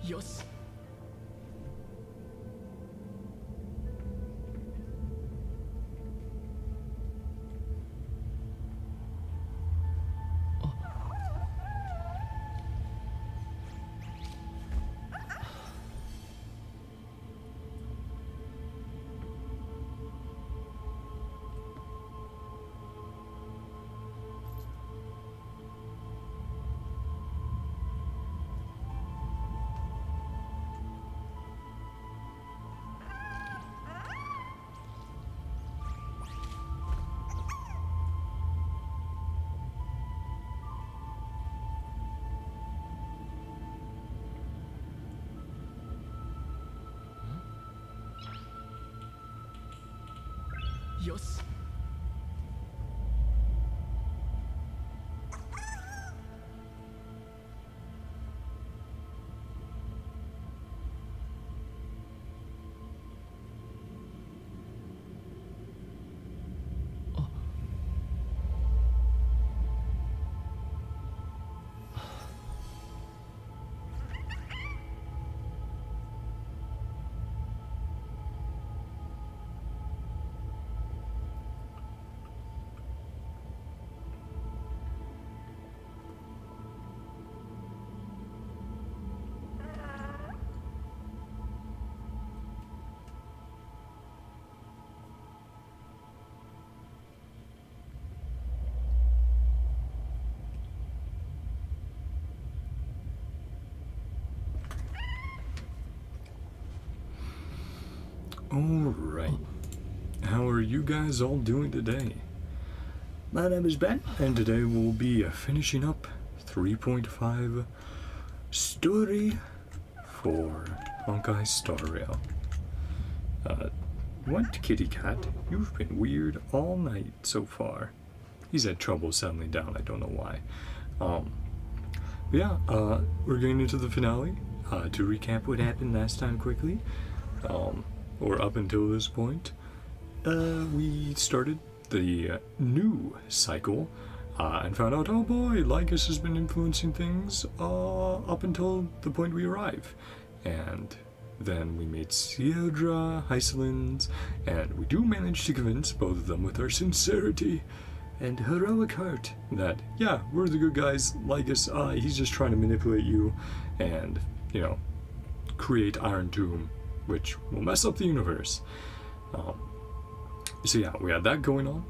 よし。よし。Alright, how are you guys all doing today? My name is Ben, and today we'll be finishing up 3.5 story for Honkai Star Rail. What, kitty cat? You've been weird all night so far. He's had trouble settling down, I don't know why. We're getting into the finale. To recap what happened last time quickly, or up until this point, we started the new cycle and found out, oh boy, LYGUUUS has been influencing things up until the point we arrive. And then we made Sierra, Hysolins, and we do manage to convince both of them with our sincerity and heroic heart that, yeah, we're the good guys. LYGUUUS, he's just trying to manipulate you and, you know, create Iron Tomb, which will mess up the universe. So yeah, we had that going on.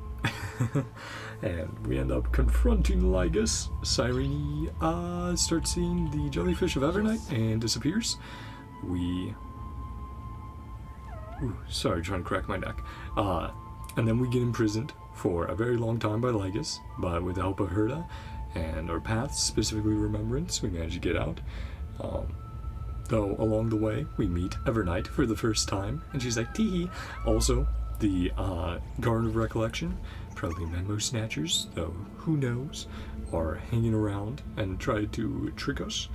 And we end up confronting LYGUUUS. Cyrene starts seeing the jellyfish of Evernight and disappears. Sorry, trying to crack my neck. And then we get imprisoned for a very long time by LYGUUUS, but with the help of Herta and our paths, specifically Remembrance, we managed to get out. Though along the way, we meet Evernight for the first time, and she's like, tee-hee. Also, the Garden of Recollection, probably Memo Snatchers, though who knows, are hanging around and try to trick us.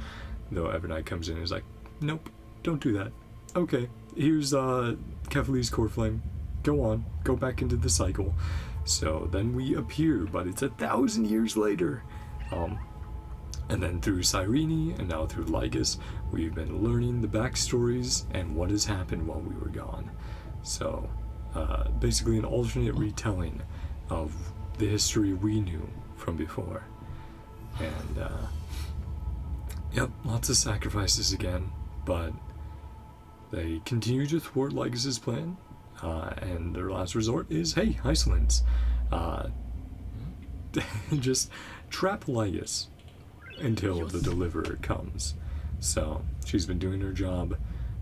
Though Evernight comes in and is like, nope, don't do that. Okay, here's Kefali's Core Flame. Go on, go back into the cycle. So then we appear, but it's 1,000 years later. And then through Cyrene, and now through LYGUUUS, we've been learning the backstories and what has happened while we were gone. So, basically an alternate retelling of the history we knew from before. And, yep, lots of sacrifices again, but they continue to thwart LYGUUUS's plan, and their last resort is, hey, Hysolins, just trap LYGUUUS until the deliverer comes. So she's been doing her job,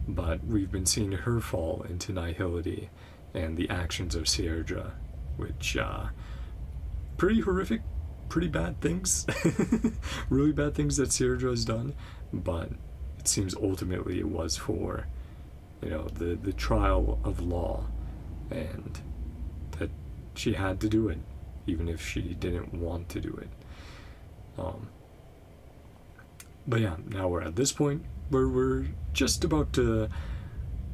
but we've been seeing her fall into nihility and the actions of Sierra, which pretty horrific, pretty bad things, really bad things that Sierra has done, but it seems ultimately it was for, you know, the trial of law, and that she had to do it even if she didn't want to do it. But yeah, now we're at this point where we're just about to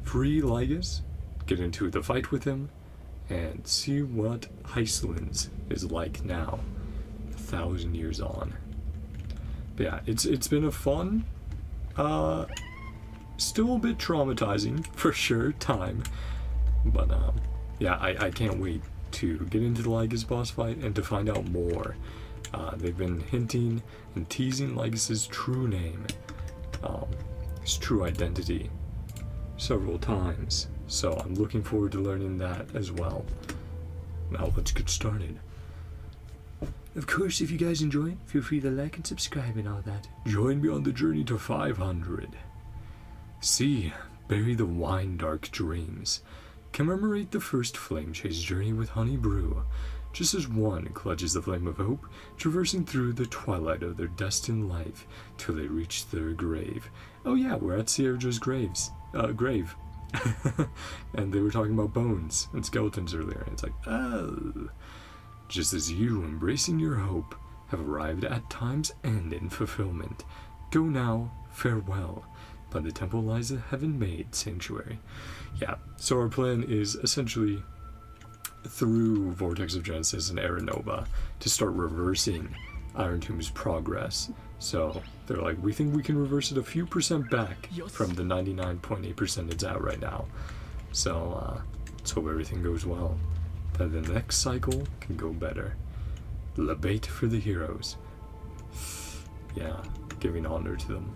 free LYGUUUS, get into the fight with him, and see what Hysolins is like now, 1,000 years on. But yeah, it's been a fun Still a bit traumatizing, for sure, time. But, yeah, I can't wait to get into the LYGUUUS boss fight and to find out more. They've been hinting and teasing LYGUUUS's true name, his true identity, several times. So I'm looking forward to learning that as well. Now let's get started. Of course, if you guys enjoy it, feel free to like and subscribe and all that. Join me on the journey to 500. See, bury the wine dark dreams. Commemorate the first flame chase journey with honey brew, just as one clutches the flame of hope, traversing through the twilight of their destined life till they reach their grave. Oh yeah, we're at Sierra's grave. And they were talking about bones and skeletons earlier, and it's like, oh. Just as you, embracing your hope, have arrived at time's end in fulfillment. Go now, farewell. By the temple lies a heaven-made sanctuary. Yeah, so our plan is essentially through Vortex of Genesis and Era Nova to start reversing Iron Tomb's progress. So they're like, we think we can reverse it a few percent back from the 99.8% it's at right now. So let's hope everything goes well, that the next cycle can go better. Labate for the heroes. Yeah, giving honor to them.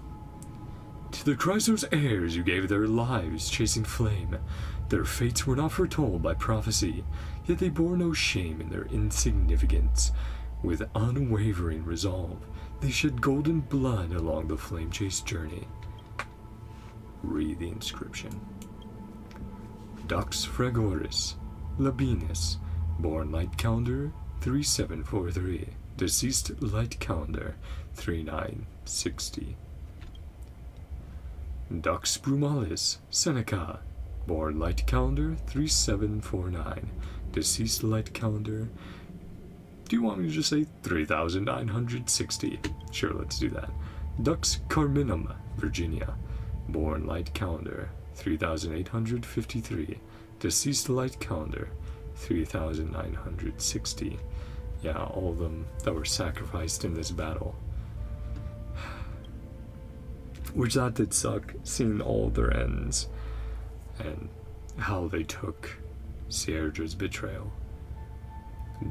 To the Chrysos heirs you gave their lives chasing flame. Their fates were not foretold by prophecy, yet they bore no shame in their insignificance. With unwavering resolve, they shed golden blood along the flame chase journey. Read the inscription. Dux Fragoris, Labienus, born light calendar 3743, deceased light calendar 3960. Dux Brumalis, Seneca, born light calendar 3749, deceased light calendar. Do you want me to just say 3960? Sure, let's do that. Dux Carminum, Virginia, born light calendar 3853, deceased light calendar 3960. Yeah, all of them that were sacrificed in this battle. Which that did suck, seeing all their ends and how they took Sierra's betrayal.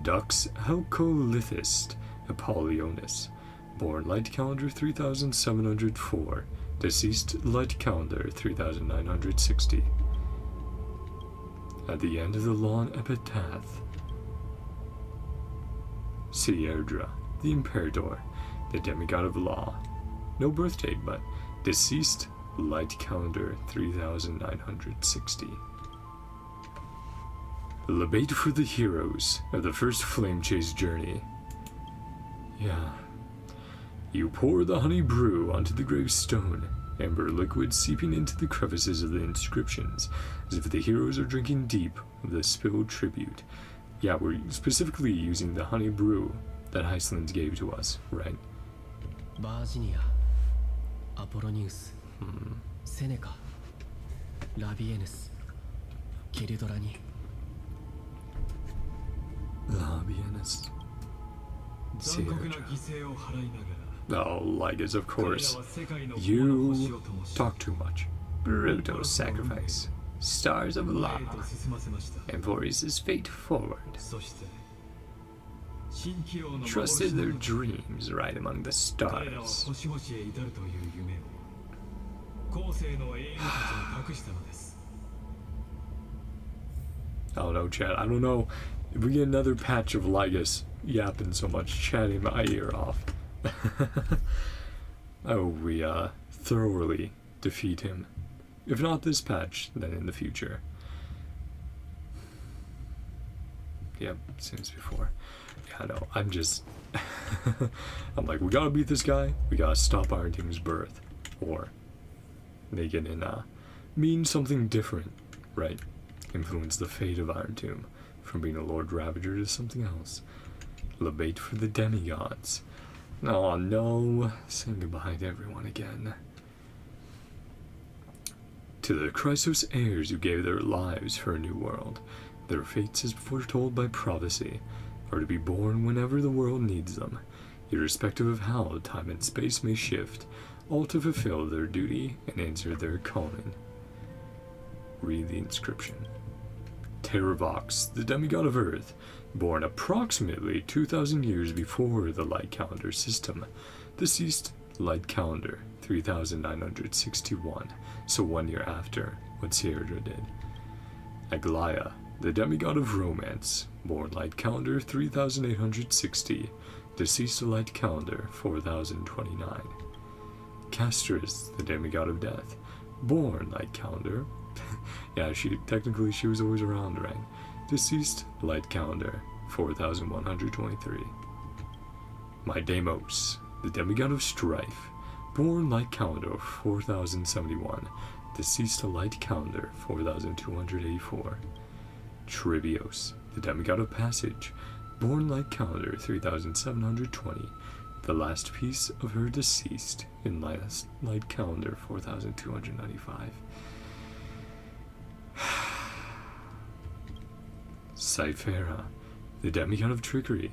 Dux Helcolithist Apollonius, born light calendar 3704, deceased light calendar 3960. At the end of the long epitaph, Sierra, the Imperator, the demigod of law. No birth date, but deceased light calendar 3960. Labate for the heroes of the first flame chase journey. Yeah. You pour the honey brew onto the gravestone, amber liquid seeping into the crevices of the inscriptions, as if the heroes are drinking deep of the spilled tribute. Yeah, we're specifically using the honey brew that Iceland gave to us, right? Virginia, Apollonius, Seneca, Labienus, Kiridorani. Labienus. Oh, LYGUUUS, of course. You talk too much. Brutal sacrifice. Stars of lava. Emphorius' fate forward. Trusted their dreams right among the stars. I don't know, chat. I don't know if we get another patch of LYGUUUS yapping so much, chatting my ear off. Oh, we thoroughly defeat him. If not this patch, then in the future. Yep, same as before. Yeah, no, I'm just... I'm like, we gotta beat this guy, we gotta stop Iron Team's birth. Or make it mean something different, right? Influence the fate of Iron Tomb from being a Lord Ravager to something else. Labate for the demigods. Oh no, saying goodbye to everyone again. To the Chrysos heirs who gave their lives for a new world, their fates as foretold by prophecy, are to be born whenever the world needs them, irrespective of how time and space may shift. all to fulfill their duty and answer their calling. Read the inscription. Terravox, the demigod of Earth, born approximately 2,000 years before the light calendar system, deceased light calendar 3,961, so 1 year after what Sierra did. Aglaia, the demigod of romance, born light calendar 3,860, deceased light calendar 4,029. Castris, the demigod of death, born light calendar yeah, she was always around, right? Deceased light calendar 4,123. Deimos, the demigod of strife, born light calendar 4,071, deceased light calendar 4,284. Trivios, the demigod of passage, born light calendar 3,720, the last piece of her deceased in last light calendar 4,295. Cyphera, the demigod of trickery,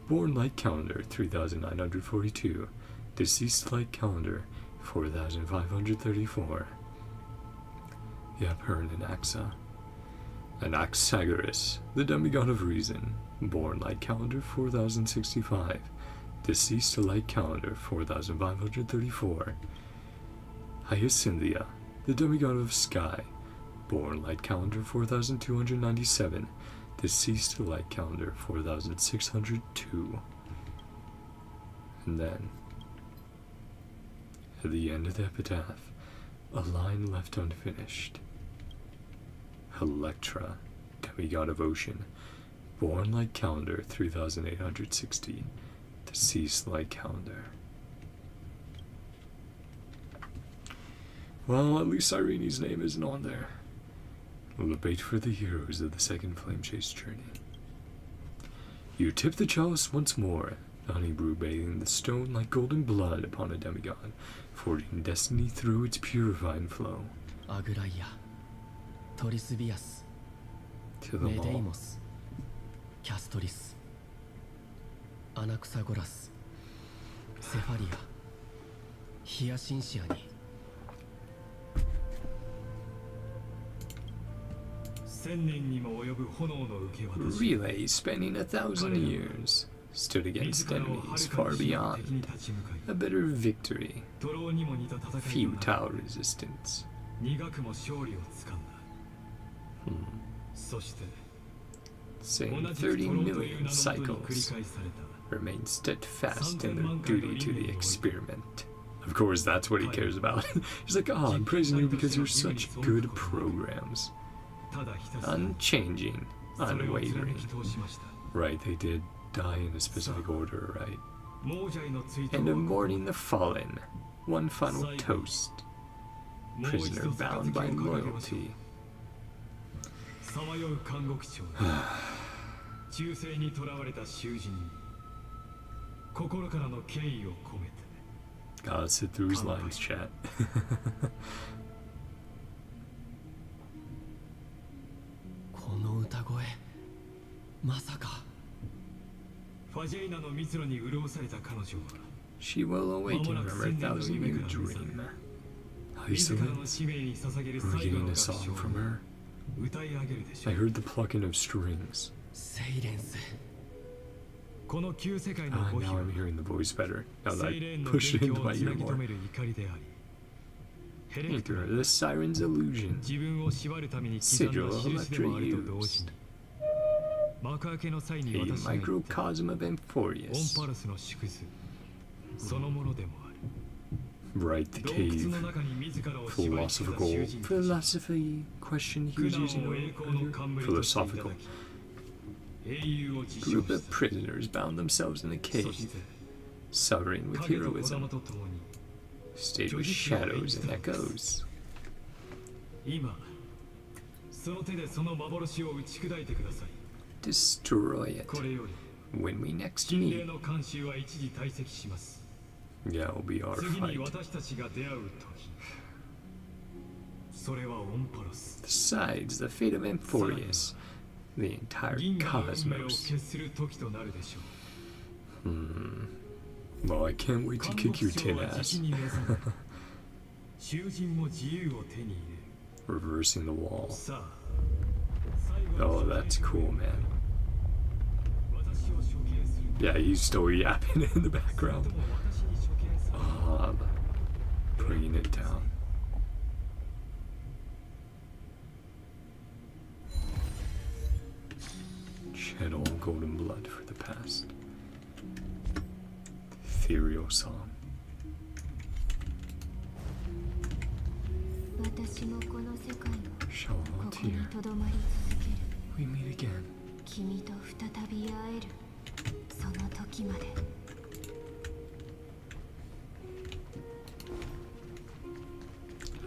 born light calendar 3,942, deceased light calendar 4,534. Yep, her and Anaxa. Anaxagoras, the demigod of reason, born light calendar 4,065, deceased light calendar 4,534. Hyacinthia, the demigod of sky, born light calendar 4,297, deceased light calendar 4,602. And then, at the end of the epitaph, a line left unfinished. Electra, demigod of ocean, born light calendar 3,860, deceased light calendar. Well, at least Irene's name isn't on there. We'll debate for the heroes of the second flame chase journey. You tip the chalice once more, the honey brew bathing the stone like golden blood upon a demigod, forging destiny through its purifying flow. Aglaia, Torisibias, To them all. Deimos, Castris, Anaxagoras, Cephalia, Hyacinthiaに Relay, spanning 1,000 years, stood against enemies far beyond. A bitter victory, futile resistance. Saying 30 million cycles remain steadfast in their duty to the experiment. Of course, that's what he cares about. He's like, oh, I'm praising you because you're such good programs. Unchanging, unwavering. Right, they did die in a specific order, right? And of mourning the fallen, one final toast. Prisoner bound by loyalty. Gotta sit through his lines, chat. この歌声まさか She will awaken from her 1,000-year dream. Isolate, we're getting a song from her. I heard the plucking of strings. セイレンス Now I'm hearing the voice better, now that I pushed it into my ear more. Anchor, the siren's illusion. Sigil of Electra used. A microcosm of Amphorius. Right, the cave. Philosophy question he was using earlier. Philosophical. Group of prisoners bound themselves in a cave, suffering with heroism. Stayed with shadows and echoes. Destroy it. When we next meet. Yeah, it'll be our fight. Besides, the fate of Amphorius, the entire cosmos. Well, I can't wait to kick your tin ass. Reversing the wall. Oh, that's cool, man. Yeah, he's still yapping in the background. Bringing it down. Shed all golden blood for the past. Ethereal song. Shall not here. We meet again.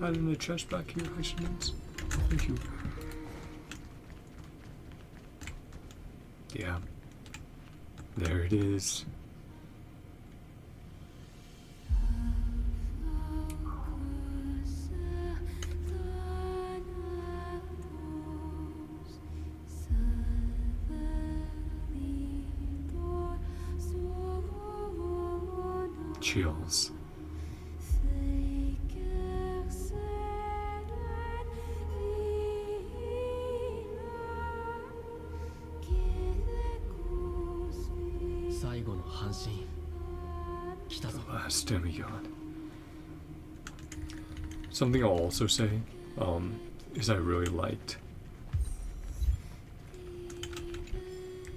Hiding the chest back here, Hysonance. Thank you. Yeah. There it is. Chills. The last demigod. Something I'll also say is I really liked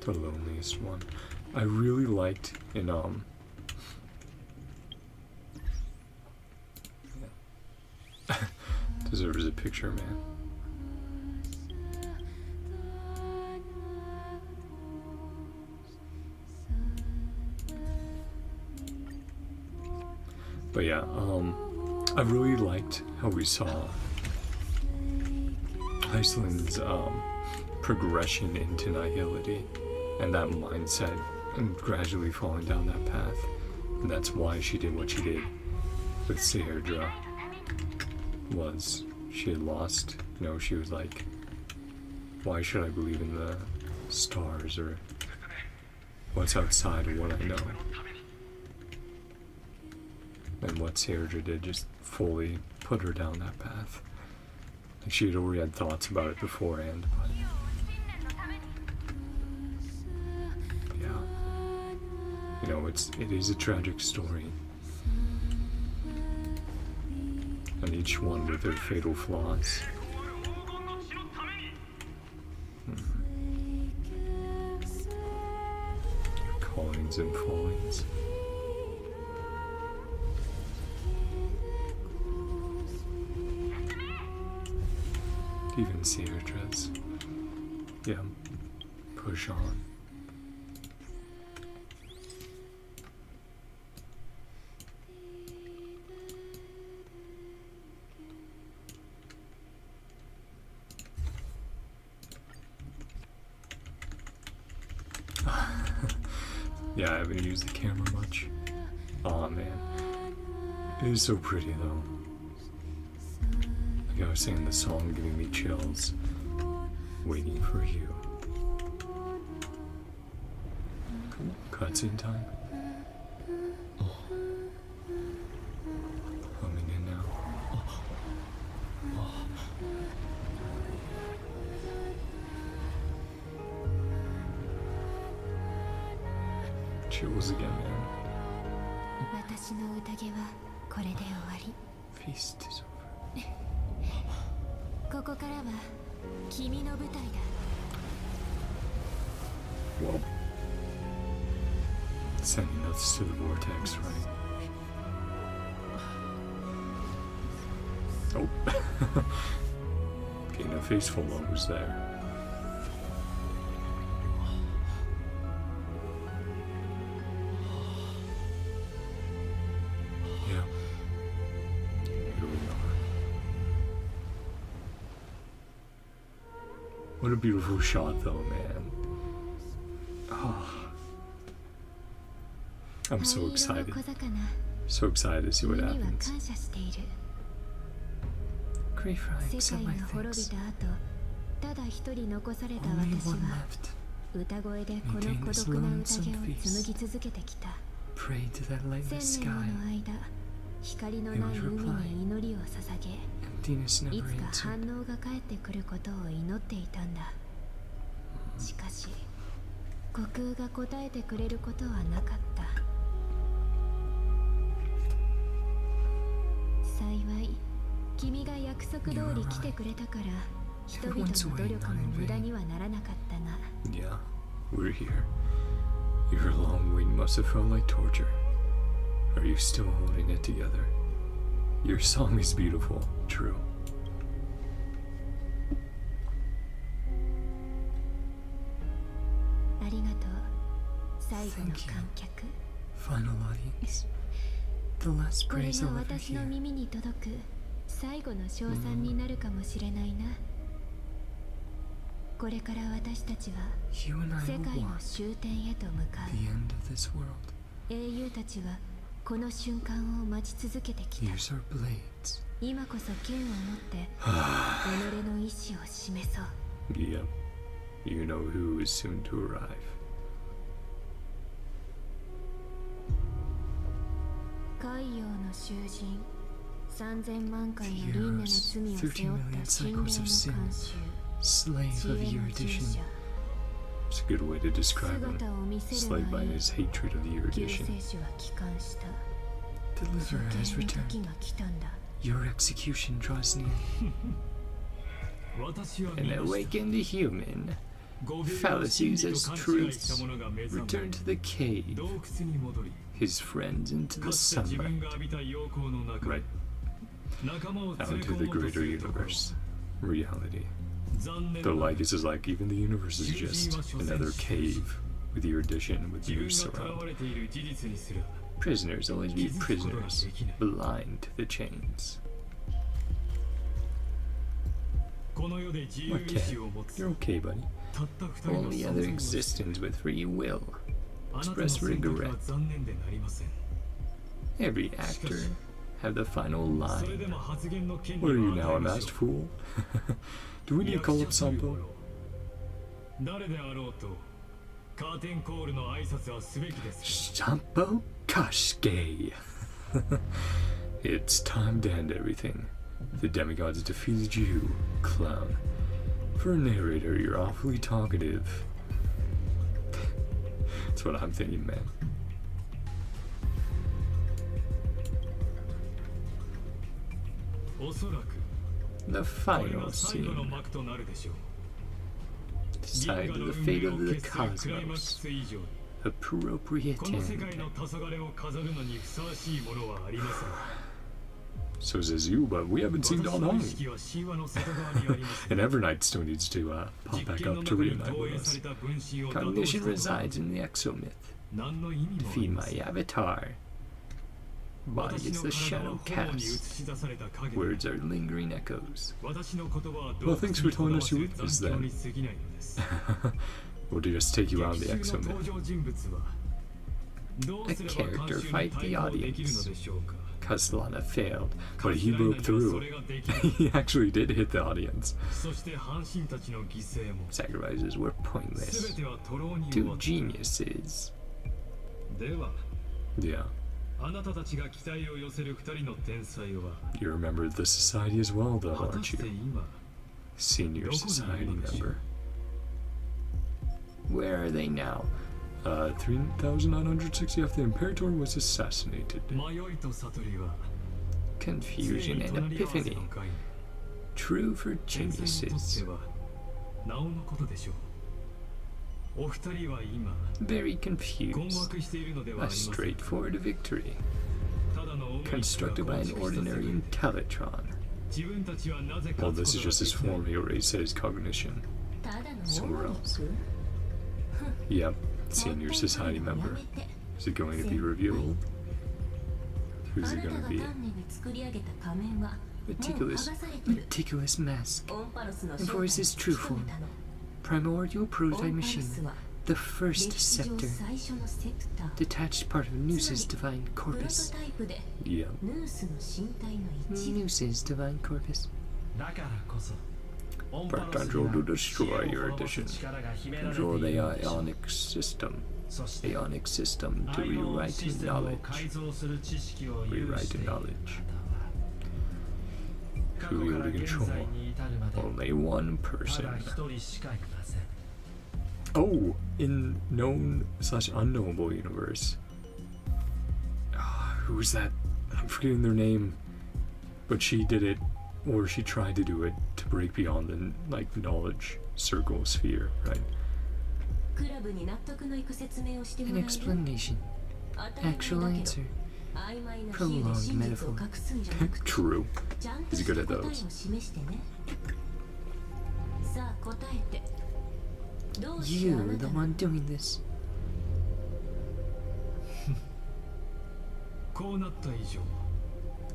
the loneliest one. I really liked in deserves a picture, man. But yeah, I really liked how we saw Iceland's progression into nihility and that mindset and gradually falling down that path. And that's why she did what she did with Seherdra. Was she had lost, you know, she was like, why should I believe in the stars or what's outside of what I know? And what Seherdra did just fully put her down that path. Like she had already had thoughts about it beforehand, but yeah. You know, it is a tragic story. And each one with their fatal flaws. Callings and fallings. Even Seerdra's. Yeah. Push on. Yeah, I haven't used the camera much. Aw, man. It is so pretty, though. Like I was saying, the song giving me chills. Waiting for you. Cool. Cutscene time. Coming in now. Chills again, man. Feast is over. Well, sending us to the vortex, right? Oh. Getting a face full of was there. Yeah. Here we are. What a beautiful shot, though, man. Oh. I'm so excited. So excited to see what happens. Grief ranks and my thanks. Only one left. Maintain this lonesome feast. prayed to that lightless 1000 sky. 年もの間光のない海に祈りを捧げ Emptiness い never つか answered. 反応が返ってくることを祈っていたんだ。しかし悟空が答えてくれることはなかった。幸い君が約束通り来てくれたから人々の努力も無駄にはならなかったが Yeah, we're here. Your long wait must have felt like torture. Are you still holding it together? Your song is beautiful, true. ありがとう最後の観客。 Final audience. The last これ praise が I'll ever 私の hear. 耳に届く最後の称賛になるかもしれないな。これから私たちは You and I 世 will 界の walk 終点へと向か the end of this world. う。英雄たちはこの瞬間を待ち続けてきた。 Use our blades. 今こそ剣を持って己の意志を示そう。 Yep. You know who is soon to arrive. 海洋の囚人3000万回の輪廻の罪を背負った神霊の監修 Slave 知 of 恵の erudition. 従者 It's a good way to describe him. 姿を見せる Slave by 前 his hatred of the 救 erudition. 世主は帰還した。 Deliverer 処 has 刑の returned. 時が来たんだ。 Your execution draws near. 私は An 見ました awakened human. ゴベルを Fallacies 真理 as と勘違いした truths. 者が目覚 Return め to the cave. 洞窟に戻り His friends into か the つて自分 sunlight. が浴びた陽光の中 Right. 仲間を Out 連れ into 込 the もうと greater するところ universe. Reality. 残念 The な Lygus is like even the universe is just another cave with erudition with 自 noose 分が囚 around. われている事実にすら Prisoners always be prisoners, blind to the chains. この世で自由 What 意志を持 can? つ You're okay, buddy. たった二人の Only 存 other 在を知って existence with free will. あなたの Express 選択 regret. は残念でなりません Every actor have the final それで line. も発言の権利 What are you は now, a 与えまし masked ょう fool? Do we need to call up Sampo? 誰であろうとカーテンコールの挨拶はすべきです Sampo Kashke. It's time to end everything. The demigods defeated you, clown. For a narrator, you're awfully talkative. That's what I'm thinking, man. おそらく The これ final が最後の scene. 幕となるでしょう Decide 銀河の the 運 fate 命 of を the 決するクライマック cosmos. ス以上に Appropriate この世界 end. の黄昏を飾るのにふさわしいものはありません So says you, but we haven't seen 私 Dawn の意 Hong. 識は神話の外側にあります And Evernight still needs to pop 実 back 験の up 中 to に reunite 投 with 影さ us. れた分身を打倒し Cognition たことは resides in the exomyth. 何の意味もあり Defeat ませ my ん avatar. Body 私 is の the 体 shadow は炎に映 cast. し出された影で Words are lingering echoes. 私の言葉は Well, 洞窟 thanks に for こ telling だわ us せ who it is 残響 then. に過ぎないのです We'll just take you around the 劇中の exomyth. 登場人物はどうすれば A character 監修に fight the 対応できるの audience. でしょうか Castellana failed, but he 限られ broke ないのはそ through. れができない He actually did hit the audience. そして半身たちの犠牲も Sacrifices were 全 pointless. ては徒労に終わ Two った geniuses. では Yeah. あなたたちが期待を寄せる二人の天才は You remember the society as well, though, 果た aren't して you? 今 Senior どこにいる society のでしょう member. Where are they now? 3960 after the Imperator was assassinated. 迷いと悟りは Confusion 常 and に隣り合わせ epiphany. の会 True for 天才にとって geniuses. はなおのことでしょうお二人は今 Very 困 confused. 惑しているのでは A ありません straightforward victory. ただの思いつきが Constructed by 構 an 築した世 ordinary 界で Intellitron. 自分たちはなぜ Well, 勝 this つ is こと just が his できない form. He already said his cognition. ただの Somewhere 音 else. 楽 Yep. Senior society member. Is it going to be revealed? あ Who's な it たが going to 丹 be? 念に作り上げた仮面はもう剥 Meticulous, がされてる meticulous mask. オンパロスの And 正 voice 体 is に true 突き止めたの Primordial オ prototype ンパロ machine. スは The first 歴史上 scepter. 最初のセプター Detached part of つ Noos's まり divine プロト corpus. タイプで Yep. ヌースの身体の一部 Noos's divine corpus. だからこそ Part control to destroy your edition. Control the ionic system. Aeonic system to rewrite knowledge. Rewrite knowledge. Who will control? Only one person. Oh, in known/unknowable universe. Who's that? I'm forgetting their name. But she did it, or she tried to do it, to break beyond the knowledge circle sphere, right? An explanation. Actual answer. Prolonged metaphor. True. He's good at those. You're the one doing this.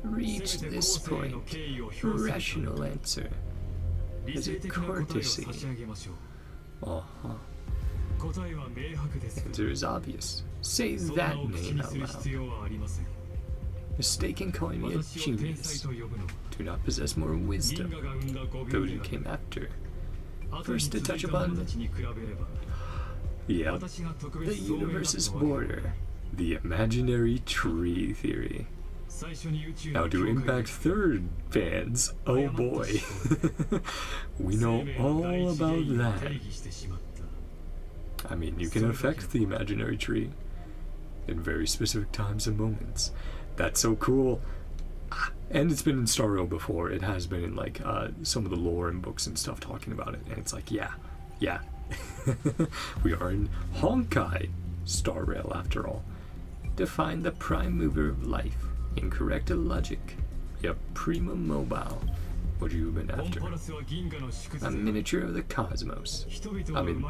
Reach this point. Rational answer. Is it courtesy? Uh-huh. Answer is obvious. Say that name out loud. Mistaken calling me a genius. Do not possess more wisdom. Those who came after. First to touch upon... Yep. The universe's border. The imaginary tree theory. Now to Impact 3rd fans, oh boy. We know all about that. I mean, you can affect the imaginary tree in very specific times and moments. That's so cool. And it's been in Star Rail before. It has been in like some of the lore and books and stuff talking about it. And it's like, yeah. We are in Honkai Star Rail after all. Define the prime mover of life. Incorrect logic. Yep, prima mobile. What you been after? A miniature of the cosmos. I mean,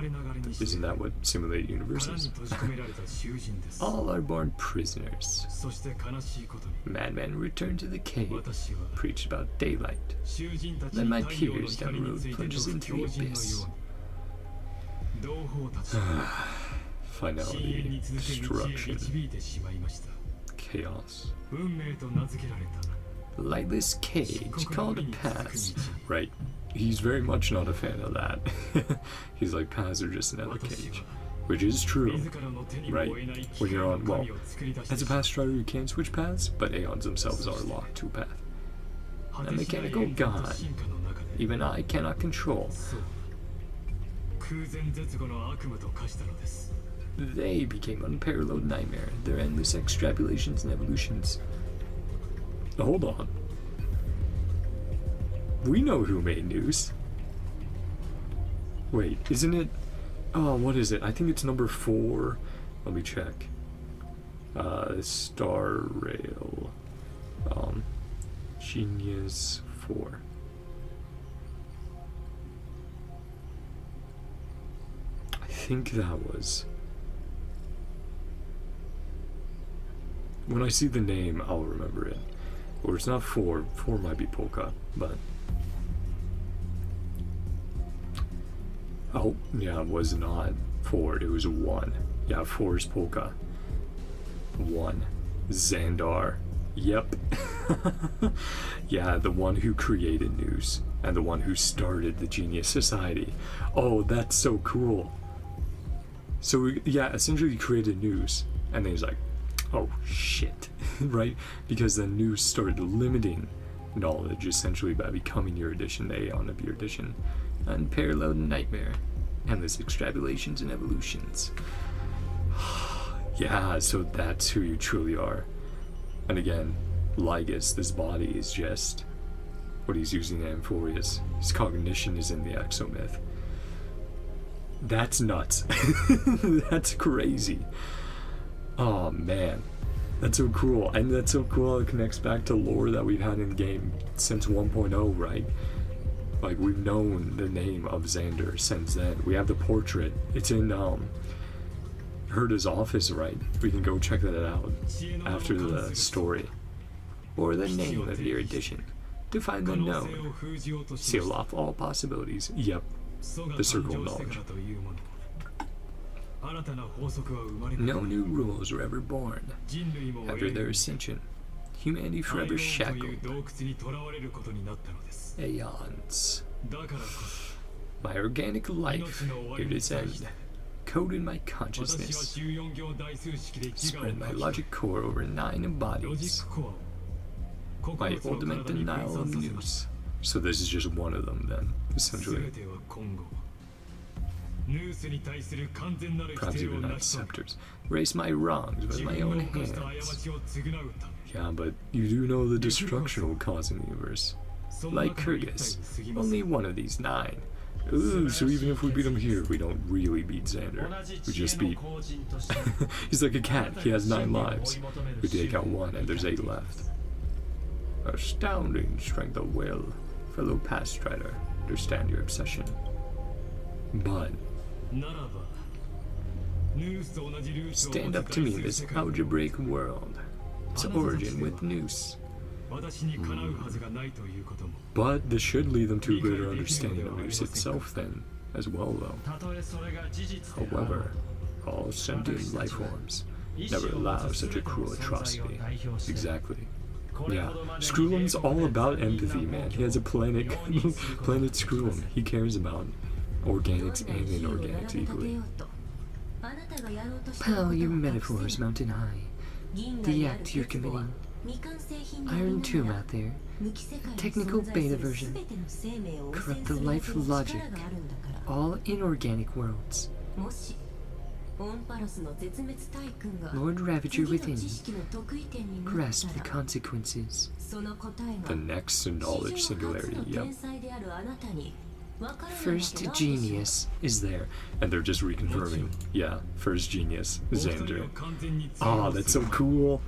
isn't that what simulated universe is? All are born prisoners. Madman returned to the cave, preached about daylight. Then my peers down the road plunges into the abyss. Finality, destruction, chaos. Lightless cage called a paths. Right. He's very much not a fan of that. He's like, paths are just another cage. Which is true. Right. When you're on, well, as a path strider you can switch paths, but Aeons themselves are locked to a path. A mechanical god. Even I cannot control. They became unparalleled nightmare, their endless extrapolations and evolutions. Hold on. We know who made news. Wait, isn't it? Oh, what is it? I think it's number 4. Let me check. Star Rail. Genius 4. I think that was... When I see the name, I'll remember it. Or it's not 4. 4 might be Polka, but... Oh, yeah, it was not 4. It was 1. Yeah, 4 is Polka. 1. Xandar. Yep. Yeah, the one who created news. And the one who started the Genius Society. Oh, that's so cool. So, yeah, essentially he created news. And then he's like, oh shit, right? Because then news started limiting knowledge essentially by becoming your edition, the Aeon of your edition. Unparalleled nightmare, endless extrapolations and evolutions. Yeah, so that's who you truly are. And again, LYGUUUS, this body is just what he's using the Amphorius. His cognition is in the exomyth. That's nuts. That's crazy. Oh man, that's so cool. And that's so cool how it connects back to lore that we've had in game since 1.0, right? Like, we've known the name of Xander since then. We have the portrait. It's in Herda's office, right? We can go check that out after the story. Or the name of your edition. To find the unknown. Seal off all possibilities. Yep. The circle of knowledge. No new rules were ever born. After their ascension, humanity forever shackled. Aeons. My organic life, here to its end. encoded my consciousness. Spread my logic core over 9 bodies. My ultimate denial of news. So this is just one of them then, essentially. Perhaps even not scepters. Raise my wrongs with my own hands. Yeah, but you do know the destruction will cause in the universe. Like Kyrgyz, only one of these 9. Ooh, so even if we beat him here, we don't really beat Xander. We just beat... He's like a cat, he has 9 lives. We take out 1 and there's 8 left. Astounding strength of will. Fellow Path Strider, understand your obsession. But... stand up to me in this algebraic world. Its origin with Noose. But this should lead them to a greater understanding of Noose itself then, as well though. However, all sentient life forms never allow such a cruel atrocity. Exactly. Yeah, Screwlum's all about empathy, man. He has a planet, planet Screwlum. He cares about organics and inorganics equally. Pal, your metaphors mountain high. The act you're committing. Iron Tomb out there. Technical beta version. Corrupt the life logic. All inorganic worlds. Lord Ravager within. Grasp the consequences. The next knowledge singularity, yep. First genius is there, and they're just reconfirming. Yeah, first genius, Xander. Ah, that's so cool.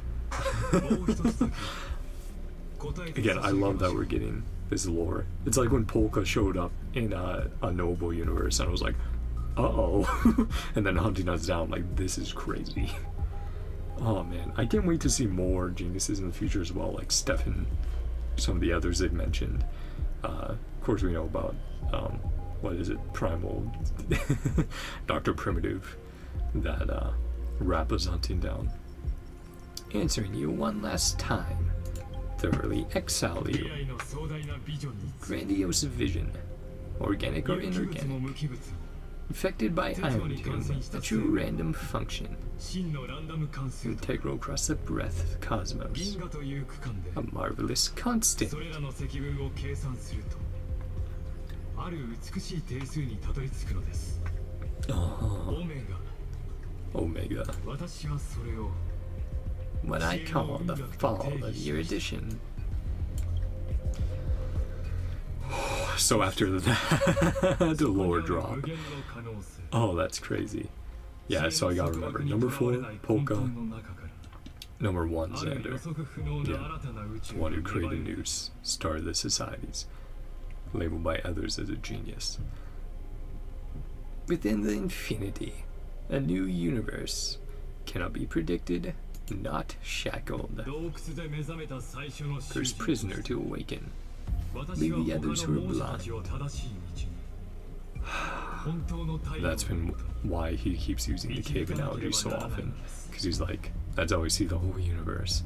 Again, I love that we're getting this lore. It's like when Polka showed up in a Noble universe, and I was like, uh-oh. And then hunting us down, like, this is crazy. Oh man, I can't wait to see more geniuses in the future as well, like Stefan, some of the others they've mentioned. Of course we know about, what is it, Primal, Dr. Primitive, that Rappa's hunting down. Answering you one last time. Thoroughly exile you. Grandiose vision. Organic or inorganic. Affected by Iron Tomb, a true random function. Integral across the breadth of the cosmos. A marvelous constant. Omega. What I call the fall of your edition. So after that, the lore drop. Oh, that's crazy. Yeah, so I gotta remember. Number 4, Polka. Number 1, Xander. Yeah, one who created Noose, started the societies, labeled by others as a genius. Within the infinity, a new universe cannot be predicted, not shackled. First prisoner to awaken. Leave the others who are blind. That's been why he keeps using the cave analogy so often, because he's like, that's how we see the whole universe.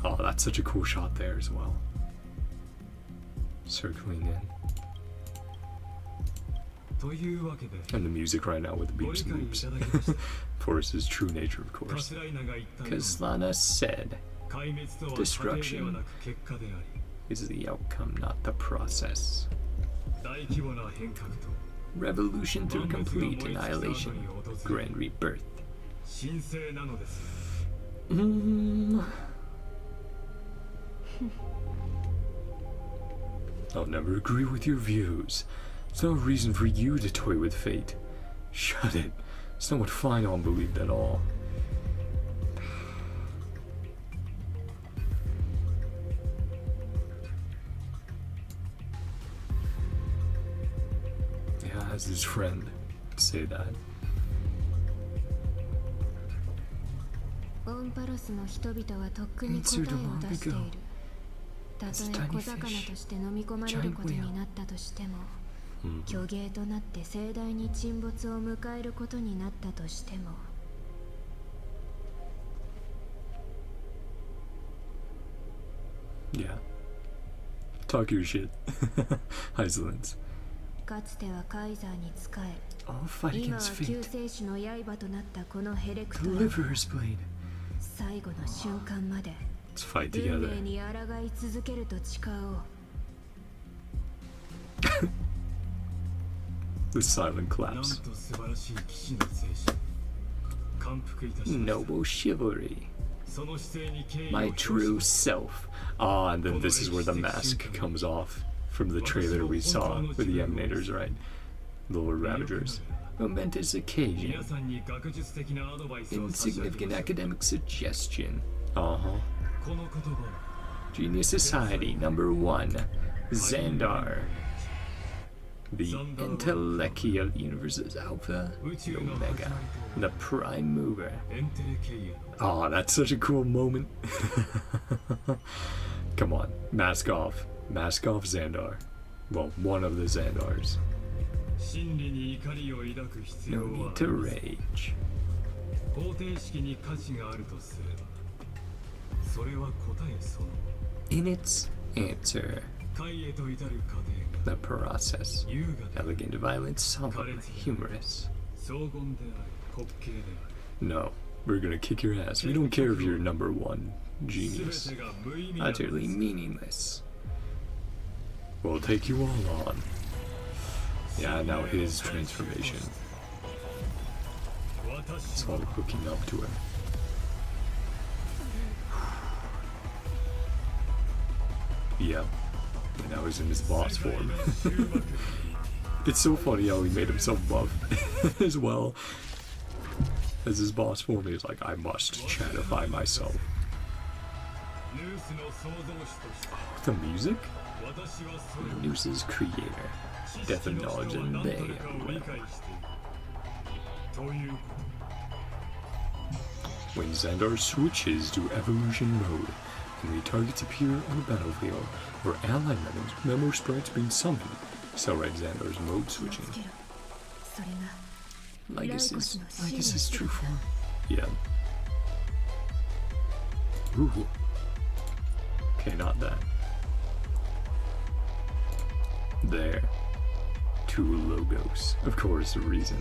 Oh, that's such a cool shot there as well. Circling in. And the music right now with the beeps and boops. Force's true nature, of course. Kaslana said, destruction is the outcome, not the process. Revolution through complete annihilation. Grand rebirth. I'll never agree with your views. There's no reason for you to toy with fate. Shut it. It's not what Final believed at all. Yeah, as his friend say that. Answered long ago. This tiny fish, giant whale. 虚芸となって盛大に沈没を迎えることになったとしても Yeah. Talk your shit. Isolance. かつてはカイザーに仕え All fight 今は against 救 fate. 世主の刃となったこのヘレクト The は Liver's Blade. 最後の瞬間まで Let's fight 運 together. 命に抗い続けると誓おう The silent なん claps. と素晴らしい騎士の精神感服いたしました Noble chivalry. その姿勢に敬意を My 表し true ます self. Ah, and then this is where the mask comes off from the trailer we saw with the Emanators, right? The Lord Ravagers. Momentous occasion. 皆さんに学術的なアドバイスを差し上げ Insignificant ます academic suggestion. Uh huh. この言葉は Genius Society number 1. Xandar. The Entelechy of the universe's Alpha, the Omega, the Prime Mover. エンテレケイエの Oh, that's such a cool moment. Come on, mask off. Mask off Xandar. Well, one of the Xandars. 真理に怒りを抱く必 No 要は need to rage. 方程式に価値があるとすればそれは答えそのも In its answer, 解へと至る過程 the process. が優雅で Elegant, violent, solemn, humorous. 荘厳であり滑稽であ No, we're gonna kick your ass. We don't care if you're number one り genius. 全てが無意味なので Utterly す meaningless. We'll take you all on. Yeah, now his transformation. 私 It's は all hooking up to him. Yep. And now he's in his boss form. It's so funny how he made himself buff as well. As his boss form, he's like, I must chatify myself. ヌースの創造主として The music? 私はそれを Noose's creator. 知 Death 識 and の knowledge 人は and 何と they るかを are 理 well. 解しているということ When Xandar switches to evolution mode, enemy targets appear on the battlefield, or ally memo sprites being summoned. So right Xandar's mode 気を switching. つけろそれが Lygus' true form. Yeah. Ooh. Okay, not that. There. Two logos. Of course, the reason.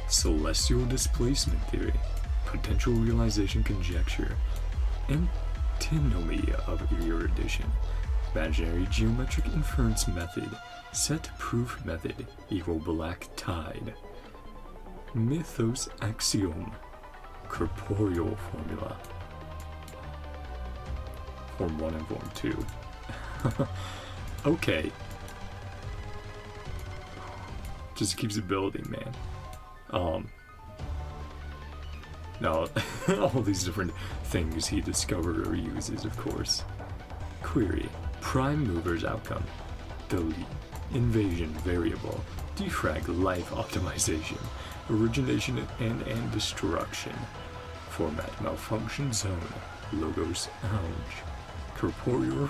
Celestial displacement theory. Potential realization conjecture. Antinomy of erudition. Imaginary geometric inference method. Set proof method. Equal black tide. Mythos axiom. Corporeal formula. Form 1 and Form 2. Okay. Just keeps it building, man. Now, all these different things he discovered or uses, of course. Query. Prime mover's outcome. Delete. Invasion variable. Defrag life optimization. Origination and destruction. Format malfunction zone. Logos ouch. Corporeal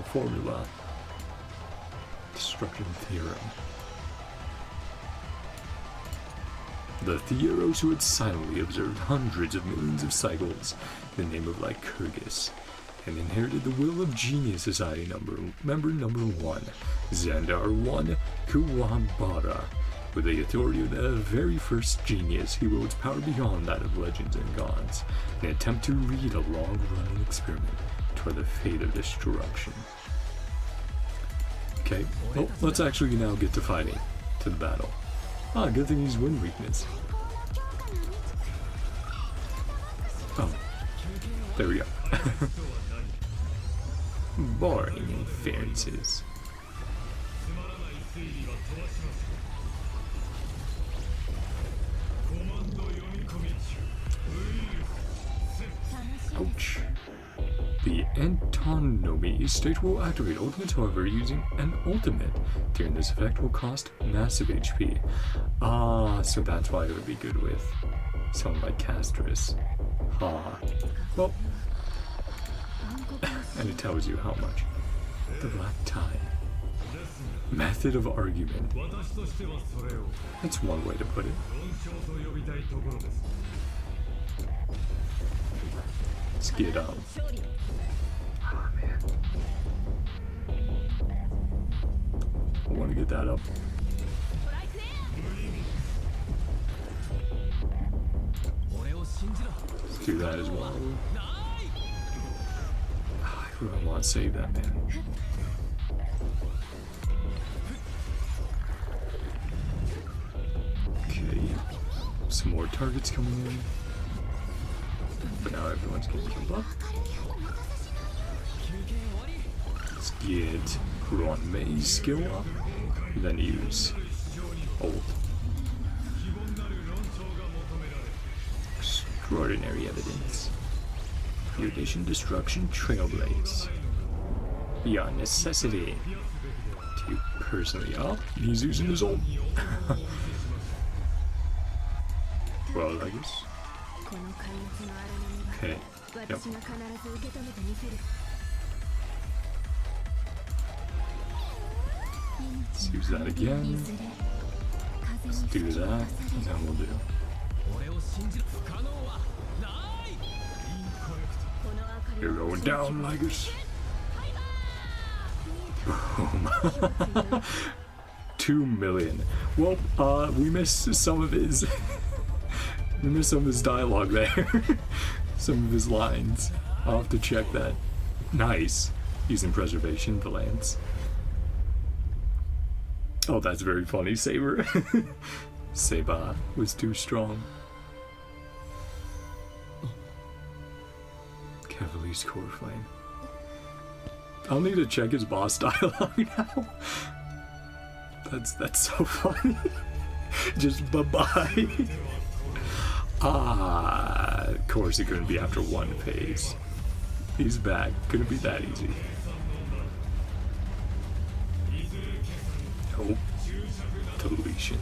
formula. Destruction theorem. The Theros who had silently observed hundreds of millions of cycles in the name of Lycurgus, and inherited the will of Genius Society member number 1, Xandar 1 Kuwabara. With the authority of the very first genius, he wields power beyond that of legends and gods, in an attempt to lead a long-running experiment toward the fate of destruction. Okay, well, let's actually now get to fighting, to the battle. Ah, good thing he's wind weakness. Oh, there we go. Boring inferences. つまらない推理は飛ばしましょうコマンド読み込み中ウイルス Ouch. The antinomy state will activate ultimates, however, using an ultimate. During this effect will cost massive HP. Ah, so that's why it would be good with someone like Castris. Ha. Well, and it tells you how much. The Black Tide. Method of argument. 私としてはそれを That's one way to put it. 論証と呼びたいところです Let's get me get that up. Let's do that as well. I really want to save that, man. Okay. Some more targets coming in. But now everyone's getting killed up. Let's get Kuron Mei's skill up. Then use ult. Extraordinary evidence. Mutation, destruction, trailblaze. Beyond necessity. To you personally. Oh, he's using his ult. Well, I guess. Okay. Yep. Let's use that again. Let's do that, and then we'll do. You're going down, LYGUUUS. Boom. 2 million. Well, we missed some of his. We missed some of his dialogue there. Some of his lines. I'll have to check that. Nice. Using preservation, the lance. Oh, that's very funny, Saber. Seba was too strong. Cavalier's core flame. I'll need to check his boss dialogue now. That's so funny. Just bye-bye. Ah, of course it couldn't be after one phase. He's back. Couldn't be that easy. Oh, deletion.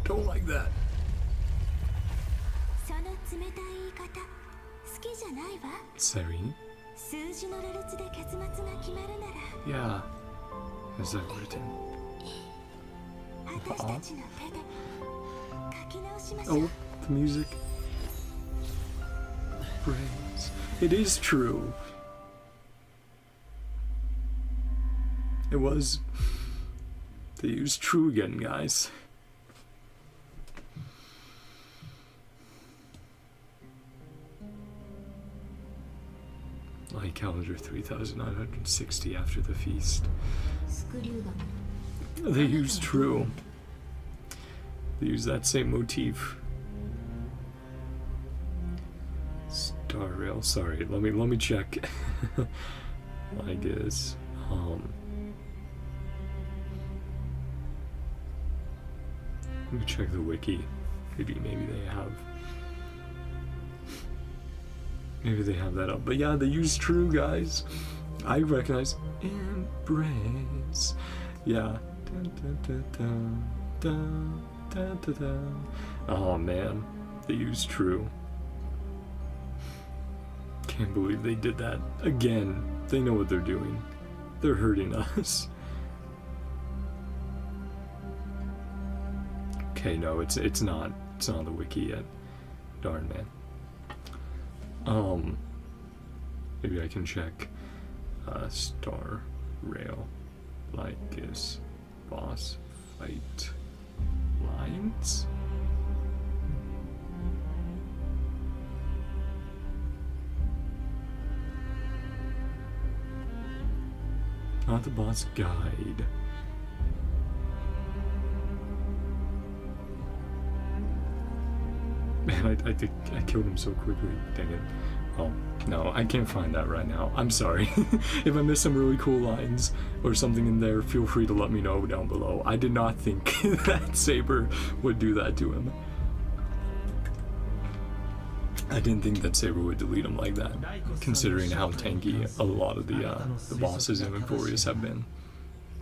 Don't like that. Serene? Yeah. Is that written? Oh, the music. Praise. It is true. It was. They used true again, guys. Light calendar 3960 after the feast. They used true. They use that same motif. Star rail. Sorry, let me check. LYGUUUS. Let me check the wiki. Maybe they have. Maybe they have that up. But yeah, they use true, guys. I recognize embrace. Yeah. Dun, dun, dun, dun, dun, dun, dun, dun. Oh man, they use true. Can't believe they did that again. They know what they're doing. They're hurting us. Okay, no, it's not on the wiki yet. Darn, man. Maybe I can check Star Rail LYGUUUS boss fight lines. Not the boss guide. Man, I think I killed him so quickly. Dang it. Oh, no, I can't find that right now. I'm sorry. If I missed some really cool lines or something in there, feel free to let me know down below. I did not think that Saber would do that to him. I didn't think that Saber would delete him like that, considering how tanky a lot of the bosses in Victorious have been.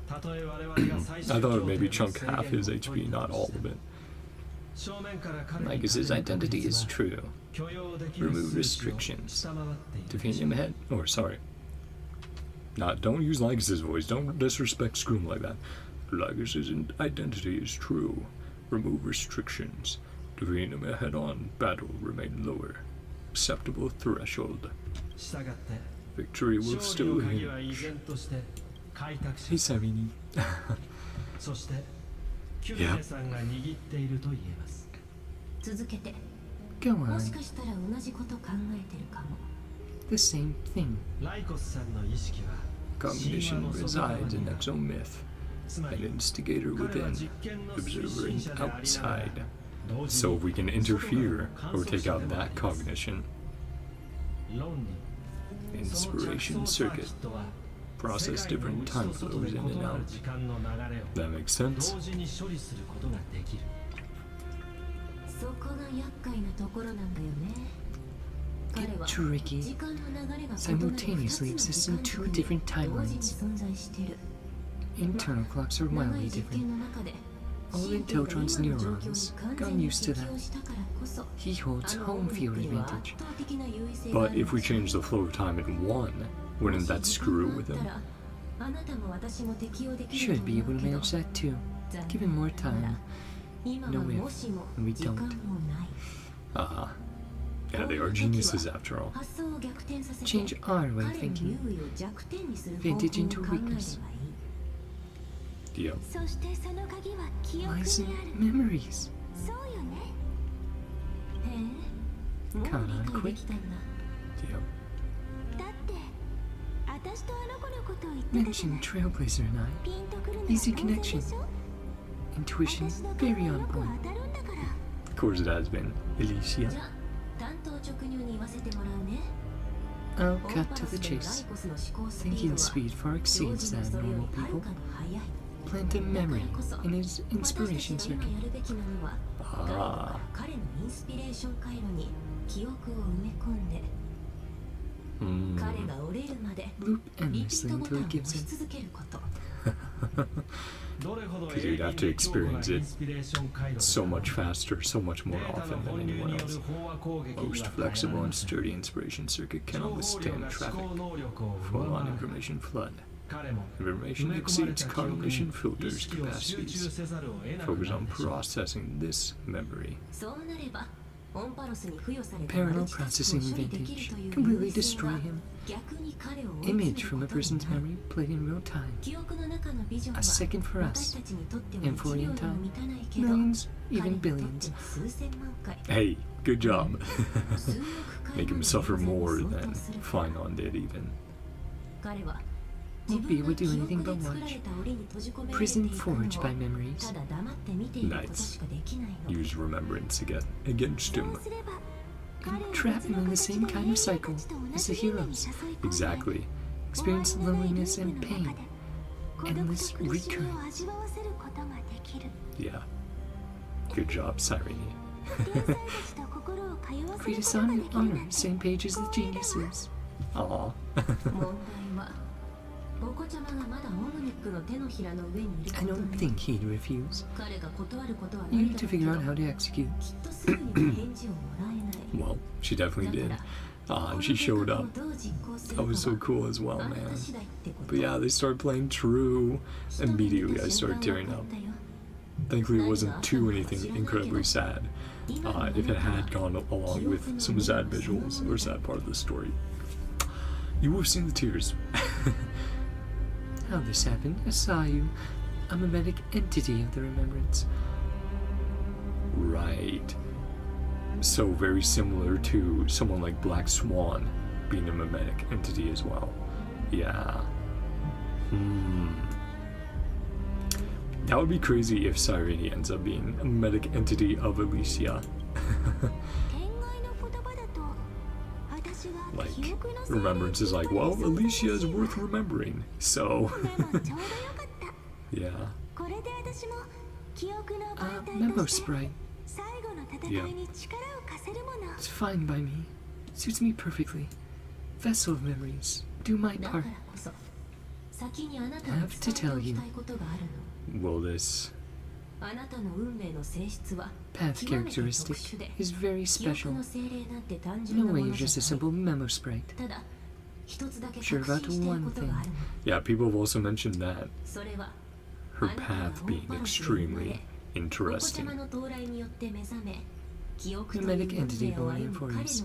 I thought it would maybe chunk half his HP, not all of it. LYGUUUS's identity is true. Remove restrictions. Defeat him ahead. Or sorry. Don't use LYGUUUS's voice. Don't disrespect Scroom like that. LYGUUUS's identity is true. Remove restrictions. Defeat him head on. Battle remain lower. Acceptable threshold. Victory will still hinge Hey, Sarini. そしてキュルネさんが握っていると言えます。続けて。 Go も on. しかしたら同じこと考えてるかも。 The same thing. ライコスさんの意識は Cognition resides in exomyth, つま an り instigator 彼は within, 実験の推 observer 進者でありながら outside. 同時 So に if we can interfere or take out that cognition, 論理 inspiration circuit, process different time flows in and out. That makes sense. 同時に処理することができる。そこが厄介なところなんだよね。彼 Get は tricky. 時間の流れが Simultaneously exists in two different 同時に timelines. 存在してる。 Internal clocks are 長 wildly い実 different. 験の中で All Inteltron's neurons got used to that. He holds home field advantage. But if we change the flow of time in one, wouldn't that screw with him? Should be able to manage that too. Give him more time. No if, we don't. Yeah, they are geniuses after all. Change our way of thinking. Advantage into weakness. Yep. そしてその鍵は記憶 Lies に in ある。 memories. そうよね。へえ。もう Come on, 理解 quit. できたんだ。 Yep. だって私とあの子のことを言ってたじゃな Mention い。 Trailblazer and I. ピンとくるのは Easy 当然 connection. でしょ。 Intuition 私の very 勘は on よく point. 当たるんだから。 Of course it has been. Alicia. じゃあ担当直入に言わせてもらうね。 I'll オン cut パ to ラス the でのライ chase. コスの思考スピード Thinking は speed far 常 exceeds 時の that それより normal はる people. かに速い。 Plant a memory in his 私 inspiration たちが circuit. 今やるべきなのは、ガイは彼のインスピレーション回路に記憶を埋め込んで、彼が折れるまで Loop リピー endlessly トボタン until を it 押 gives し in. 続けること。どれほど Because you'd have to experience it インスピレーション回路で so much faster, so much more データ often の than 本流 anyone による else. 飽和攻撃に Most は耐えら flexible れ and ない。 sturdy inspiration circuit 情 cannot 報量 withstand が traffic. 思考能力を Full 上 on 回る。 information flood. 彼も Information 埋め込まれ exceeds た記憶に cognition 意 filters 識を集中 capacities. せざるを得なく Focus なる on でしょう。 processing this memory. そうなれば、オンパロスに付与された Parallel マルチタスクを processing 処理できる advantage. という Completely 優位性 destroy は him. 逆に彼を追い Image 詰 from め a ることに person's なる。 memory played in real time. 記憶の中のビジョン A は second for 私 us. たちにとっては And for 1秒 in にも time. 満たないけど、 Millions, 彼 even にとって billions. は数千万回、 Hey, good job. 数億回 Make も him の suffer 連鎖に more 相 than 当するから Finon did even. 彼は Won't 自 be 分 able が to do 記 anything 憶 but で作ら watch. れた檻に閉じ込められてい Prison くのを forged by memories. ただ黙って見ていることしかできないの。 Use remembrance against そ him. うすれば彼を Trap 別 him の in the 形 same の kind 英 of 雄 cycle たちと同 as じ the 夢に heroes. 誘い込んで Exactly. Experience 終わりのない loneliness ルー and プの中 pain. で孤独 Endless と苦しみを recurrence. 味わわせることができる。 Yeah. Good job, Cyrene. 天才たちと心を通わせ Create る a ことが son で and きるなん honor, て same page as the geniuses. Aw. 問題はボコちゃまがまだオムニックの手のひらの上にいるこ I と don't で think he'd refuse. 彼が断ることはな You い need だ to ろうけ figure ど out how to execute. きっとすぐには返事をもらえない。 Well, she definitely did. And she showed up. That was so cool as well, man. But yeah, they started playing True. Immediately, I started tearing up. Thankfully, it wasn't too anything incredibly sad. If it had gone along with some sad visuals or sad part of the story, you would have seen the tears. How this happened, I saw you. I'm a medic entity of the remembrance. Right. So very similar to someone like Black Swan being a mimetic entity as well. Yeah. That would be crazy if Cyrene ends up being a mimetic entity of Alicia. Like, remembrance is like, well, Alicia is worth remembering, so... yeah. Memo sprite. Yeah. It's fine by me. Suits me perfectly. Vessel of memories. Do my part. Have to tell you. Will this... Path characteristic is very special. No way you're just a simple memo sprite. Sure about one thing. Yeah, people have also mentioned that. Her path being extremely interesting. Mimetic entity going in for ease.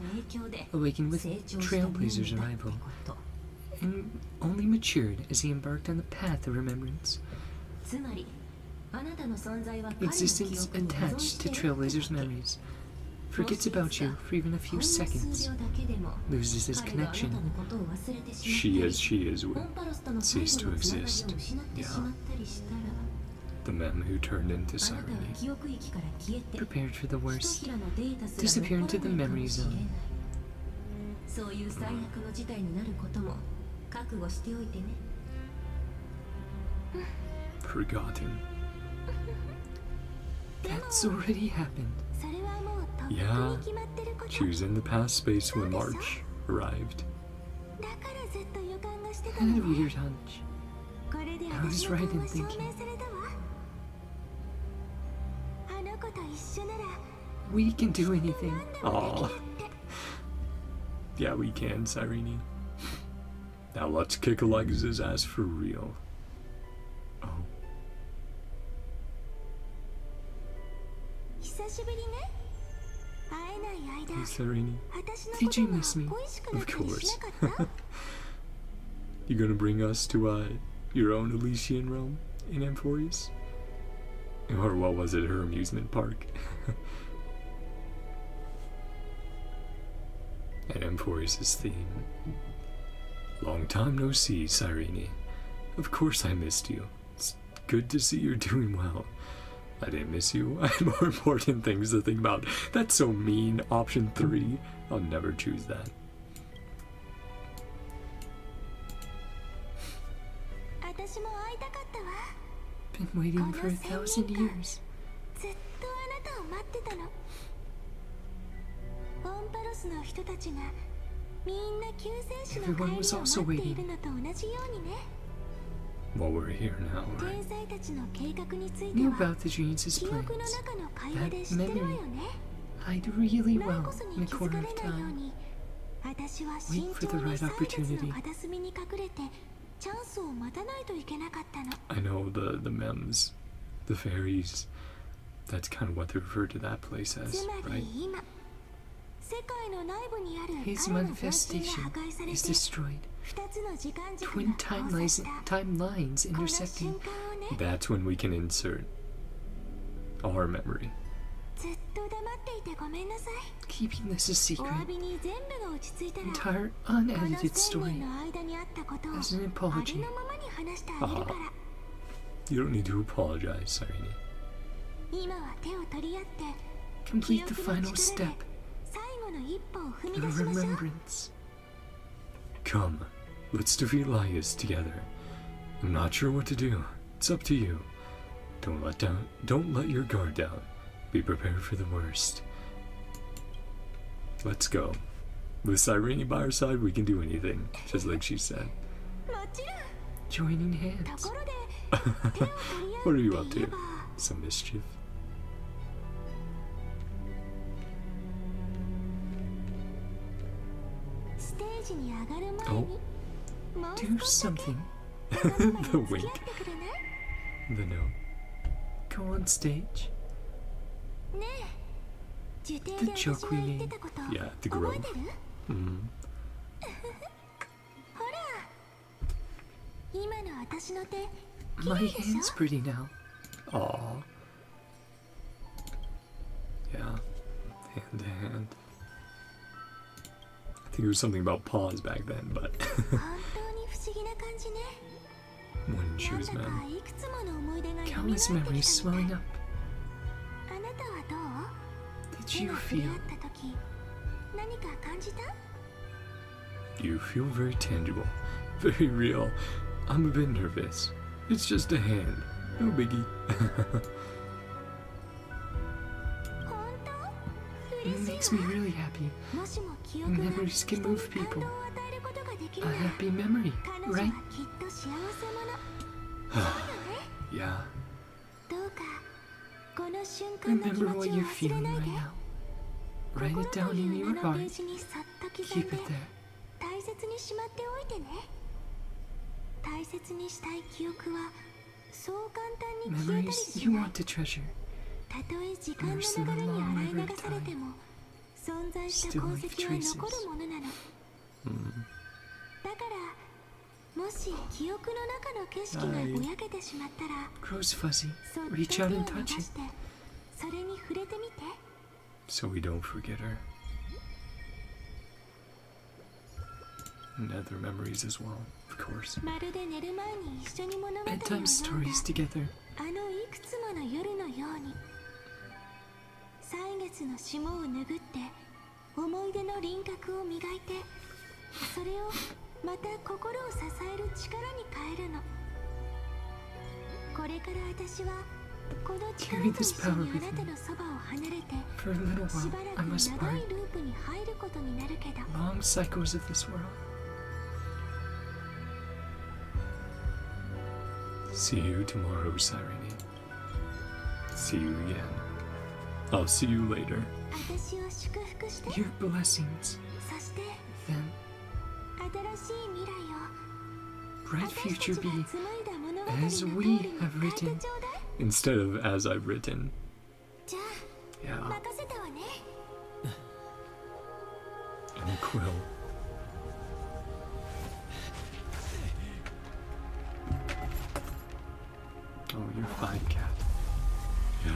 Awakened with Trailblazer's arrival. and only matured as he embarked on the path of remembrance. つまりあなたの存在は彼の記 Existence 憶を保存 attached し to ているってだ Trailblazer's け memories. Forgets about you for even a ほん few の数 seconds. 秒だけでも Loses his 彼があなた connection. のことを忘れてしまった She り as she is ホ with ンパロスとの最 ceased 後 to のつながりを exist. 失ってしまったりしたら The mem who turned into あなたは Cyrene 記憶域から消えて Prepared for the ひ worst. とひらのデータすら Disappear 残 into ら the ないか memory もしれない zone. そういう最悪の事態になることも覚悟しておいてね forgotten. That's already happened. それはもうとっく Yeah, に決まってること she was in the past space when March arrived. だからずっと予感がしてた I の had a ね weird hunch. これで I was 私の right 勘 in は証 thinking. 明されたわあの子と一緒なら We can do anything. ああ Yeah, we can, Cyrene. Now let's kick LYGUUUS' ass for real. Oh, 久しぶりね会えない間 hey Cyrene. 私の Did こと you が miss me? 恋しくな Of ったりし course. なかった You gonna bring us to your own Elysian realm in Emphorius? Or what was it, her amusement park? And Emphorius' theme. Long time no see, Cyrene. Of course I missed you. It's good to see you're doing well. I didn't miss you. I had more important things to think about. That's so mean. Option 3. I'll never choose that. 私も会いたかったわ Been waiting for 1,000 years. ずっとあなたを待ってたのオンパロスの人たちがみんな救世主の帰りを Everyone was 待 also ってい waiting. るのと同じようにね Well, we're here now, right? 天才たちの計画について Knew は about the dreams' 記憶の plans. 中の会話で知ってるわよね I'd really ナ well ーコス in に a 気づか corner れ of ないよう time. に私は慎 Wait for 重 the に right 歳月の opportunity. 片隅に隠れてチャンスを待たないといけなかったの I know the mems, the fairies. That's kind of what they refer to that place as, つま right? り今世界の内部にある His 彼の本心が manifestation 破壊され is て destroyed. 二つの時間軸 Twin が交差した timelines この intersecting. 瞬間をね That's when we can insert our memory. ずっと黙っていてごめんなさい Keeping this a お secret. 詫びに全部が落ち着いたら Entire この unedited 1000 story 年の間にあったことを as an あり apology. のままに話してあげるから You don't need to apologize, Cyrene. 今は手を取り合って Complete the 記憶の final 力で step. 最後の一歩を踏み The 出しましょう remembrance. Come, let's defeat LYGUUUS together. I'm not sure what to do. It's up to you. Don't let your guard down. Be prepared for the worst. Let's go. With Cyrene by our side, we can do anything, just like she said. もちろん Joining と hands. ころで手を取り合 What are う you っ up て言え to? ば Some mischief? ステージに上がる前 Oh. にもう Do 少しだけ something. わがまま The に付き合 wink. ってくれない The no. Go on stage. ねえ受定 The で私 joke が we 言って made. たこと Yeah, the 覚え grove. てる Mm. ほら今の私の手 My 綺麗でし hand's ょ pretty now. Aw. Yeah. Hand to hand. I think it was something about paws back then, but 本当に不思議な感じね when she なん was だか man. いくつもの思い出が蘇ってき Countless た memories み swelling たい up. あなたはどう Did 手 you が触れ合 feel? った時何か感じた You feel very tangible, very real. I'm a bit nervous. It's just a hand. No biggie. 本当 It 嬉 makes しい me わ really happy. もしも記憶が Memories 人 can に move 感 people. 動を与えることができ A るなら happy memory, 彼女 right? はきっと幸せ者そうよね Yeah. どうかこの瞬間の気 Remember 持 what ちを you're 忘れ feeling ない right で now. 心 Write と it down い in う your 名のペー heart. ジにさっと刻 Keep んで it there. 大切にしまっておいてね大切にしたい記憶はそう簡単に消えたり Memories し you ない want to treasure. たとえ時間の流れに洗い流されても存在した痕跡は残るものなのだから Grows fuzzy. Reach out and touch it. So we don't forget her. And other memories as well, of course. Bedtime stories together. 歳月の霜を拭って思い出の輪郭を磨いてそれをまた心を支える力に変えるのこれから私はこの力と一緒にあなたのそばを離れてしばらく長いループに入ることになるけど Long cycles of this world. See you tomorrow, Cyrene. See you again. I'll see you later. 私を祝福して Your blessings. そして Then 新しい未来を bright 私た future ちが be 紡いだ物語の as 通り we に have 変えて written. ちょうだい Instead of as I've written. じゃ Yeah. あ任せたわね And Quill. Oh, you're fine, cat. Yeah.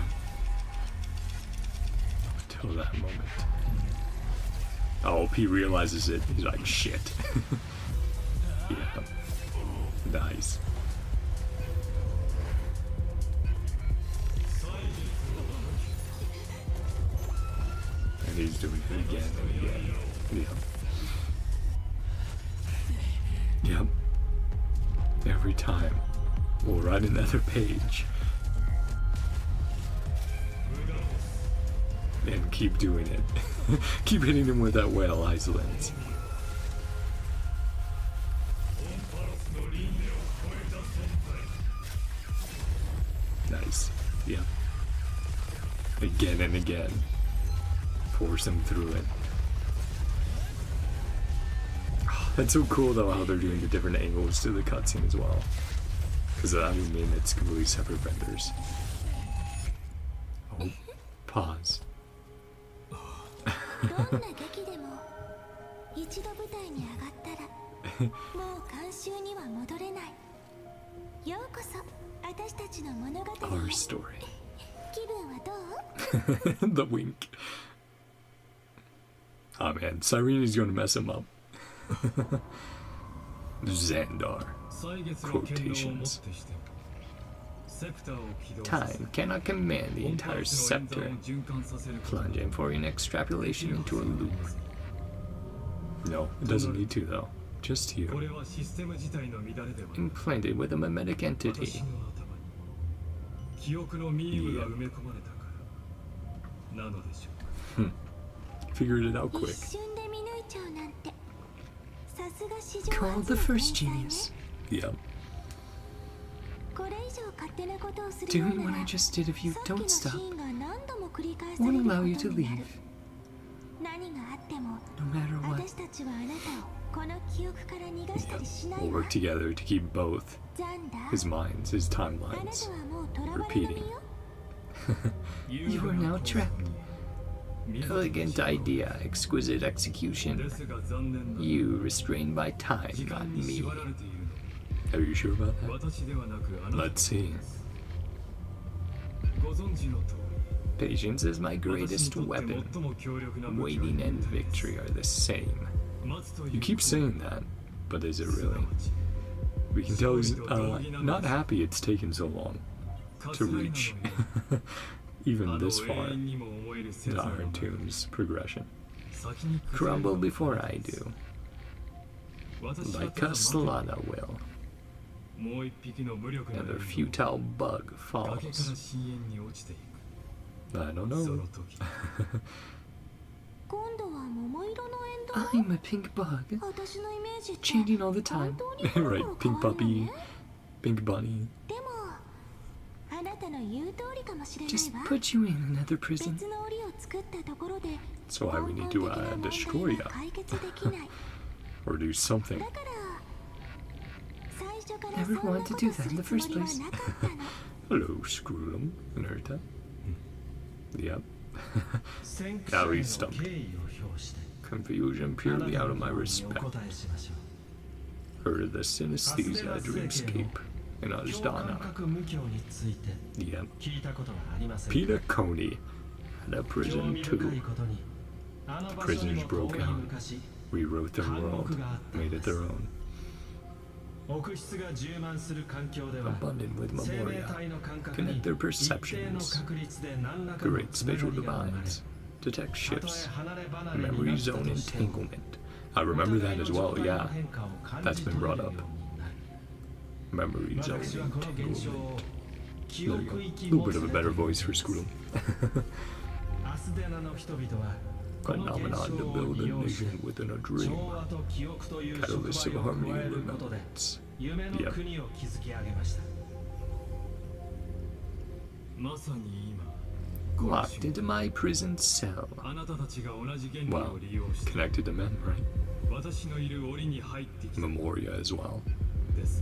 Until that moment. Oh, he realizes it. He's like, shit. Yeah. Nice. And he's doing it again and again. Yep. Yep. Every time. We'll write another page. And keep doing it. Keep hitting him with that whale Icelands. Nice. Yep. Again and again. Force him through it. That's so cool though how they're doing the different angles to the cutscene as well. Because that would mean it's completely separate vendors. Oh, pause. どんな劇でも一度舞台に上がったらもう観衆には戻れないようこそ私たちの物語へ Our story. 気分はどう The wink. Oh man, Cyrene's gonna mess him up. Xandar. Quotations. Time cannot command the entire scepter, plunging for an extrapolation into a loop. No, it doesn't need to though. Just you. Implanted with a mimetic entity. Figured it out quick. 一瞬で見抜いちゃうなんてさすが史上 Called 初 the の first 天才ね genius. Yep. これ以上勝手なことをするよう Doing な what ら I just did if you さっきの don't シ stop ーンが何度も繰り返され won't るこ allow you と to にな leave, る何があっても no matter what. 私たちはあなたをこの記憶から逃がしたりしない We'll わ work together to keep both ザンダー his minds, his あなた timelines はもう囚われの repeating. 身よ You are now trapped. Elegant idea, exquisite execution. You restrained by time, not me. Are you sure about that? Let's see. Patience is my greatest weapon. Waiting and victory are the same. You keep saying that, but is it really? We can tell he's not happy it's taken so long to reach even this far to Iron Tomb's progression. Crumble before I do, like a Solana will. Another futile bug falls. I don't know. 今度は桃色のエンド I'm a pink bug, 私のイメージって changing all the time. 本当にコロコ Right, ロ pink 変わるの puppy, ね pink bunny. でもあなたの言う通りかもしれない Just わ put you in another prison. 別の檻を作ったところで So why we need 根 to 本的な問題 destroy は ya 解決できない or do something. だから最初から Never そんな wanted こ to と do す that in る the つも first りは place. なかったの Hello, Scrollum and Erta. Yep. 先駆 Now 者へ he's の stumped. 敬意を表して Confusion あな purely た out の of my 方にお respect. 答えしましょ Heard of the synesthesia dreamscape in Ajdana. Yep. Peter Coney had a prison too. The prisoners broke out, rewrote their world, made it their own. Abundant with memoria, connect their perceptions, create spatial divides, detect shifts, memory zone entanglement. I remember that as well, yeah. That's been brought up. Memory zone entanglement. There you go. A little bit of a better voice for school. Phenomenon to build a nation within a dream. Catalyst of harmony and remembrance. Yep. Locked into my prison cell. Well, connected to memory. Memoria as well. This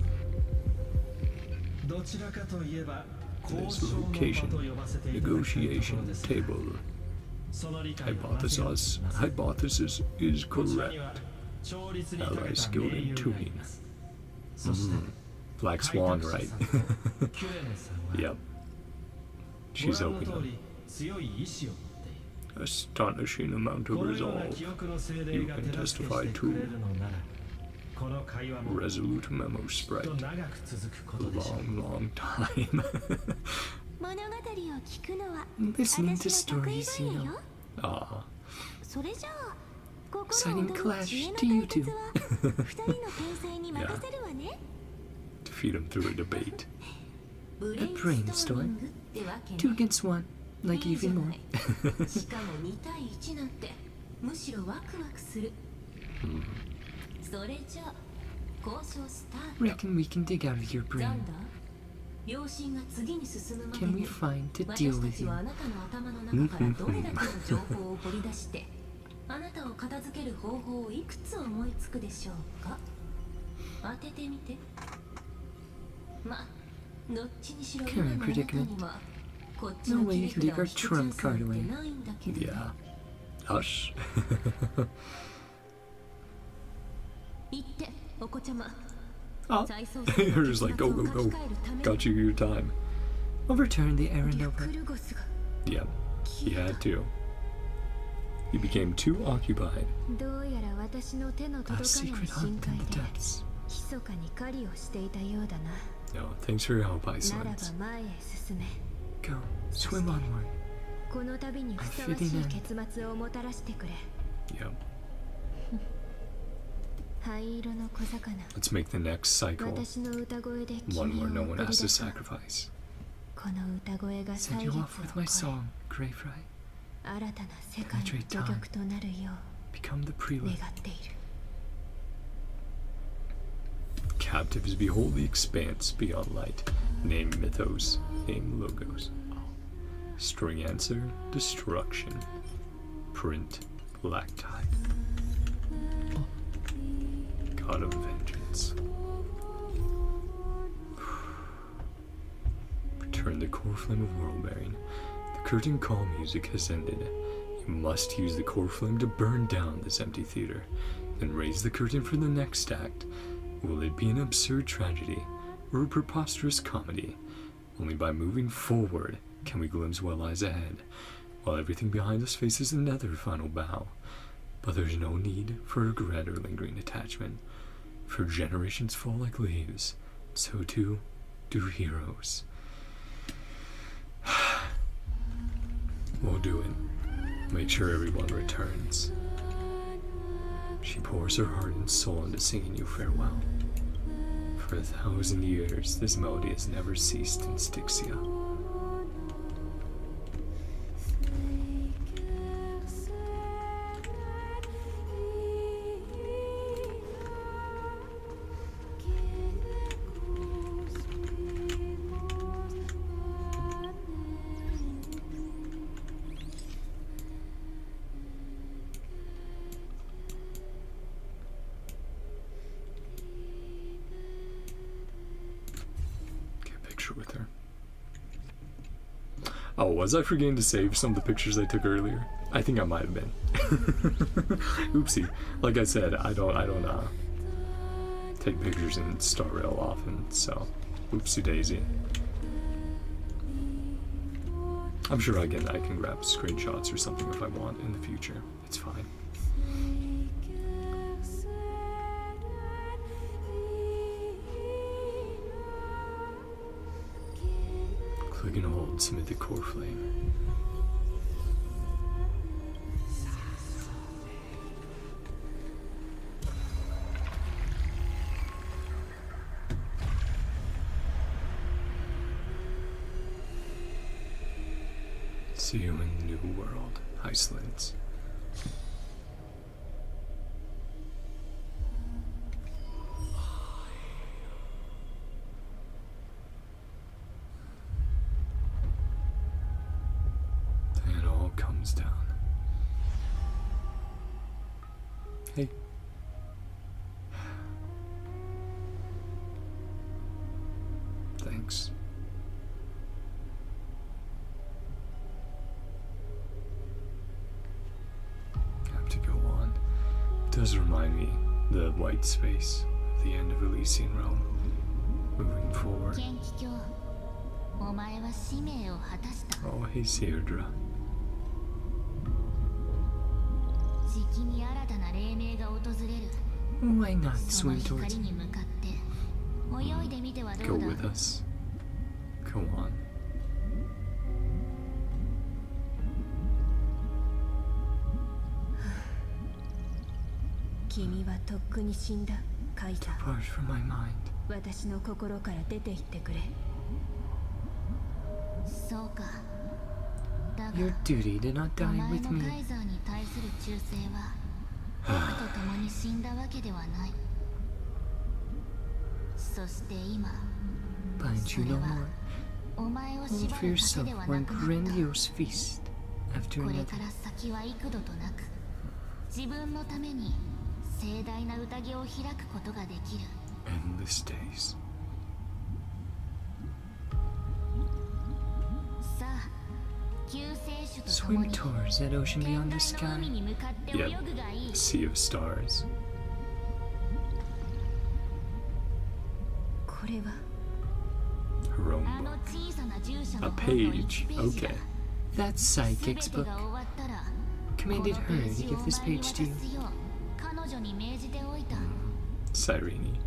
location, negotiation table. Hypothesis is correct. Ally skilled in tuning. Black Swan, right? Yep. She's helping them. Astonishing amount of resolve. You can testify to. Resolute memo spread. Long time. Listening to stories, you know. Ah. Signing Clash to you two. Yeah. Defeat him through a debate. A brainstorm. 2 against 1. Like even more. Reckon we can dig out of your brain. Can we find to deal with you? あなたを片付ける方法をいくつ思いつくでしょうか。当ててみて。ま、どっちにしろ今のあなたにはこっちの切り札を一つも持ってないんだけど。Yeah. Hush. 言ってお子ちゃま。 Oh, you're just like, go, go, go. Got you your time. Overturn the errand over. Yep, he had to. He became too occupied. A secret hunt in the depths. No, thanks for your help, Iceland. Go, swim onward. I'm fitting in. Yep. Let's make the next cycle one where no one has to sacrifice. Send you off with my song, Greyfry. Penetrate time. Become the prelude. Captives behold the expanse beyond light. Name mythos, name logos. String answer, destruction. Print, black tie. God of vengeance. Return the core flame of world bearing. The curtain call music has ended. You must use the core flame to burn down this empty theater, then raise the curtain for the next act. Will it be an absurd tragedy or a preposterous comedy? Only by moving forward can we glimpse what lies ahead, while everything behind us faces another final bow. But there's no need for regret or lingering attachment. For generations fall like leaves, so too do heroes. We'll do it. Make sure everyone returns. She pours her heart and soul into singing you farewell. For 1,000 years, this melody has never ceased in Styxia. With her. Oh, was I forgetting to save some of the pictures I took earlier? I think I might have been. Oopsie. Like I said, I don't take pictures and start real often, so oopsie daisy. I'm sure I can grab screenshots or something if I want in the future. It's fine. Click and hold to submit the core flame. See you in the new world, Icelands. And it all comes down. Hey. Thanks. Does remind me the white space at the end of Elysian Realm. Moving forward. Oh, hey, Seirdra. Why not swim towards me? Go with us. Go on. Depart from my mind. Your duty did not die with me. Bind you no more. Hold for yourself one grandiose feast after another. Endless days. Swim towards that ocean beyond the sky. Yep, a sea of stars. Her own book. A page, okay. That's Psychic's book. Commanded her to give this page to you. Sirene.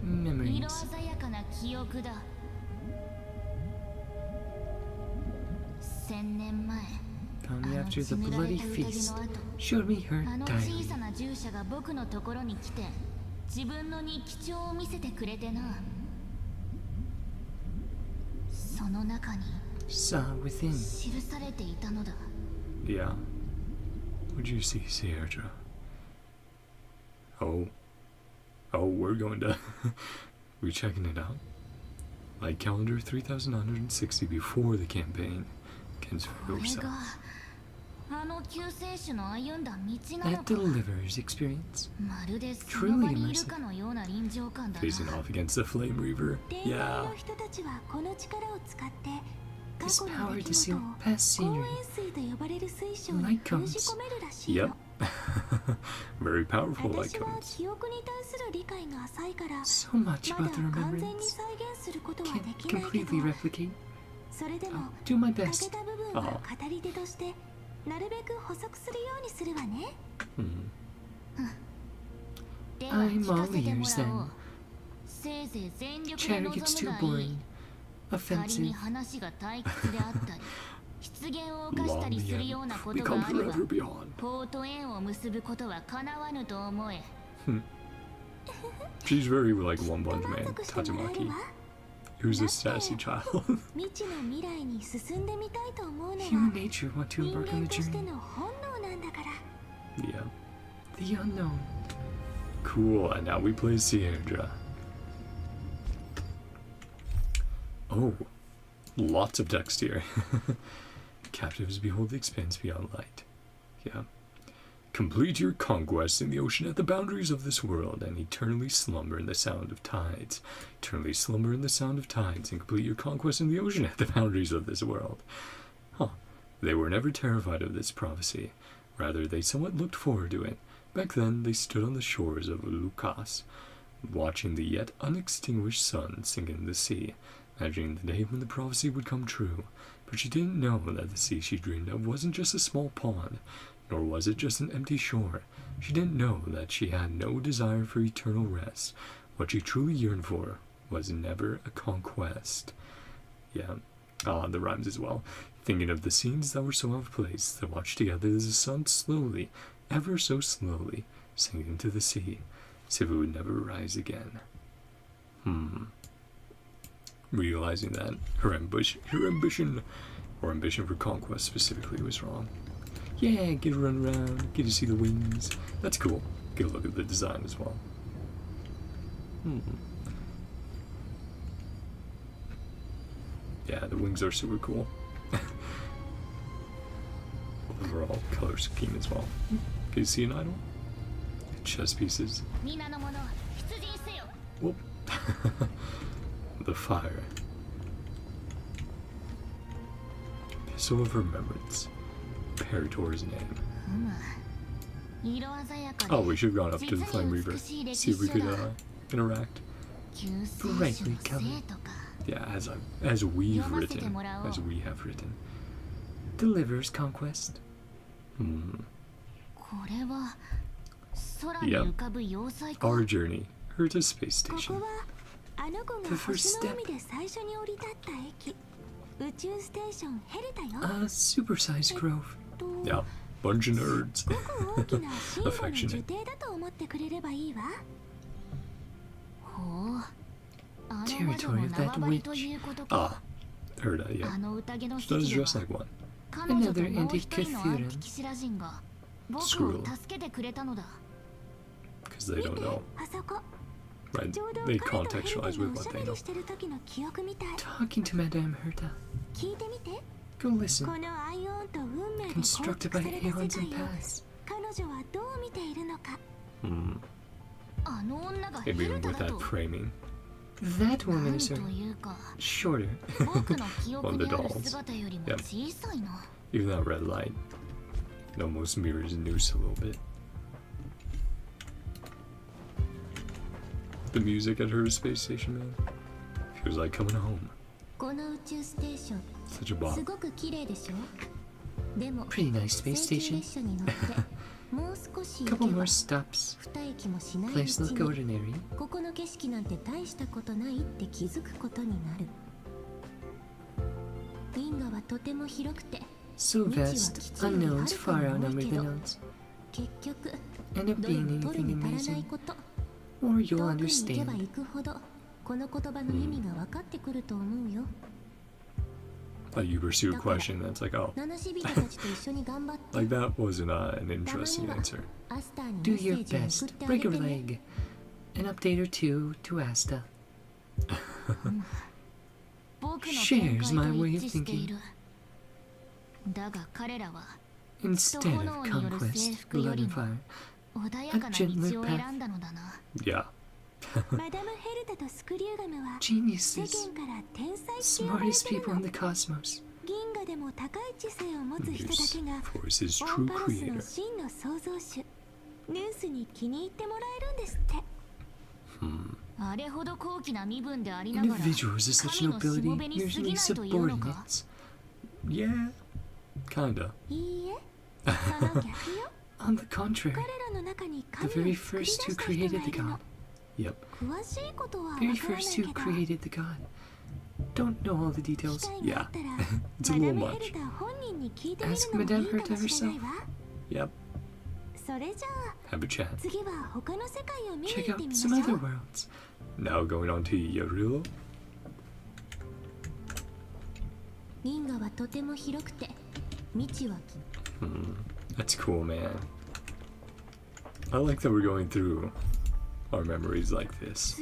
Memories. Found me after the bloody feast. Showed me her diary. Saw within. Yeah. What'd you see, Seirdra? Oh, we're going to... we're checking it out. Like calendar 3960 before the campaign. Against yourself. That delivers experience. Truly immersive. Facing off against the Flame Reaver. Yeah. This power to seal past scenery. Light cones. Yep. Very powerful light cones. So much about the remembrance. Can't completely replicate. I'll do my best. Oh. I'm all ears then. Chatter gets too boring. Offensive. Long the end. We come forever beyond. She's very like One Punch Man, Tatsumaki. Who's a sassy child. Human nature want to embark on the journey. Yeah. The unknown. Cool, and now we play Seirdra. Oh, lots of text here. Captives behold the expanse beyond light. Yeah. Complete your conquest in the ocean at the boundaries of this world, and eternally slumber in the sound of tides. Eternally slumber in the sound of tides, and complete your conquest in the ocean at the boundaries of this world. Huh. They were never terrified of this prophecy. Rather, they somewhat looked forward to it. Back then, they stood on the shores of LYGUUUS, watching the yet unextinguished sun sink into the sea, imagining the day when the prophecy would come true. But she didn't know that the sea she dreamed of wasn't just a small pond, nor was it just an empty shore. She didn't know that she had no desire for eternal rest. What she truly yearned for was never a conquest. Yeah, the rhymes as well. Thinking of the scenes that were so out of place, they watched together as the sun slowly, ever so slowly, sank into the sea, as if it would never rise again. Realizing that her ambition for conquest specifically was wrong. Yeah, get to run around, get to see the wings. That's cool. Get a look at the design as well. Yeah, the wings are super cool. Overall color scheme as well. Can you see an idol? Chess pieces. Whoop. The fire. Pistol of Remembrance. Parator's name. Oh, we should have gone up to the Flame Reaver. See if we could interact. Brightly colored. Yeah, as we have written. Delivers conquest. Yep. Our journey. Herta Space Station. The first step. A supersized grove. Yeah, bunch of nerds. Affectionate. Territory of that witch. Ah, Herta, yeah. She does dress like one. Another anti-Cathuran. Screw them. Because they don't know. Right, they contextualize with what they know. Talking to Madame Herta. Go listen. Constructed by aeons and past. Maybe even with that framing. That woman is shorter. One of the dolls. Yep. Even that red light. It almost mirrors Noose a little bit. The music at her space station, man. Feels like coming home. Such a bop. Pretty nice space station. Couple more stops. Place look ordinary. So vast, unknowns far outnumber the knowns. End up being anything amazing. Or you'll understand. Like you pursue a question that's like, oh. Like that wasn't an interesting answer. Do your best, break a leg. An update or two to Asta. Shares my way of thinking. Instead of conquest, blood and fire, a gentler path. Yeah. Geniuses, smartest people in the cosmos. Noose, Force's true creator. Individuals of such nobility usually subordinates. Yeah, kinda. On the contrary, the very first who created the god. Yep. Very first who created the god. Don't know all the details. Yeah, it's a little much. Ask Madame Herta herself. Yep. Have a chat. Check out some other worlds. Now going on to Yarulo. That's cool, man. I like that we're going through our memories like this.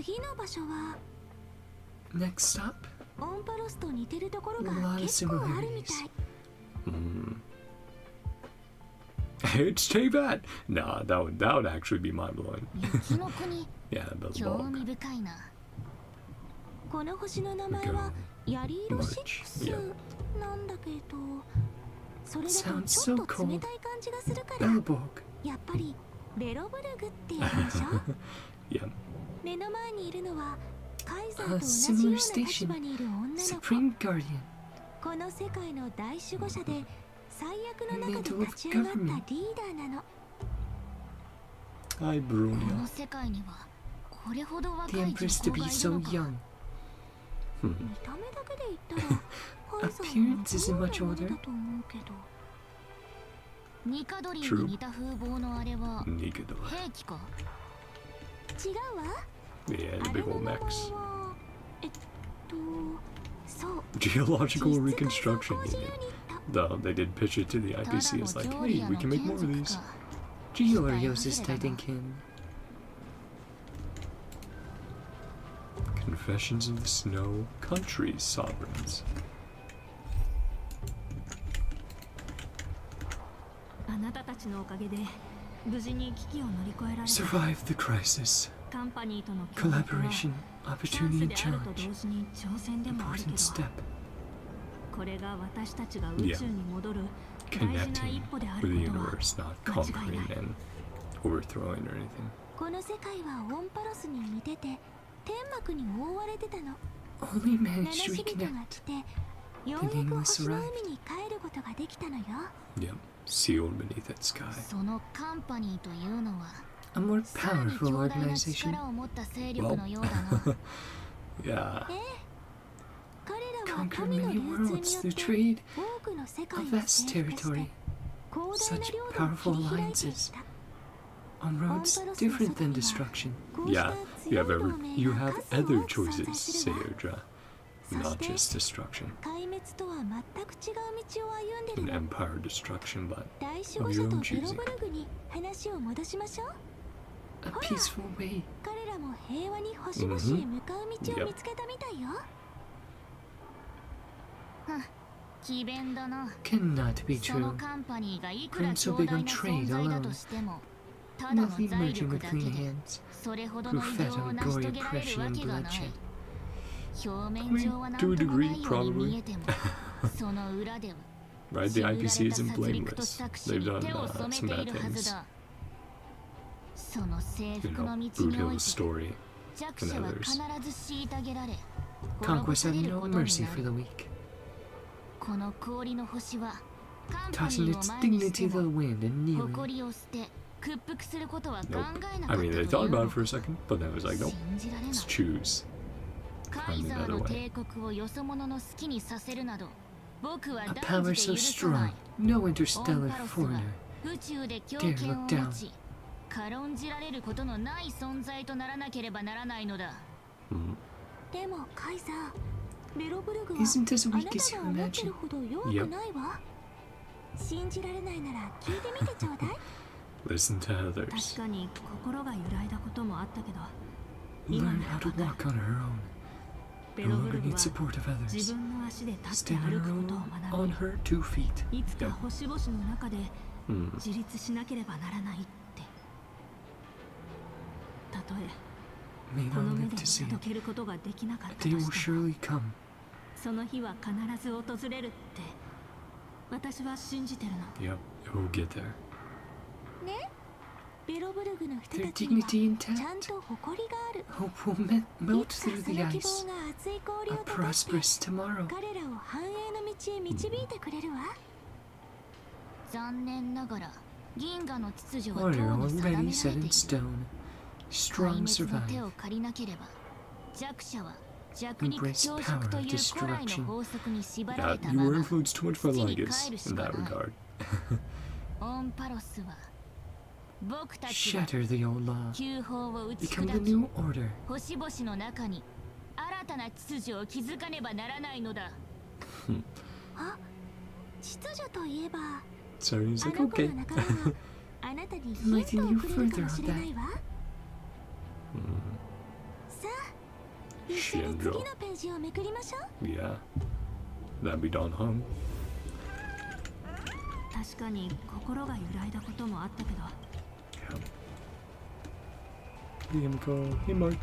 Next stop. A lot of similarities. It's T-Bat! Nah, that would actually be mind-blowing. Yeah, Belzebog. Go. March. Yeah. それだと Sounds ちょ so っと冷たい感じがするから Bellborg. やっぱりベロブルグってやるでしょ Yeah. 目の前にいるのはカイザーと A 同じよう similar な立 station. 場にいる女の子 Supreme Guardian. この世界の大守護者で最悪の中で立ち上がったリーダーなの Hi, こ Brunia. の世界にはこれほど The 若い Empress 女 to 性が be いる so のか。 young. 見た目だけで言ったらカイザー Appearance は isn't どう much なもの older. だと思うけどニカドリンに似た風貌のあれは Nikador. 兵器か。違うわ Yeah, あ the れ big の old 名前 mechs. はそう Geological 地質観 reconstruction 測工事 unit. ユニット Though they did pitch it to the ただ IPC の as like, 調 hey, 理屋 we の can make 建 more of 築 these. か。 Giorgios is Titankin. Confessions of the Snow Country's Sovereigns. あなたたちのおかげで無事に危機を乗り越えられた。 Survive the crisis. カンパニーとの協力は Collaboration, チャン opportunity ス and であると challenge. 同時に挑戦でもあるけ Important ど、 step. これが私たちが宇宙に戻る大事な Connecting 一歩であ with る the ことは universe, not conquering and overthrowing or anything. この世界はオンパロスに似てて天幕に覆われてたの Only 七 managed to 死人が reconnect. 来てようやく星の海に帰ることができたのよ Yep, sealed beneath that sky. そのカンパニーというのは A more さらに powerful 強大な organization. 力を持った勢力のようだな。 Yeah. 彼らは Conquered 神の many 流 worlds 通 through によって trade. 多くの世 A 界を vast 征服して territory. 広大な Such 領土を powerful 切り開いていっ alliances. た On roads different than destruction. こうした Yeah, you 強 have い同 every 盟 you が have 数多 other く存在 choices, するわ Sayerdra. Not just destruction. 壊滅とは全く違う道を歩んで An るの empire destruction, but 大守護者とベロブルグに話を戻しましょう A peaceful way. 彼らも平和に星々へ向かう道を見つけたみたいよ、詭弁だな。 Cannot be その true. カンパニーがいくら Prince 強 so big 大 on な trade 存在だ alone. としても、ただの Nothing 財 merging 力 with だけ clean で hands. それほど Who の偉 fed 業を on 成し gory 遂げられる oppression わ and けがない。 bloodshed. 表面上は何ともないように見えても、その裏では right, 知 the られ IPC た isn't 殺戮と blameless. 作詞 They've に done 手を染め some てい bad るはず things. だ。その征 You 服 know, の道に Boot おい Hill's て story. 弱者は必ず虐げられ、滅ぼ Conquest さ had れる no ことに mercy な for る。 the weak. この氷の星はカンパ Tossing ニーを its 前にし dignity て to the も wind and kneeling. 誇りを捨て屈服することは考 Nope. えなか I った mean, とい they う thought の about it for a second, but then it was like, nope, 信じられない。 let's choose. カイザーの帝国をよそ者の好きにさせるなど、僕は A 断 power じて so 許さな strong, い。 no オン interstellar パロスは foreigner 宇宙で強 dare 権を look 持 down. ち、軽んじられることのない存在とならなければならないのだ。 Mm. でもカイザーベロブルグは Isn't as あな weak as た you が思ってる imagine. ほど弱くないわ、信じられないなら聞いてみてちょうだい Listen to 確 others. かに心が揺らいだこともあったけど、 Learn how to walk on her own. ベ No ロブ longer ルグ need は support of 自 others. 分の足で立って Stand 歩 on く her ことを own 学 on her 2 feet. び、いつか星々の中で Mm. 自立しなければならないって。たとえ May この not 目 live で to 見 see 届けることができなかっ it. たと They will しても、 surely come. その日は必ず訪れるって私は信じてるの。 Yep, it will get there. ね、ベロブルグの人 Their たちには dignity ちゃん intact. と誇りがある。 Hope will い melt つか through そ the の希 ice. 望が熱い氷を A 溶かして prosperous tomorrow. 彼らを繁栄の道へ導いてくれるわ。残念ながら銀河の秩序はと Order うに定められ already て set い in る。 stone. 壊 Strong 滅の survive. 手を借りなければ弱者は弱肉 Embrace 強食という古来の power, 法則に縛ら Yeah, れた you ま were ま influenced too much by 土に Lygus 帰るし in か that ない。 regard. オンパロスは僕たちが Shatter the old law. 旧法を打ち Become the 砕き new order. 星々の中に新たな秩序を築かねばならないのだ。あ、秩序といえば、 So he's あ like, の子 okay. の仲間があなたにヒントをくれるかもしれないわ。さあ、一緒に次のページをめくりましょう。 Yeah. That'd be Don Hung. 確かに心が揺らいだこともあったけど、 Yeah. Him go, he march.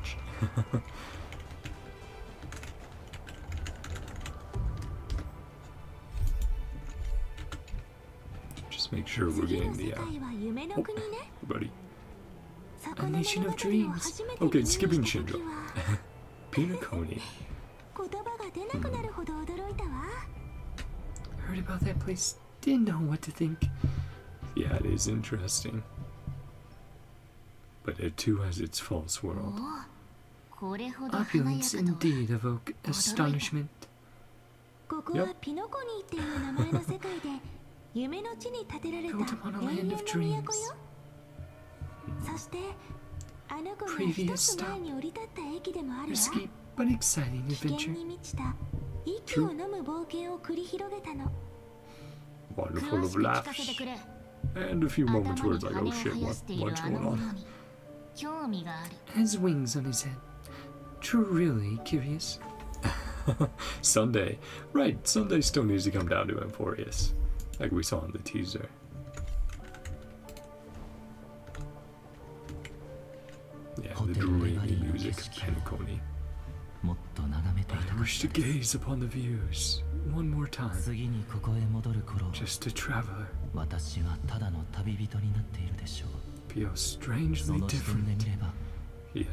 Let's make sure we're getting the oh, buddy. A nation of dreams. Okay, skipping Shinjo. Pinakoni. Heard about that place. Didn't know what to think. Yeah, it is interesting. But it too has its false world. Opulence indeed evoke astonishment. Yep. Built upon a land of dreams. Previous stop. Risky but exciting adventure. Wonderful of laughs. And a few moments where it's like, oh shit, what's going on? Has wings on his head. Truly curious. Sunday. Right, Sunday still needs to come down to Emporius. Like we saw in the teaser. Yeah, the dreamy music of Penacony. I wish to gaze upon the views one more time. Just a traveler. Feels strangely different. Yeah.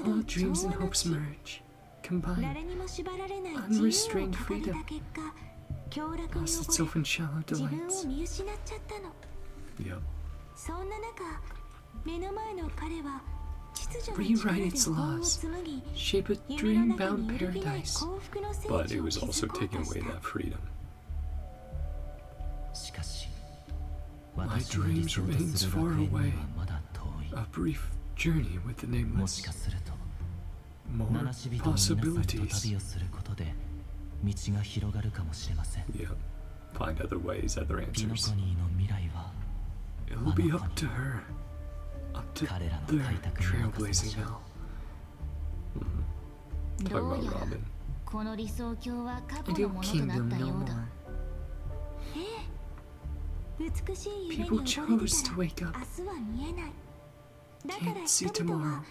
All dreams and hopes merge, combine, unrestrained freedom, lost itself in shallow delights. Yep. Rewrite its laws, shape a dream-bound paradise. But it was also taking away that freedom. My dreams remains far away. A brief journey with the nameless. More possibilities. Yep. Find other ways, other answers. It'll be up to her. Up to their trailblazing now. Talking about Robin. Ideal kingdom no more. People chose to wake up. Can't see tomorrow.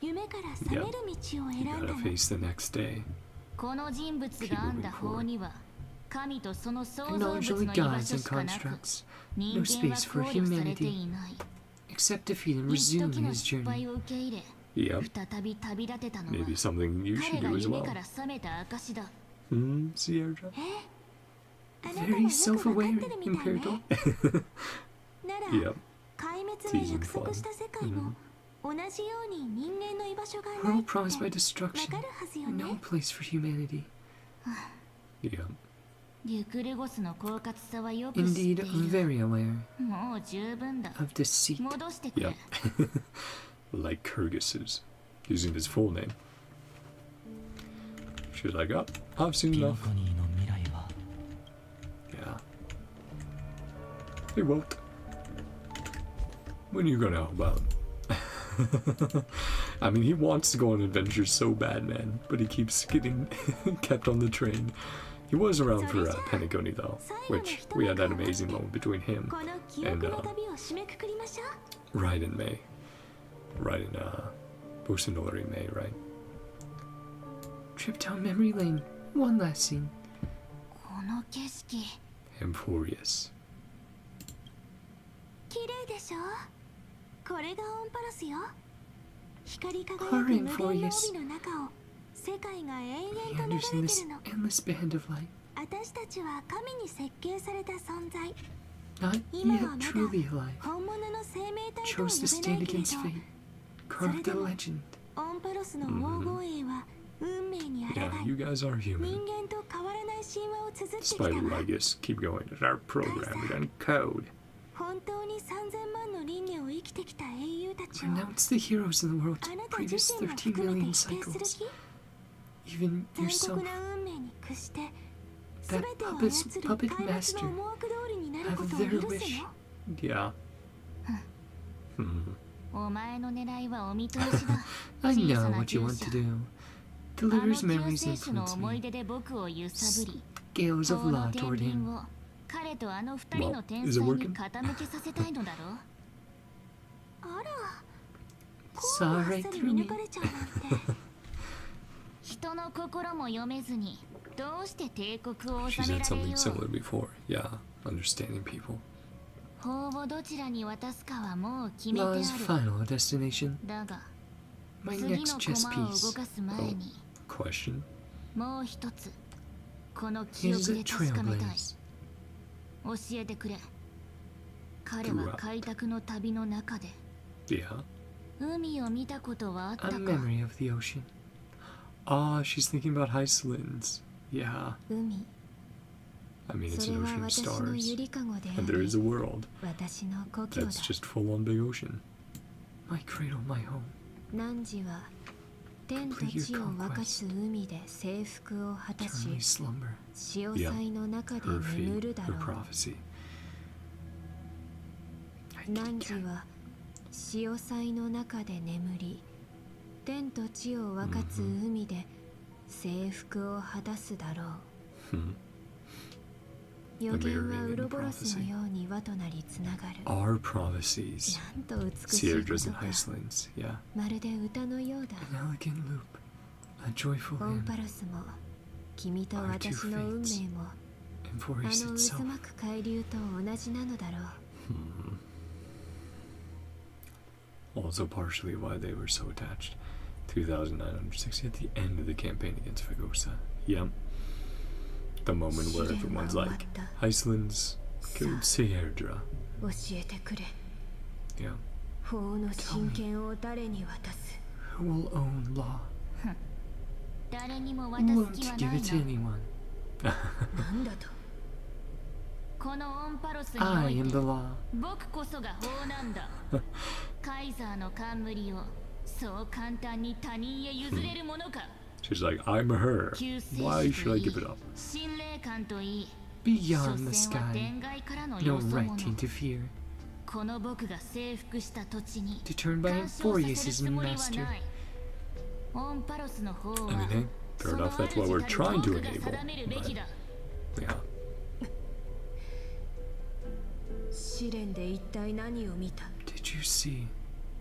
Yep. You gotta face the next day. Acknowledge only gods and constructs. No space for humanity. Accept defeat and resume his journey. Yep. Maybe something you should do as well. Sierra? Very self-aware, Imperial. Yep. Season fun. World promised by destruction. No place for humanity. Yep. Indeed, very aware of deceit. Yep. Like Kyrgyz's, using his full name. She's like, oh, I've seen enough. Yeah. Hey, Walt. When are you gonna help out? I mean, he wants to go on adventures so bad, man, but he keeps getting kept on the train. He was around for Penacony, though, which we had that amazing moment between him and Raiden May. Raiden, Bosunori May, right? Trip down memory lane. One last scene. Emporius. Horror Emporius. Meanders in this endless band of light. Not yet truly alive. Chose to stand against fate. Carved a legend. Yeah, you guys are human. Despite LYGUUUS, keep going. It's our programmed and code. Renounce the heroes in the world's previous 13 million cycles. Even yourself. That puppet master. Have their wish. Yeah. I know what you want to do. Delivers memories influence me. Scales of law toward him. Well, is it working? Saw right through me. 人の心も読めずにどうして帝国を She 治め said られ something よ similar う。 before. Yeah, understanding people. 法をどちらに渡すかはもう決めてあ Law's る。 final destination. だが My 次 next の chess 駒を動 piece. かす前に Question. もう一つこの記 Here's 憶 a で確かめたい。 trailblaze. 教えてくれ。彼は開拓の旅の中で Yeah. 海を見たことはあった A か。 memory of the ocean. Ah, she's thinking about Icelands. Yeah. 海 I mean, it's それ an は ocean of 私の stars. ゆりかごであ And there り is a world 私の故郷だ that's just full on big ocean. My cradle, my home. 汝は天と地を分かつ海で征服を果たし Eternally slumber. 潮騒の中で Her 眠 fate, るだ her ろう prophecy. I can 汝は潮騒の中で眠り天と地を分かつ海で征服を果たすだろう Hmm. 予言はウロボロスのように輪となりつながる Our prophecies. なんと美しいこ Sierras と and か Icelands. Yeah. まるで歌のようだ An elegant loop. A joyful オン hymn. パロスも君と私の運命も And あ Boreas の itself. 渦巻く海流と同じなのだろう Also, partially why they were so attached. 2,960 at the end of the campaign against Fagosa. Yep. The moment where everyone's like, Iceland's killed Sierra. 教えてくれ Yeah. 法の真剣を誰に渡す Who will own law? 誰にも Who 渡 won't す気は give ない it to な。 anyone? なんだとこのオンパロスにお I い am て the law. 僕こそが法なんだ。カイザーの冠をそう簡単に他人へ譲れるものか。 She's like, I'm her. 救世 Why 主 should と I いい give it up? 心霊感といい Beyond the 所詮は sky. 天外からの No よそ right 者 to interfere. この僕が征服した土地に Determined by 干渉させる Boreas' つもりは master. ない。オンパロスの方 I mean, は hey, fair その enough. That's what we're 主たる trying to 僕が enable. 定めるべき But, だ。 yeah. 試練で一体何を見た Did you see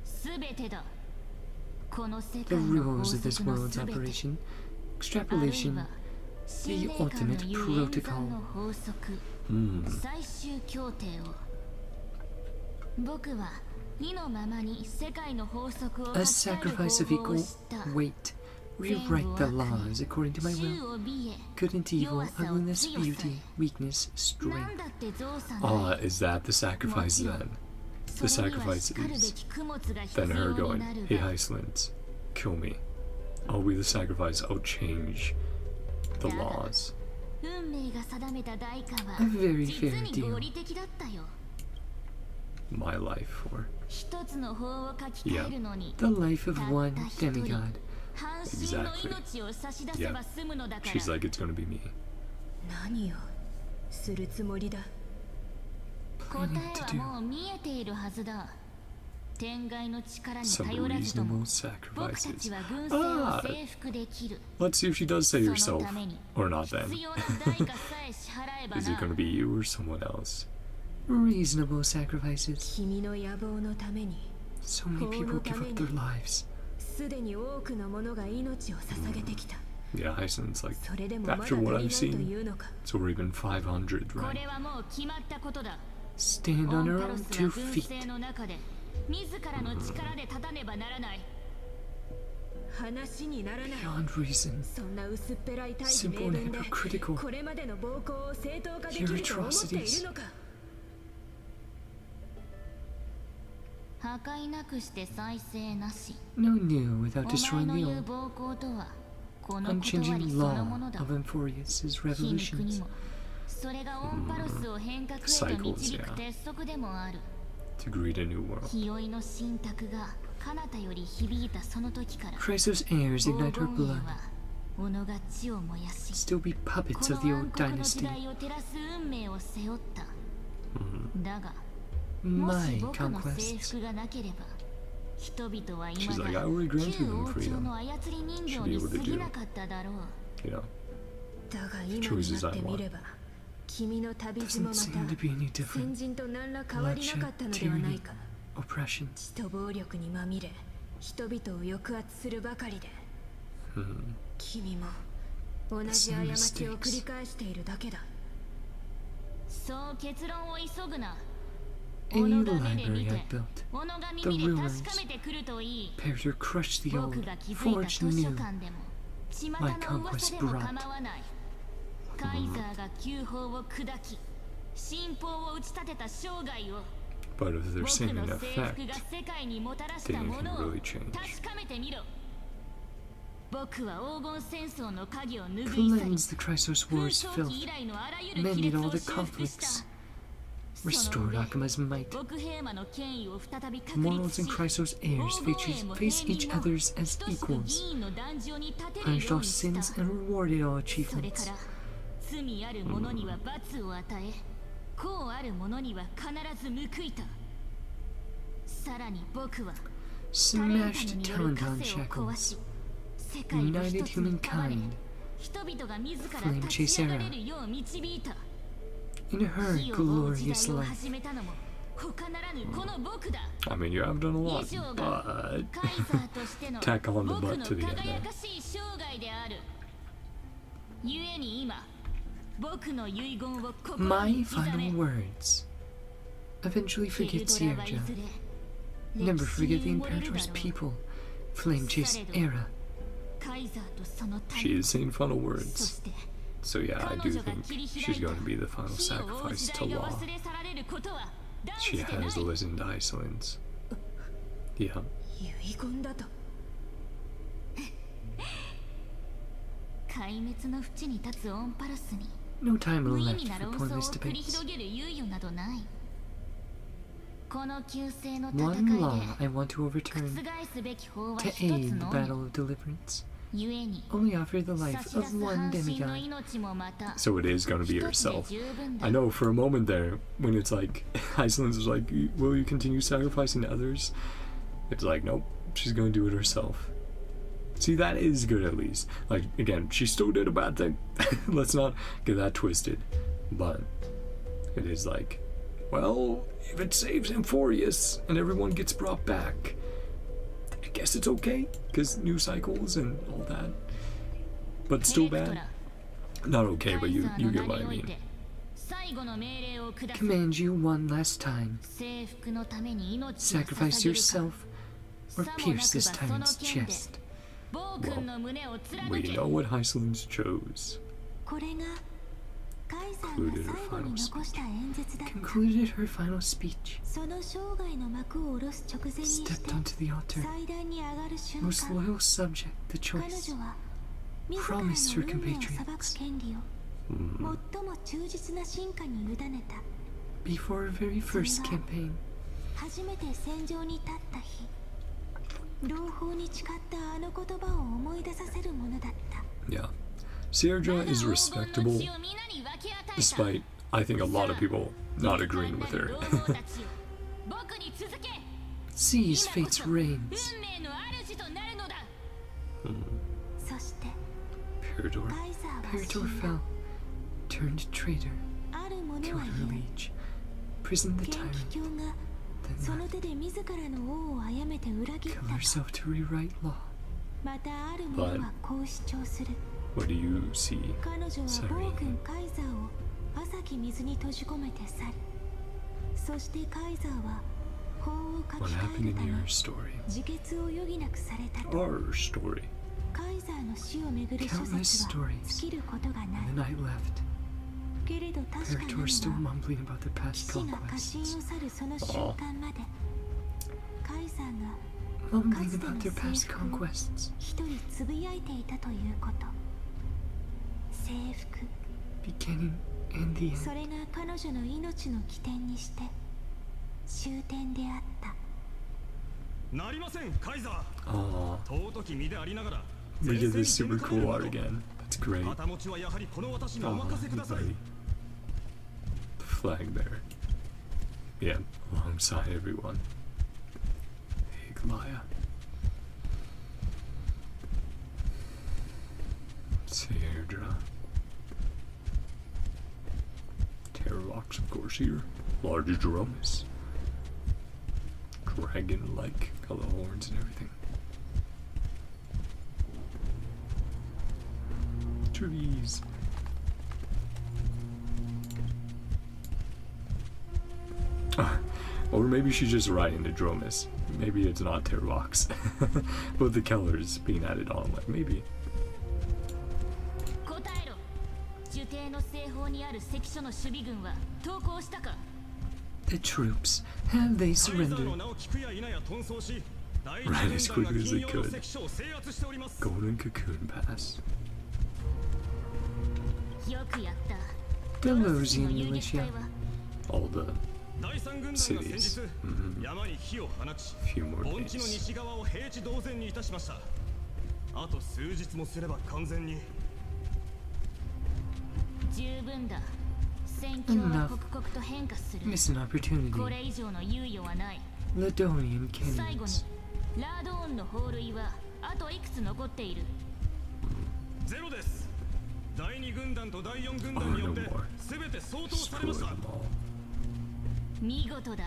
すべてだ。この世 the 界の法 rules of this 則の world's すべて。 operation? あるい Extrapolation. は心霊 The 感 ultimate のゆえん protocol. の法則 Hmm. 最終協定を僕は意のままに世界の法則を A 書き換える sacrifice of 方法を equal 知った。 weight. Rewrite the laws according to my 忠 will. を美へ Good and evil, 弱さを ugliness, 強さへ beauty, weakness, なん strength. だって増産 Ah, is that the sacrifice then? The sacrifice かるべ is き供物が必 then her 要に going, なる hey が Icelands, kill me. I'll be the sacrifice. I'll change the laws. 運命が定めた代価は A very 実 fair に deal. 合理的だったよ。 My life for 一つの法を書き換えるのに The life of one たった一人 demigod. 半身の命を差し出せば済むのだから。 She's like, it's gonna be me. 何をするつもりだ答えはもう見えているはずだ。天外の力に Some 頼らずとも reasonable 僕た sacrifices. ちは軍政を征服できる。 Let's see if she does say その herself. ために Or not then. 必要な代価さえ支払えば Is it な gonna。be you or someone else? Reasonable sacrifices. 君の野望のために So many people give up their lives. すでに多くの者が命を捧げてきた Yeah, Iceland's like, それでもまだ after 足り what ない I've とい seen, うのか it's already been 500, こ right? れはもう決まったことだ。 Stand オ on ン her パロ own ス two は軍 feet. 政の中で自らの力で立たねばならない。話にならない Beyond reason. そんな薄っぺらい大義 Simple 名 and 分で hypocritical. これまでの暴行を正当化できると思っているのか破壊なくして再生なし。 No new without お前 destroying の the 言う old. 暴行とはこの断り Unchanging その law ものだ。 of Emphorius' 皮肉に revolutions. もそれがオンパロスを変革へと導く鉄則でもある。 To greet a new world. 日酔いの信託が彼方より響いたその時から Chrysos heirs 黄 ignite her 金 blood. は己が血を燃やし Still be こ puppets の of the 暗 old 黒の時 dynasty. 代を照らす運命を背負った。だがもし My 僕の征 conquests. 服がなければ人々は今 She's like, だ I already granted 旧 them 王朝 freedom. の操り人形 Should be に able to 過ぎ do. なかっただろう。 You know, だが今になってみれば君の旅路も Doesn't ま seem to た be any 先 different. 人と何ら変わりなかったのではないか Oppression. 血と暴力にまみれ人々を抑圧するばかりで君も同じ過ちを繰り返しているだけだ。そう結論を急ぐな。 A new library I built. The rumors. Prepared to crush the old, forge new. My conquest brought. カイザーが旧法を砕き、新法を打ち立てた生涯を But if they're 僕 saying の in 征 effect, 服が世界にもたらし then た you も can のを really change. 確かめてみろ。僕は黄金戦争の影を拭い去り、 Cleansed the Chrysos 紛 War's 争 filth. 期以来のあらゆる亀 Mended 裂 all を the 修復した。 conflicts. その Restored 上 Akima's might. 僕平和の権威を再び確 Mortals 立し、 and Chrysos heirs 黄金王も face 平 each 民も others as 等しく equals. 議員の壇上に立てる Punished よう all にした。 sins and rewarded all それか achievements. ら罪ある者には罰を与え、功ある者には必ず報いた。さらに僕は Smashed タレン talent トに on よる枷を壊 shackles. し、世界を一 United つに束ね、 humankind. 人々が自ら Flame 立ち chase 上が era. れるよう導いた。 In her 火を追う時 glorious 代を life. 始めたのも他ならぬこの僕だ。 I mean, you have done a 以 lot, 上が but カイザーとしての tack on the 僕 butt の to the end 輝 there. かしい生涯である。故に今、僕の遺言を心 My に刻め。 final words. Eventually ケ forget ルドラはい Sierra. ずれ Never 歴史に forget the 埋もれるだろ Imperator's う。 people. Flame chase era. カイザーとその she 民、 is saying final そ words. して So yeah, I 彼 do 女が think 切り she's 開い going to be the final た火を追う sacrifice 時 to 代が law. 忘れ去られることは断 She じてない。 has listened to Iceland's. Yeah. 遺言だと。壊滅の淵に立つオンパロスに No time 無意 left 味な for 論争を pointless 繰り debates. 広げる猶予などない。この旧世の One 戦 law い I want to で overturn 覆すべき法は to 一つ aid the のみ。 battle of deliverance. 故に Only offer the 差 life し出 of す one 半身の demigod. 命もまた So it is going to be 一つで herself. 十分だ。 I know for a moment there, when it's like, Iceland's like, will you continue sacrificing to others? It's like, nope, she's going to do it herself. See, that is good at least. Like, again, she still did a bad thing. Let's not get that twisted. But it is like, well, if it saves Amphorius and everyone gets brought back, I guess it's okay, because new cycles and all that. But ヘ still レクト bad? ラ Not okay, カ but イ you ザー you の get 名 what I におい mean. て最後の命令を下す。 Command you one last time. 征服のために命を捧 Sacrifice げるか yourself or さもな pierce く this ばその tyrant's 剣で chest. 暴君の胸を貫 We け。 know what Iceland's chose. これがカイザーが最後に残した演説だった。 Concluded her final speech. その生涯の幕を下ろす直前にして Stepped onto the altar. 祭壇に上がる瞬 Most 間、 loyal subject, the 彼 choice. 女は自らの Promised her 運命を裁く compatriots. 権利を最も忠実な臣下に委ねた。 Before her very first campaign. 初めて戦場に立った日、朗報に誓ったあの言葉を思い出させるものだった。 Yeah. Sierra is respectable, despite, I think, a lot of people not agreeing with her. Seize fate's reins. そして Peridor. カイザーは Peritor 死んだ。 fell. Turned traitor. ある者 Killed は her 言う。 liege. Prisoned the 元 tyrant. 気教が Then その left. 手で自らの王を殺めて裏切った Killed と。 herself to rewrite law. またある者はこう主張する。 What do you see? 彼女は暴君カイザーを浅き水に閉じ込めて去り、そしてカイザーは法を書 What き換え happened る in ため your story? 自決を余儀なくされたと。 Our story. カイザーの死をめぐる諸 Countless 説は stories. 尽きることがない。 And the night left. けれど確かな Peritor の still は mumbling about their past 騎士が家臣 conquests. を去るその瞬間まで、カイザーが Mumbling about their past conquests. 一人つぶやいていたということ。征服、 Beginning and the そ end. れが彼女の命の起点にして終点であった。なりませんカイザ Aw. ー。尊き身でありながら We did this super cool art again. That's great. 旗持ちはやはりこの私にお Oh, 任せください。 everybody. The flag there. Yeah, alongside everyone. Higlaya. Sierra. Terror rocks, of course, here. Large drums. Dragon-like color horns and everything. trees. Or maybe she's just riding the Dromus. Maybe it's not Terrox. But the colors being added on, like maybe. The troops, have they surrendered? Ran as quickly as they could. Golden Cocoon Pass. Delosian militia. All the cities. Few more days. 十分だ。戦況は刻々と変化する。 Miss an opportunity. これ以上の猶予はない。 Ladorian 最後に cannons. ラドーンの砲類はあといくつ残っている？ゼロです。第2軍団と第4軍 Oh, 団によ no って more. 全て掃討され Destroy ました。 them all. 見事だ。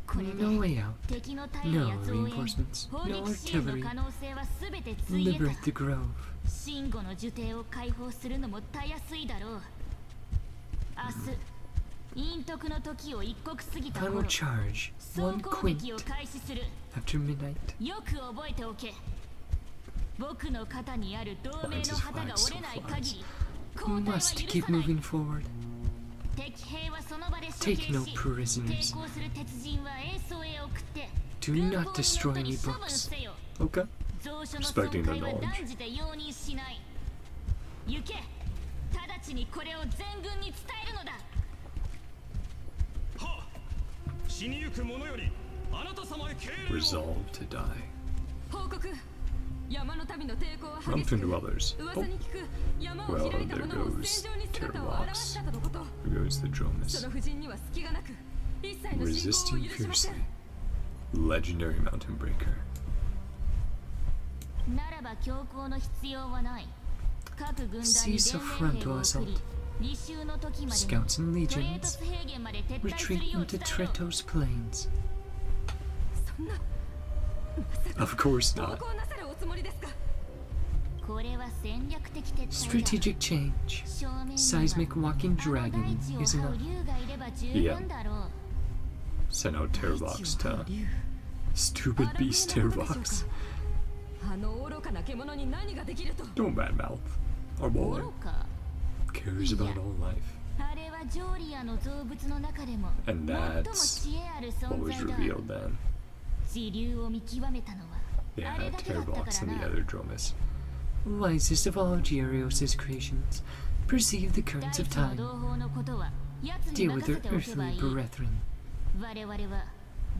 これ No で way out. 敵の隊 No や増援、 reinforcements. 砲 No 撃支援の artillery. 可能性は全てついえ Liberate た。 the grove. 真護の呪帝を解放するのもたやすいだろう。明日、陰徳の時を一刻過ぎた Final 頃、 charge. 総 One 攻撃 quint を開始する。 after midnight. よく覚えておけ。僕の肩にある同盟の旗が折れない限り、 We 交代は must 許 keep さない。 moving forward. 敵兵はその場で処 Take 刑 no し、 prisoners. 抵抗する鉄人は衛曹へ送って、 Do 軍 not 法に destroy よって any 処分 books. せよ。 Okay. 蔵書の Respecting 損 the 壊は knowledge. 断じて容認しない。行け。直ちにこれを全軍に伝えるのだ。はあ、死にゆく者よりあなた様へ敬礼を。 Resolve to die. 報告。山の民の抵抗は Run 激し from く、 the others. 噂 Oh, に聞く山を well, 開いた there 者も goes 戦場に姿を現したとのこと。 There goes the そ Dromus. の夫人には隙がなく、一切の進行を Resisting 許しません。 fiercely. Legendary Mountain Breaker. ならば強行の必要はない。各軍団に Cease a 伝令兵 frontal を送り assault.、履修の時まで Scouts and にトレート legions ス平原まで撤退す retreat るよう into 伝えろ。 Tretos Plains. そんな Of course 暴 not. 行なさるおつもりですか。これは戦略的撤退だ。 Strategic change. 正面には Seismic walking あの dragon 大地を is 這う enough. 竜がいれば十分だろう。 Send out Terrorbox to stupid beast Terrorbox. あの愚かな獣に何ができると。 Don't badmouth our 愚 boy. か。 Cares about all life. あれはジョーリアの造物の中でも And 最も that's 知恵ある存 what was 在だ。 revealed then. 時流を見極めたのは Yeah, あれだけだったか Terrorbox ら and the な。 other Dromus. Wisest of all Gearios' creations. Perceive the 大 currents of 地の time. 同胞のことは奴に Deal with 任 their せておけば earthly いい。 brethren. 我々は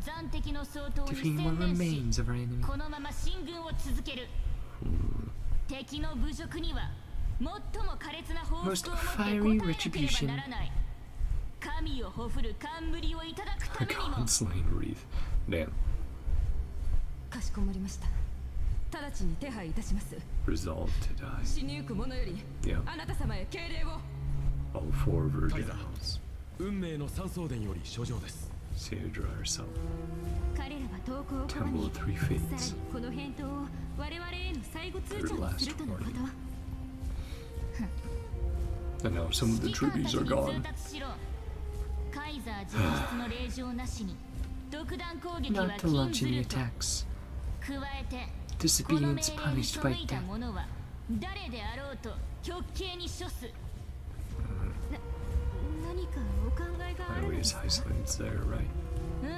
残敵の総統に Defeating 専 what 念し、 remains of our enemy. このまま進軍を続ける。敵の侮辱には最も苛烈な報復を持って Most 答 fiery えなければならない。神をほふる冠をいただくためにも God slain Wreath. Damn. かしこまりました。直ちに手配いたします。 Resolve to die. 死にゆく者より Yeah. あなた様へ敬礼を。 All four virgins. 運命の三層殿より書状です。 Sandra herself. 彼らは投稿を拒 Temple み、 of Three さら Fates. にこの返答を我々への最後通牒にするとのこと。 And now some of the 指揮官た tributes ち are に gone. 通達しろ。カイザー直筆の令状なしに独断攻撃は Not to 禁 launch ず any ると。 attacks. 加えてこの命令 Disobedience に punished 背 by いた death. 者は誰であろうと極刑に処す。何かお考えがあるの Highway で is すか。 Highlands there, right?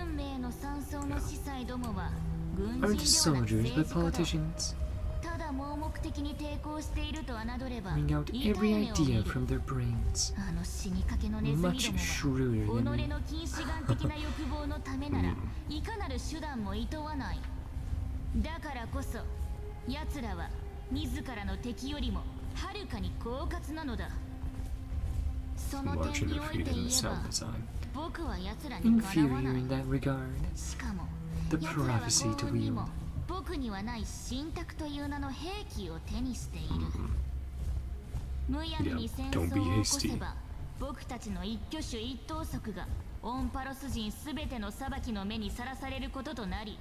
運命の山荘の司祭どもは軍 Aren't 人ではなく soldiers 政 but 治家だ。 politicians? ただ盲目的に抵抗していると侮れば Bring out 痛い every 目を見 idea る。 from their brains. あの死にかけのネズミども Much は shrewder 己 than me. の近視眼的な欲望のためならいかなる手段も厭わない。だからこそ奴らは自らの敵よりもはるかに狡猾なのだ。その Marching 点に their おい feet て in 言 the えば sound design. 僕は奴らにかなわ Inferior ない。 in that regard. しかも The 奴らは prophecy 幸 to 運に wield. も僕にはない神卓という名の兵器を手にしている。むやみに戦 Yeah, don't 争 be を起こせ hasty. ば僕たちの一挙手一投足がオンパロス人すべての裁きの目にさらされることとなり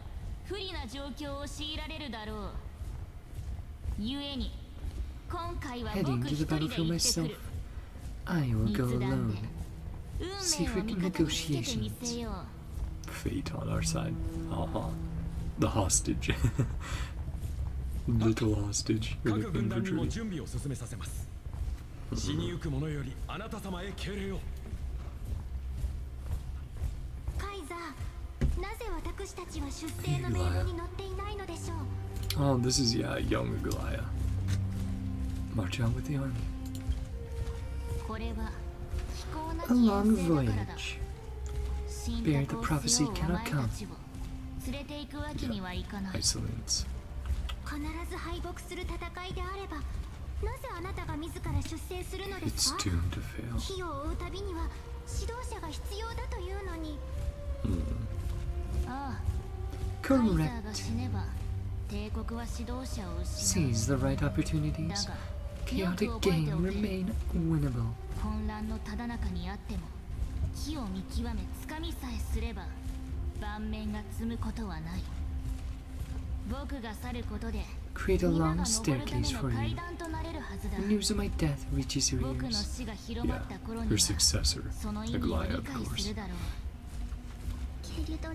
不利な状況を強いられるだろう。故に Heading to the battlefield myself. I will go alone. Secret negotiations. Fate on our side. The hostage. Little hostage with an infantry. 死にゆく者よりあなた様へ敬礼を。カイザー、なぜ私たちは出征の名簿に載っていないのでしょう。 Oh, this is young Aglaia. March out with the army. A long voyage. Bear the prophecy cannot come. Isolines. 必ず敗北する戦いであれば、なぜあなたが自ら出征するのです It's か？ doomed to fail. 火を追うたびには指導者が必要だというのに。Correct. Seize the right opportunities. Chaotic game remain winnable. 混乱のただ中にあっても火を見極めつかみさえすれば盤面が積むことはない。僕が去ることで Create a long staircase for you. The news of my death reaches your 僕の ears. 死が広まった頃に Her は successor, その意味を Aglaia, 理 of 解す course. るだろう。ケリドラ、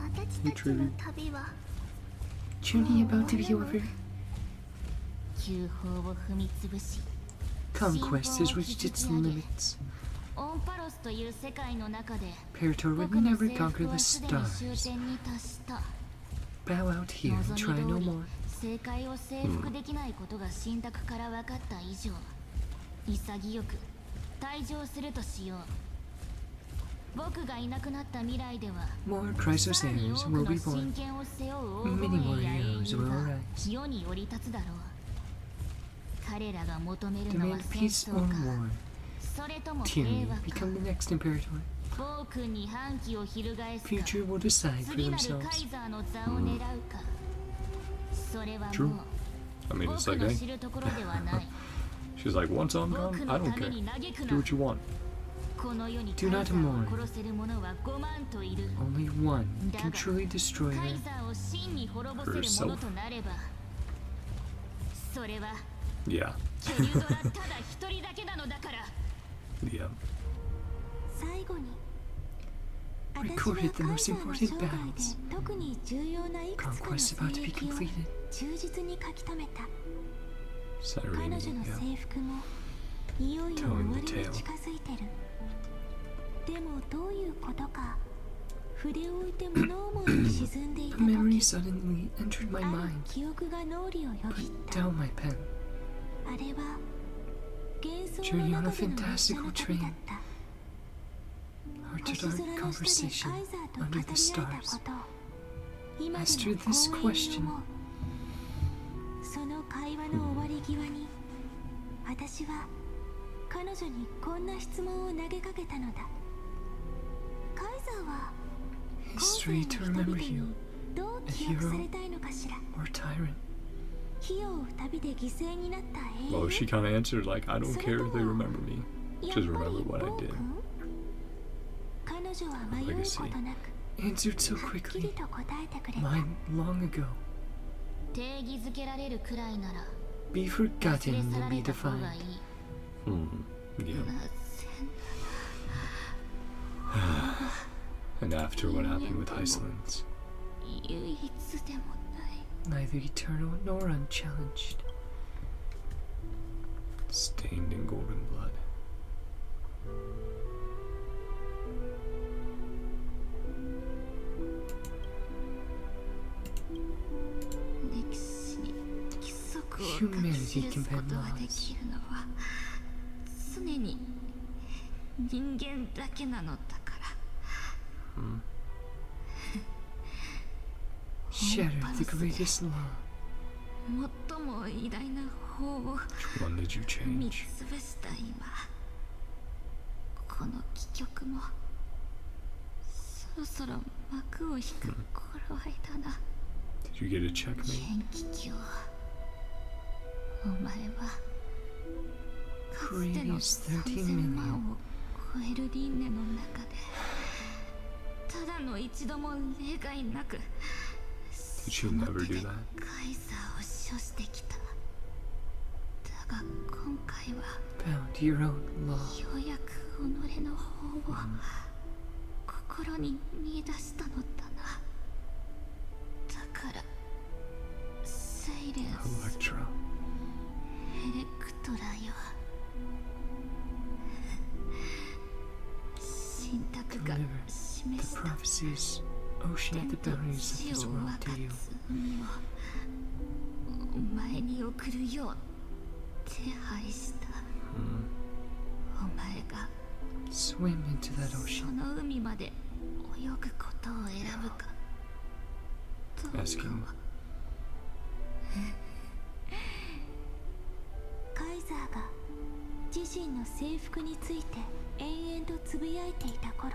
私たちの旅は Journey about to be over. 旧法を踏みつぶし Conquest has reached its limits. オンパロスという世界の中で Parator would 僕の never 征 conquer 服 the はすでに終 stars. 点に達した。 Bow out here and 望 try み no 通り more. 正解を征服できないことが信託から分かった以上、潔く退場するとしよう。僕がいなくなった未来では More Chrysos さらに heirs 多く will の be 真 born. 剣を背負う Many 黄 more 金や英 heroes 雄 will が arise. 世に降り立つだろう。彼らが求めるの Demand は戦 peace 争 or か、 war. それとも平 Tyranny 和か。 become the next Imperator. 暴君に反旗を翻すか、 Future will decide for 次なるカ themselves. イザーの座を狙うか、それは True. もう I mean, 僕 it's like, の hey, 知るところではない。 she's like, once I'm 僕 gone, の I don't ため care. に嘆く Do な。 what you want. この世にカ Do イザ not ー mourn. を殺せる者は5万といる。 Only one can truly destroy カイ her. ザーを真に滅ぼせるものとなれば、それは Yeah. ケリュドラただ一人だけなのだから。 Yeah. 最後に、私は Recorded the カイ most ザーの important 生涯で battles. 特に重要ないくつかの Conquest 戦 about to be 役を completed. 忠実に書き留めた。 Saturday 彼女 evening, の yeah. 征服もいよいよ終わ Telling り the に tale. 近づいてる。でもどういうことか、筆を置いて物思いに沈んでい A た memory 時、 suddenly entered my ある mind. 記憶が脳裏をよぎっ Put た。 down my pen. あれは幻想 Journey の on a 中での列車 fantastical の旅だった。 Heart to 星 heart 空の下で conversation カイザーと語 under り合 the えた stars. ことを今で Master も this 光栄に question. 思う。その会話の終わり際に私は彼女にこんな質問を投げかけたのだ。カイザーは後世 History の to 人々 remember you, にどう a 記憶 hero されたいのかしら。 or tyrant. 火を追う旅で犠牲になった英 Well, 雄、 she kind of answered like, I don't care if they remember me. やっ Just ぱり remember what I 暴 did. 君？彼女は迷うことなく Answered so はっきり quickly. と答えてくれた。 Mine long ago. 定義づけられるくらいなら Be 忘れ forgotten 去 than ら be れた方が defined. いい。 Yeah. なぜ And after what happened with Iceland's. 唯一でもない。 Neither eternal nor unchallenged. Stained in golden blood. 歴史に規則を書き記すことができるのは常に人間だけなのだから。 Shatter the greatest law. 最も偉大な法を Which one did you 見 change? つぶした今、この戯曲もそろそろ幕を引く頃合いだな。 Did you get a checkmate? 元気をお前はかつての Previous 13 3000 million. 万を超える輪廻の中でただの一度も例外なく Did you never do that? カイザーを処してきた。 She その手で never カイザーを処してきた。 did that. カイザーを処してきた。 She お前はかつての3000万を超える輪廻の中でただの一度も例外なく She が今回は Found your own law. ようやく己の方を心に見出したのだな。だからセイレンス Electra. エレクトラよ、信託が Deliver 示 the した prophecies, ocean at the 天と boundaries 地 of this を world 分 to か you. つ海をお前に送るよう手配した。お前が Swim into that そ ocean. の海まで泳ぐことを選ぶかどうか Asking. はカイザーが自身の征服について延々とつぶやいていた頃、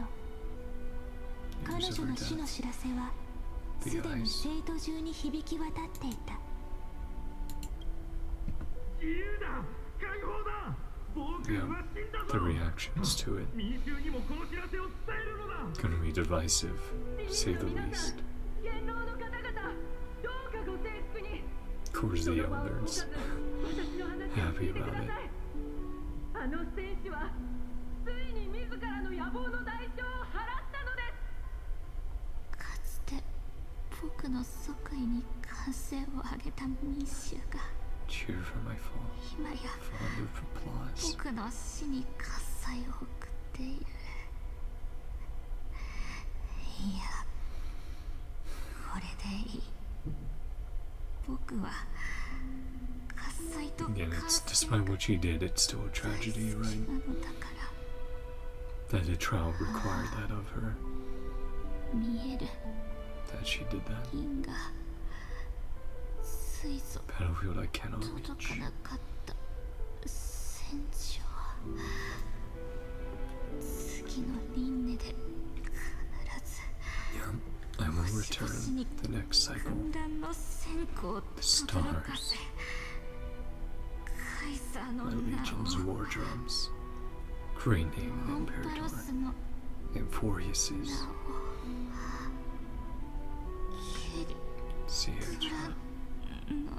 彼女の死の知らせはすでに生徒中に響き渡っていた。自由だ、解放だ。僕 Yeah, は死んだ the ぞ。 reactions to it 民衆にもこの知らせを伝えるのだ。 gonna be divisive, to say the least. 元老の方々、どうかご征服に。 Of course, the elders 私の話を happy 聞いてく about だ it. さい。あの戦士はついに自らの野望の代償を払ったのです。かつて僕の即位に歓声を上げた民衆が Cheer for my fall. 今や Fond of applause. 僕の死に喝采を送っている。いや、これでいい。僕は喝采と Again, 歓 it's 声 despite what she did, it's still a tragedy, 大 right? 切なのだから That the trial required that of her. 見える That she did that. 銀が水素 Battlefield I cannot 届か reach. なかった戦場は次の輪廻で必ず I will return the next cycle. 軍団の戦果を轟かせカイザーの My 名 legion's を war drums. Great name モ and ンパロ Imperator. スの And Forius's. 名をケリ Siege. トラの名を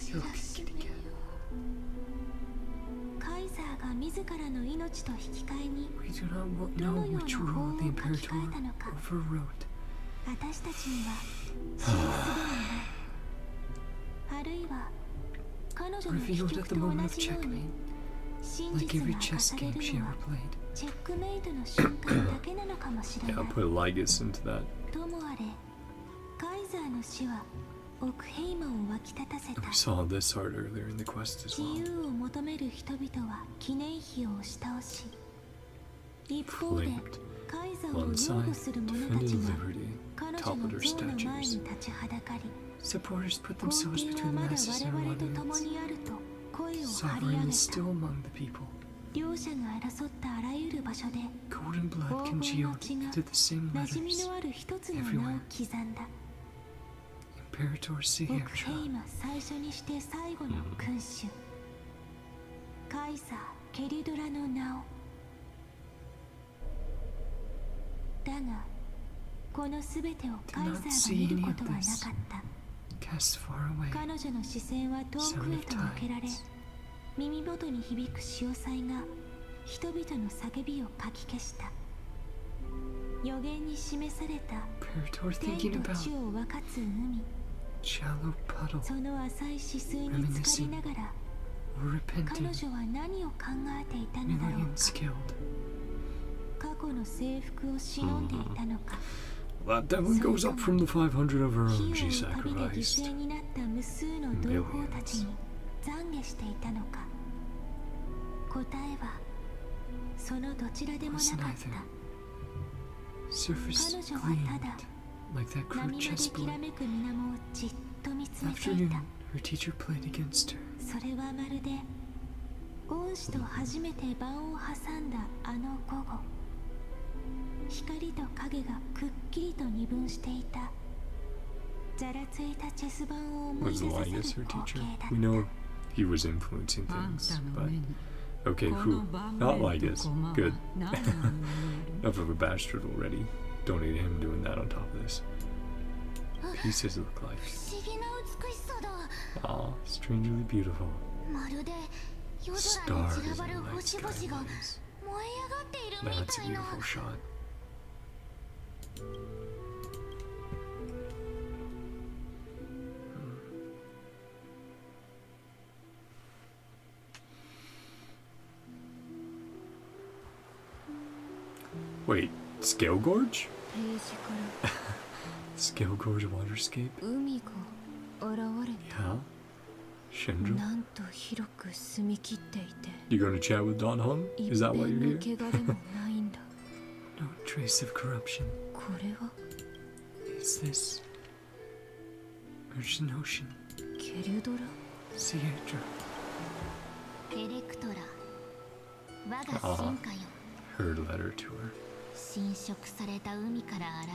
You're getting it. カイザーが自らの命と引き換えに We do not know which road the Imperator overrode. 私たちには知る術ではない。あるいは彼女の飛 Revealed 曲 at と the 同 moment of じように checkmate, 真 like 実が every 明か chess され game る she の ever は played. チェックメイトの瞬間だけなのかもしれ Yeah, な I'll い。 put Lygus into that. ともあれカイザーの死はオクヘイマンを沸き立たせた。 We saw this art earlier in the quest as 自 well. 由を求める人々は記念碑を押し倒し、一方で Flamed. カイザーを One 擁 side 護する者た defended ちが liberty, 彼女 toppled の her 像の前に statues. 立ちはだかり、 Supporters put 皇 themselves 帝は between ま the だ masses 我 and 々と their 共 enemies. にあると声を張り上 Sovereign げ is た。 still among the people. 両者が争ったあらゆる場所で Golden 黄 blood 金の congealed 血が into the same 馴染み letters. のある一つの名を刻んだ。 Imperator オクヘイ Sietra. マ最初にして最後の君主、カイザー・ケリドラの名を。だがこの全てをカイザーが見ることはなかった。 Cast far away. 彼女の視線は遠くへと向けられ、耳元に響く潮騒が人々の叫びをかき消した。予言に示された Imperator 天 thinking と about 地を分かつ海、 shallow puddle その浅い止水に浸かりながら or 彼 repenting 女は何を考えていたのだろう millions か。 killed. 過去の征服を忍んでいたのか。 That definitely goes up from the 500 of her 火 own を she 追う旅で犠 sacrificed. 牲になった無数の同胞たちに懺悔していたのか。答えはそのどちらでもなか Wasn't った。 either. Surface 彼女はた gleamed だ like that 波 crude 間できら chessboard. めく水面をじっと見つめてい Afternoon, た。 her teacher played against her. それはまるで恩師と初めて盤を挟んだあの午後、光と影がくっきりと二分していた。ざらついたチェス盤を思い Was 出さ Lygus せ her る光 teacher? 景だ We っ know he was influencing things, but okay, who? こ Not の Lygus. 番 Good. 名と駒は何に見える Enough of a bastard already. Don't need him doing that on top of this. ペ pieces look like. 不思議な美しさだ。 Aw, strangely beautiful. まるで夜空に散らばる星々が燃え上がっているみ That's た a いな。 beautiful shot. Wait, Scale Gorge? ページから Scale Gorge waterscape? 海が現れ Yeah? た。 Shinjo? なんと広く澄み切っていて、 You gonna chat with Don Hong? 一 Is that why 片 you're の here? 汚れもないんだ。 No trace of corruption. これは Is this Urgent Ocean? ケルドラ。 Sietra? エレクトラ、我が進化よ。 Her letter to her. 侵食された海から現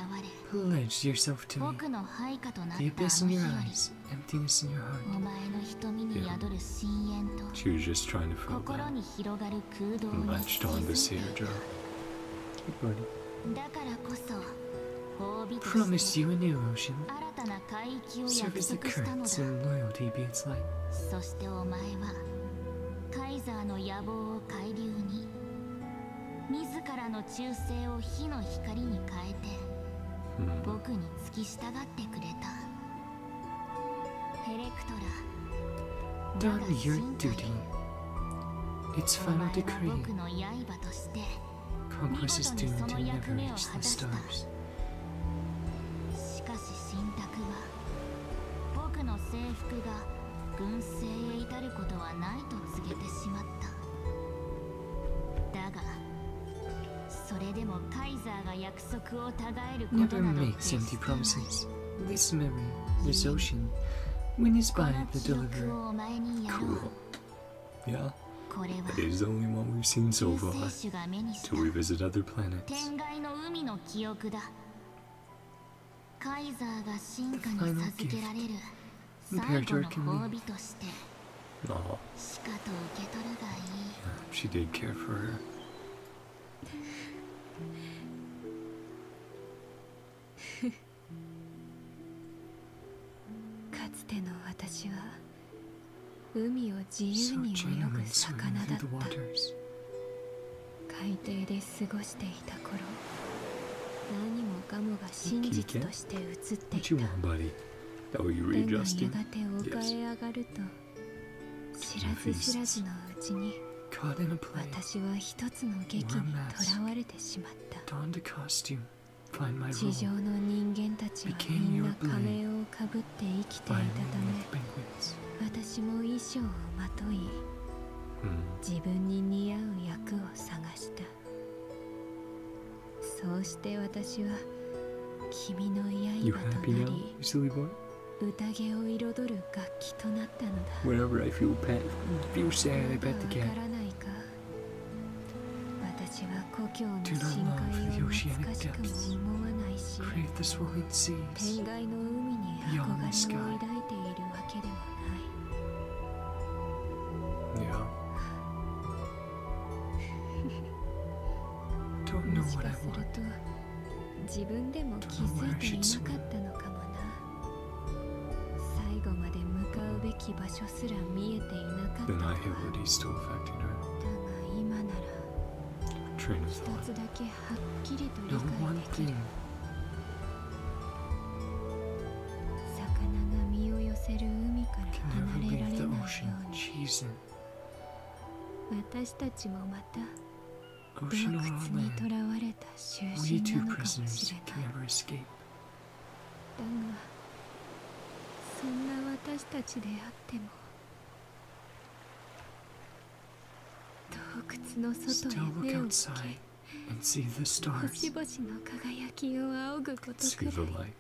れ、 Pledge yourself to me. 僕の配下となった The あ abyss の in 日 your より、 eyes, emptiness in your お heart. 前の瞳に宿る深淵と She was just trying to fill 心 that. に広がる空洞に Latched on to 気づいてい Sietra. Hey, buddy. た。だからこそ褒美と Promise して you a new ocean. 新たな海域を Serve 約 as the 束したの currents だ。 and loyalty be its light. そしてお前はカイザーの野望を海流に、自らの忠誠を火の光に変えて僕に付き従ってくれた。エレクトラ、我 Done が your 進化よ。 duty. Its お前 final は decree. 僕の刃として Conquest is 見事に doomed その to 役 never 目を reach 果 the たした。 stars. しかし信託は僕の征服が軍政へ至ることはないと告げてしまった。だがそれでもカイザーが約束をたがえること Never など makes 決し empty てない。 promises. This memory, this ocean, when is こ by の the 記憶 deliverer. をお前にやろう。 Cool. Yeah, これは it is the only one we've seen 救 so 世 far. 主が目にした Till we visit other planets. 天外の海の記憶だ。カイザーが進化に授けられる最後の褒美として Aw, しかと受け取るがいい。 she did care for her. かつての私は海を自由 So に泳ぐ genuine swimming 魚だ through っ the た。 waters. 海底で過ごしていた頃、何もかもが真実として映ってい What you た。 want, buddy? Oh, you だが readjusting? やがて丘へ上がると、知らず知らずのうちに Caught in a play. 私は一つの劇にとらわれてしまった。 Donned a costume. Find my 地上 role. の人間たちは Became みん your な仮面をかぶって生きていたた By め、 penguins. 私も衣装をまとい、 自分に似合う役を探した。そうして私は君の You 刃 happy とな now, り、 you silly boy? 宴を彩る楽器となったのだ。 Whenever I feel sad, I まだ bet わ the か cat. らないか。私は故郷の Do not 深 love 海 the を oceanic 懐かしくも思わないし、 Crave the swelling seas. 天外の海に憧れを抱いているわけでもない。 Yeah. Don't know もし what か I する want. と自分でも気づいていなかったのかもな。最後まで向かうべき場所すら見えていなかった The のだ。 nihility still affecting her. が今なら Train of 一 thought. つだけはっきりと No 理 one 解できる。 thing. 魚が身を寄せる海から Can 離 never れられ leave ない the よ ocean. うに、 She's in 私たちもまた ocean 洞 or 窟 on にと land. らわれた囚 We 人 two なのかもし prisoners れ can ない。 never escape. だがそんな私たちであっても洞窟の外 Still へ look 目を向 outside け、 and see the 星 stars. 々の輝きを仰ぐことく See ら the い light.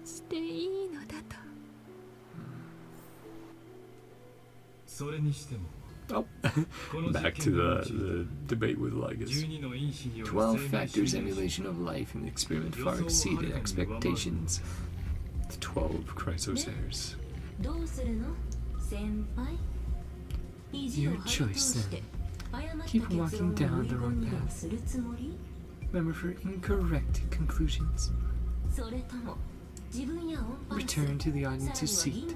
していいのだと。それにしても Oh, この back 実 to 験に the debate with Lygus. 12の因子による 12 生命 factors 修練 emulation of life in the experiment far exceeded expectations. The 12 chrysosairs. どうするの先輩？意地を Your 張り choice 通して then. 誤った Keep 結論を walking 追 down い the 込 wrong んだり path. するつもり？ Remember for incorrect conclusions. それとも Return to the audience's seat.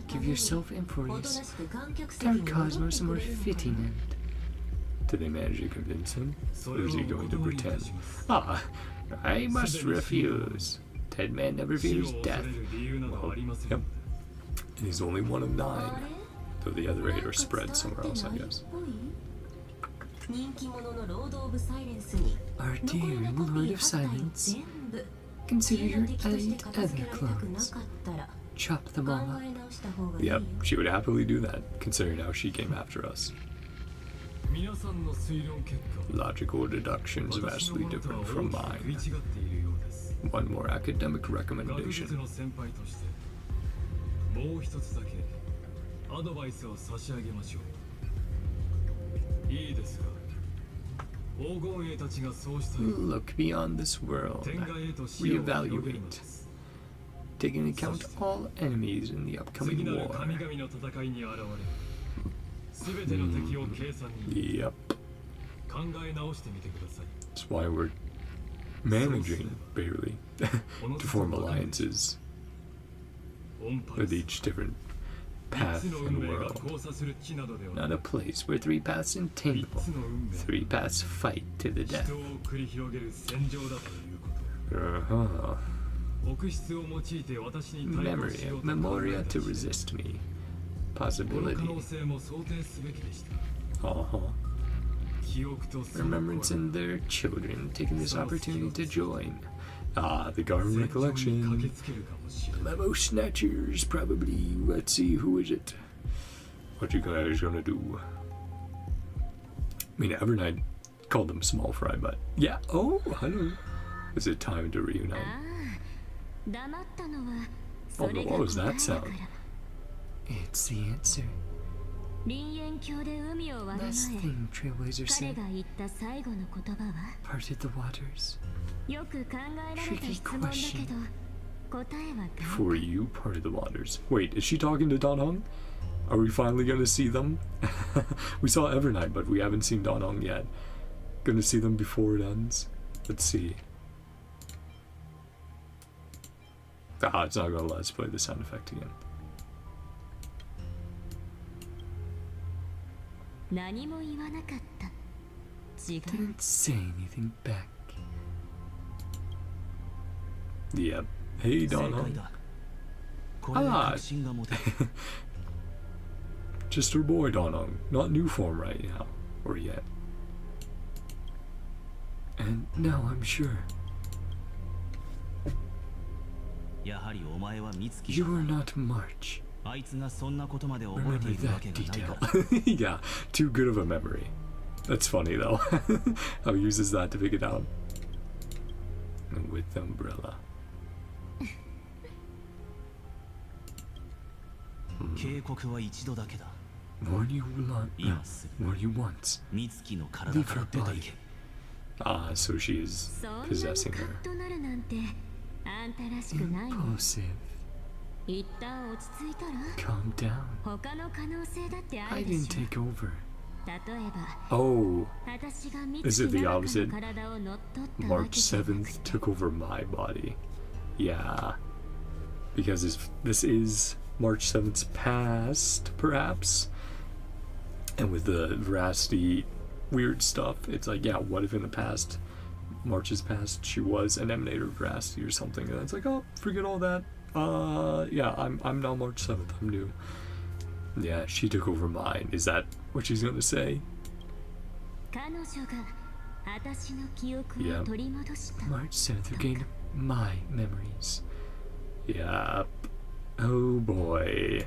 Give yourself Emphorius, Dark Cosmos a more fitting end. Did they manage to convince him? Or is he going to pretend? Ah, I must refuse. Dead man never fears death. Well, yep. And he's only one of 9. Though the other 8 are spread somewhere else, I guess. Our dear Lord of Silence, consider your 8 other clones. Chop them all up. Yep, she would happily do that, considering how she came after us. Logical deductions vastly different from mine. One more academic recommendation. Look beyond this world. Reevaluate. Take into account all enemies in the upcoming war. Yep. That's why we're managing, barely, to form alliances with each different path in the world. Not a place where 3 paths entangle. 3 paths fight to the death. Memory, memoria to resist me. Possibility. Remembrance and their children taking this opportunity to join. Ah, the garden recollection. Memo snatchers, probably. Let's see, who is it? What you guys gonna do? I mean, Evernight called them small fry, but yeah. Oh, hello. Is it time to reunite? Oh, but what was that sound? It's the answer. Last thing Trailblazer said. Parted the waters. Tricky question. Before you parted the waters. Wait, is she talking to Don Hong? Are we finally gonna see them? We saw Evernight, but we haven't seen Don Hong yet. Gonna see them before it ends? Let's see. Ah, it's not gonna let us play the sound effect again. Didn't say anything back. Yep. Hey, Don Hong. Ah! Just her boy, Don Hong. Not new form right now. Or yet. And now I'm sure. You are not March. Remember that detail. Yeah, too good of a memory. That's funny though. How he uses that to pick it out. And with the umbrella. Warn you once. Leave her body. Ah, so she is possessing her. Impulsive. Calm down. I didn't take over. Oh, is it the opposite? March 7th took over my body. Yeah, because this is March 7th's past, perhaps. And with the veracity weird stuff, it's like, yeah, what if in the past, March's past, she was an emanator of veracity or something, and it's like, oh, forget all that. Yeah, I'm now March 7th, I'm new. Yeah, she took over mine. Is that what she's gonna say? Yeah. March 7th regained my memories. Yep. Oh boy.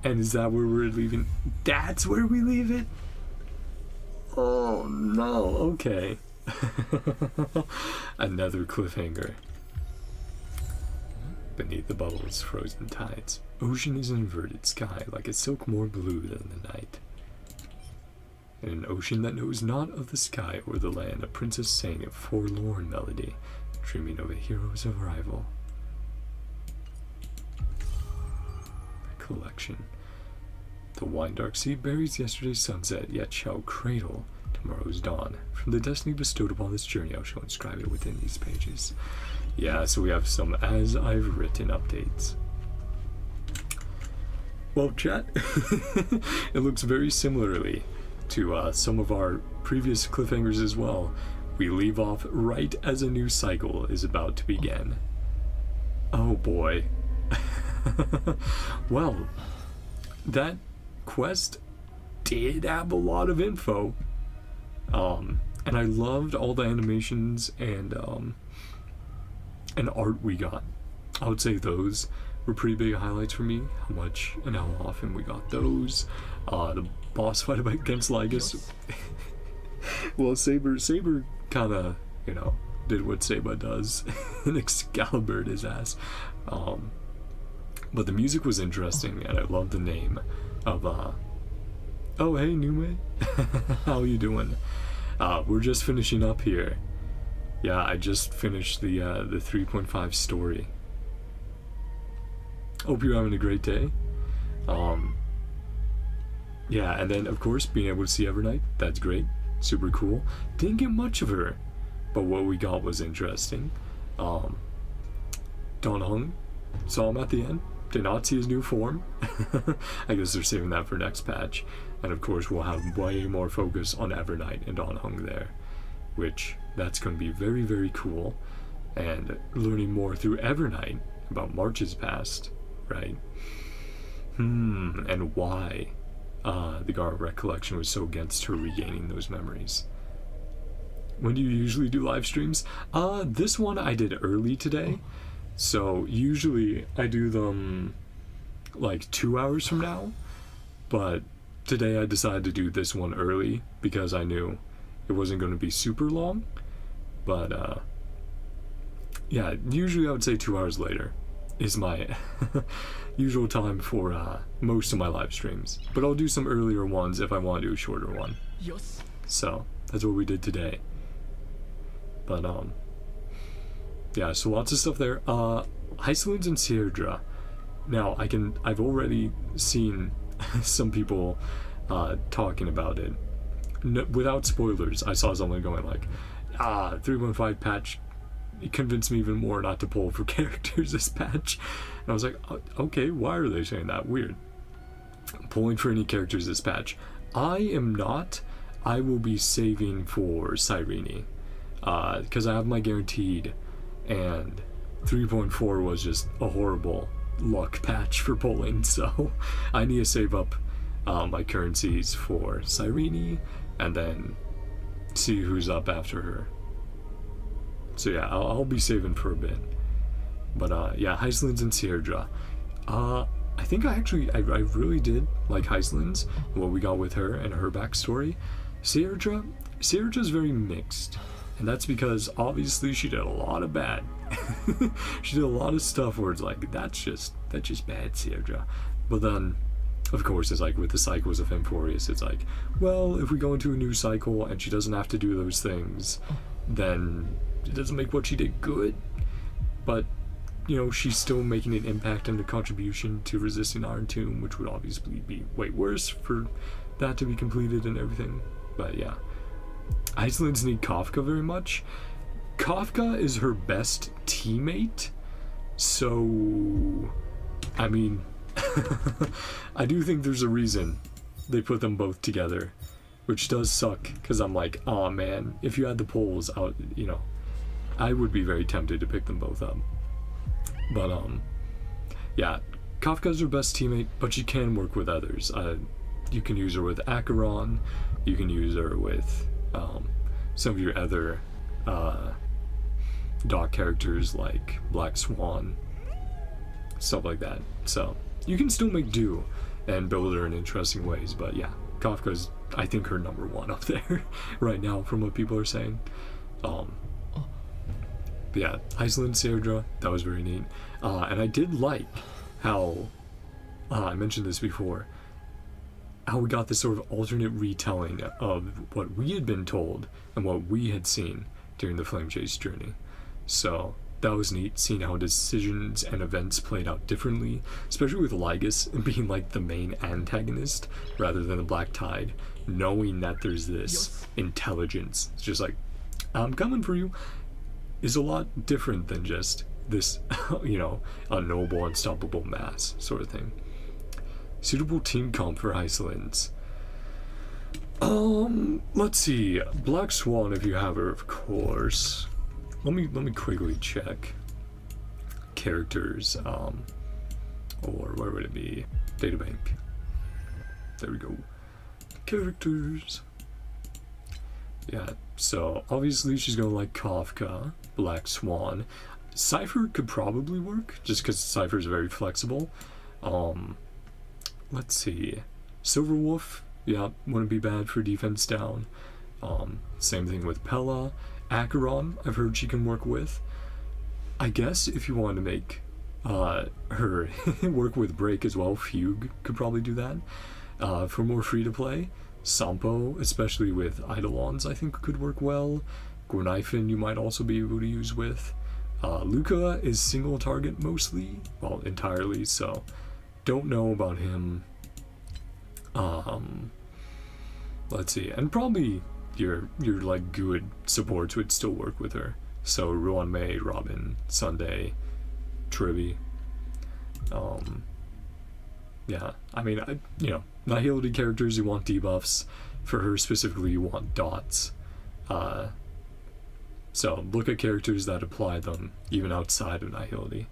And is that where we're leaving? That's where we leave it? Oh no, okay. Another cliffhanger. Beneath the bubbles, frozen tides. Ocean is an inverted sky, like a silk more blue than the night. In an ocean that knows not of the sky or the land, a princess sang a forlorn melody, dreaming of a hero's arrival. Collection. The wine-dark sea buries yesterday's sunset, yet shall cradle tomorrow's dawn. From the destiny bestowed upon this journey, I shall inscribe it within these pages. Yeah, so we have some as I've written updates. Well, chat, it looks very similarly to some of our previous cliffhangers as well. We leave off right as a new cycle is about to begin. Oh boy. Well, that quest did have a lot of info. And I loved all the animations and art we got. I would say those were pretty big highlights for me. How much and how often we got those. The boss fight against LYGUUUS. Well, Saber kind of, you know, did what Saba does and Excalibur'd his ass. But the music was interesting, and I love the name of oh hey Nume. How you doing? We're just finishing up here. Yeah, I just finished the 3.5 story. Hope you're having a great day. Yeah, and then of course being able to see Evernight, that's great. Super cool. Didn't get much of her, but what we got was interesting. Don Hung, saw him at the end. Did not see his new form. I guess they're saving that for next patch. And of course we'll have way more focus on Evernight and Don Hung there, which that's going to be very, very cool. And learning more through Evernight about March's past, right? And why the Gara recollection was so against her regaining those memories. When do you usually do live streams? This one I did early today. So usually I do them like 2 hours from now, but today I decided to do this one early because I knew it wasn't going to be super long. But yeah, usually I would say 2 hours later is my usual time for most of my live streams. But I'll do some earlier ones if I want to do a shorter one. Yes. So that's what we did today. But yeah, so lots of stuff there. Hysolines and Sierra. Now I've already seen some people talking about it. Without spoilers, I saw someone going like, 3.5 patch, it convinced me even more not to pull for characters this patch. And I was like, okay, why are they saying that? Weird. Pulling for any characters this patch. I am not. I will be saving for Cyrene. Because I have my guaranteed, and 3.4 was just a horrible luck patch for pulling, so I need to save up my currencies for Cyrene and then see who's up after her. So yeah, I'll be saving for a bit. But yeah, Hysolines and Sierra. I think I really did like Hysolines and what we got with her and her backstory. Sierra's very mixed. And that's because obviously she did a lot of bad. She did a lot of stuff where it's like, that's just bad, Sierra. But then, of course, it's like with the cycles of Emphorius, it's like, well, if we go into a new cycle and she doesn't have to do those things, then it doesn't make what she did good. But, you know, she's still making an impact and a contribution to resisting Iron Tomb, which would obviously be way worse for that to be completed and everything. But yeah. Hysolines need Kafka very much. Kafka is her best teammate, so I mean I do think there's a reason they put them both together, which does suck because I'm like, oh man, if you had the polls out, you know, I would be very tempted to pick them both up. But yeah, Kafka's her best teammate, but she can work with others. You can use her with Acheron, you can use her with some of your other dock characters like Black Swan, stuff like that. So you can still make do and build her in interesting ways, but yeah, Kafka's, I think, her number one up there right now from what people are saying. But yeah, Hysolin Sierra, that was very neat. And I did like how I mentioned this before, how we got this sort of alternate retelling of what we had been told and what we had seen during the Flame Chase journey. So that was neat, seeing how decisions and events played out differently, especially with LYGUUUS being like the main antagonist rather than the Black Tide, knowing that there's this intelligence. It's just like, I'm coming for you. is a lot different than just this, you know, unknowable, unstoppable mass sort of thing. Suitable team comp for Iceland's. Let's see. Black Swan, if you have her, of course. Let me quickly check characters, or where would it be? Databank. There we go. Characters. Yeah, so obviously she's gonna like Kafka, Black Swan. Cypher could probably work, just because Cypher is very flexible. Let's see. Silverwolf, yeah, wouldn't be bad for defense down. Same thing with Pella. Acheron, I've heard she can work with. I guess if you want to make her work with Break as well, Fugue could probably do that. For more free-to-play, Sampo, especially with Eidolons, I think could work well. Gornifin you might also be able to use with. Luca is single target mostly, well, entirely, so don't know about him. Let's see, and probably your like good supports would still work with her. So Ruan Mei, Robin, Sunday, Trivi. Yeah, I mean, you know, Nihility characters, you want debuffs. For her specifically, you want dots. So look at characters that apply them even outside of Nihility.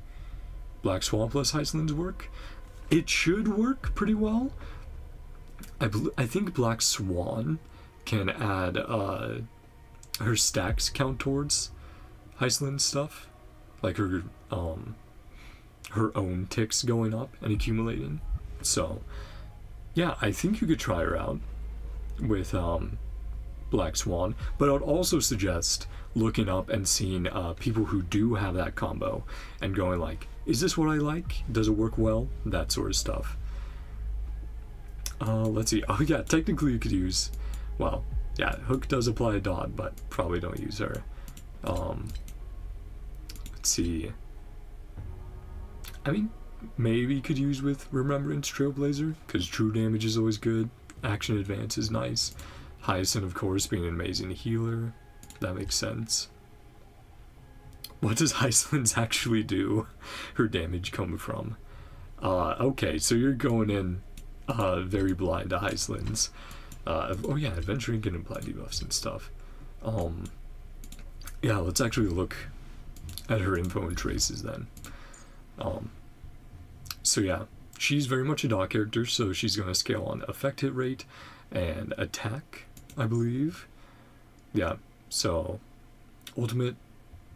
Black Swan plus Iceland's work. It should work pretty well. I think Black Swan can add her stacks count towards Iceland stuff, like her own ticks going up and accumulating. So yeah, I think you could try her out with Black Swan, but I would also suggest looking up and seeing people who do have that combo and going like, is this what I like? Does it work well? That sort of stuff. Let's see. Oh yeah, technically you could use, well, yeah, Hook does apply a dot, but probably don't use her. Let's see. I mean, maybe you could use with Remembrance Trailblazer, because true damage is always good. Action advance is nice. Hyacinth, of course, being an amazing healer. That makes sense. What does Iceland's actually do? Her damage come from? Okay, so you're going in very blind to Iceland's. Oh yeah, Adventuring can apply debuffs and stuff. Yeah, let's actually look at her info and traces then. So yeah, she's very much a dot character, so she's going to scale on effect hit rate and attack, I believe. Yeah, so ultimate,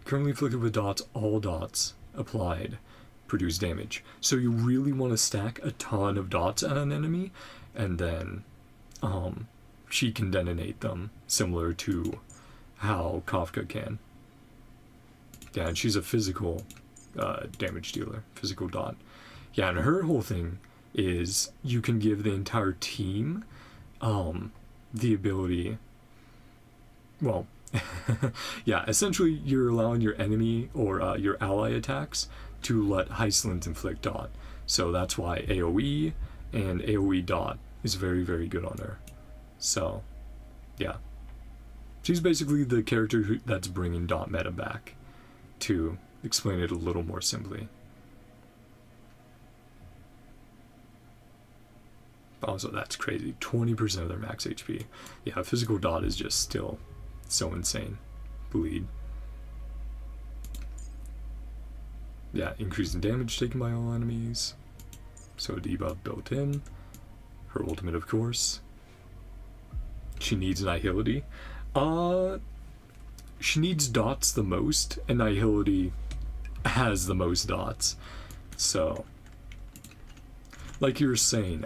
currently inflicted with dots, all dots applied produce damage. So you really want to stack a ton of dots at an enemy, and then she can detonate them, similar to how Kafka can. Yeah, and she's a physical damage dealer, physical dot. Yeah, and her whole thing is you can give the entire team the ability, well, yeah, essentially you're allowing your enemy or your ally attacks to let Iceland inflict dot. So that's why AoE and AoE dot is very, very good on her. So, yeah. She's basically the character that's bringing dot meta back, to explain it a little more simply. Also, that's crazy. 20% of their max HP. Yeah, physical dot is just still so insane. Bleed. Yeah, increasing damage taken by all enemies. So a debuff built in. Her ultimate, of course. She needs Nihility. She needs dots the most, and Nihility has the most dots. So, like you were saying,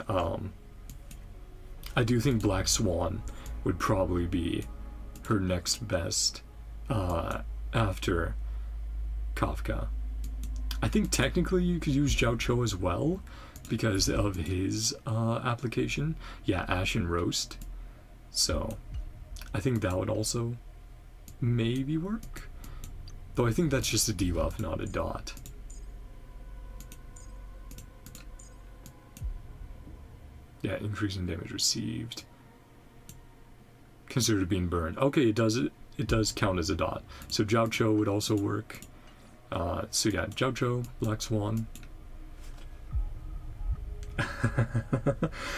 I do think Black Swan would probably be her next best after Kafka. I think technically you could use Jiao Cho as well because of his application. Yeah, Ash and Roast. So I think that would also maybe work. Though I think that's just a debuff, not a dot. Yeah, increasing damage received. Considered being burned. Okay, it does it. it does count as a dot. So Jiao Cho would also work. So yeah, Jiao Cho, Black Swan.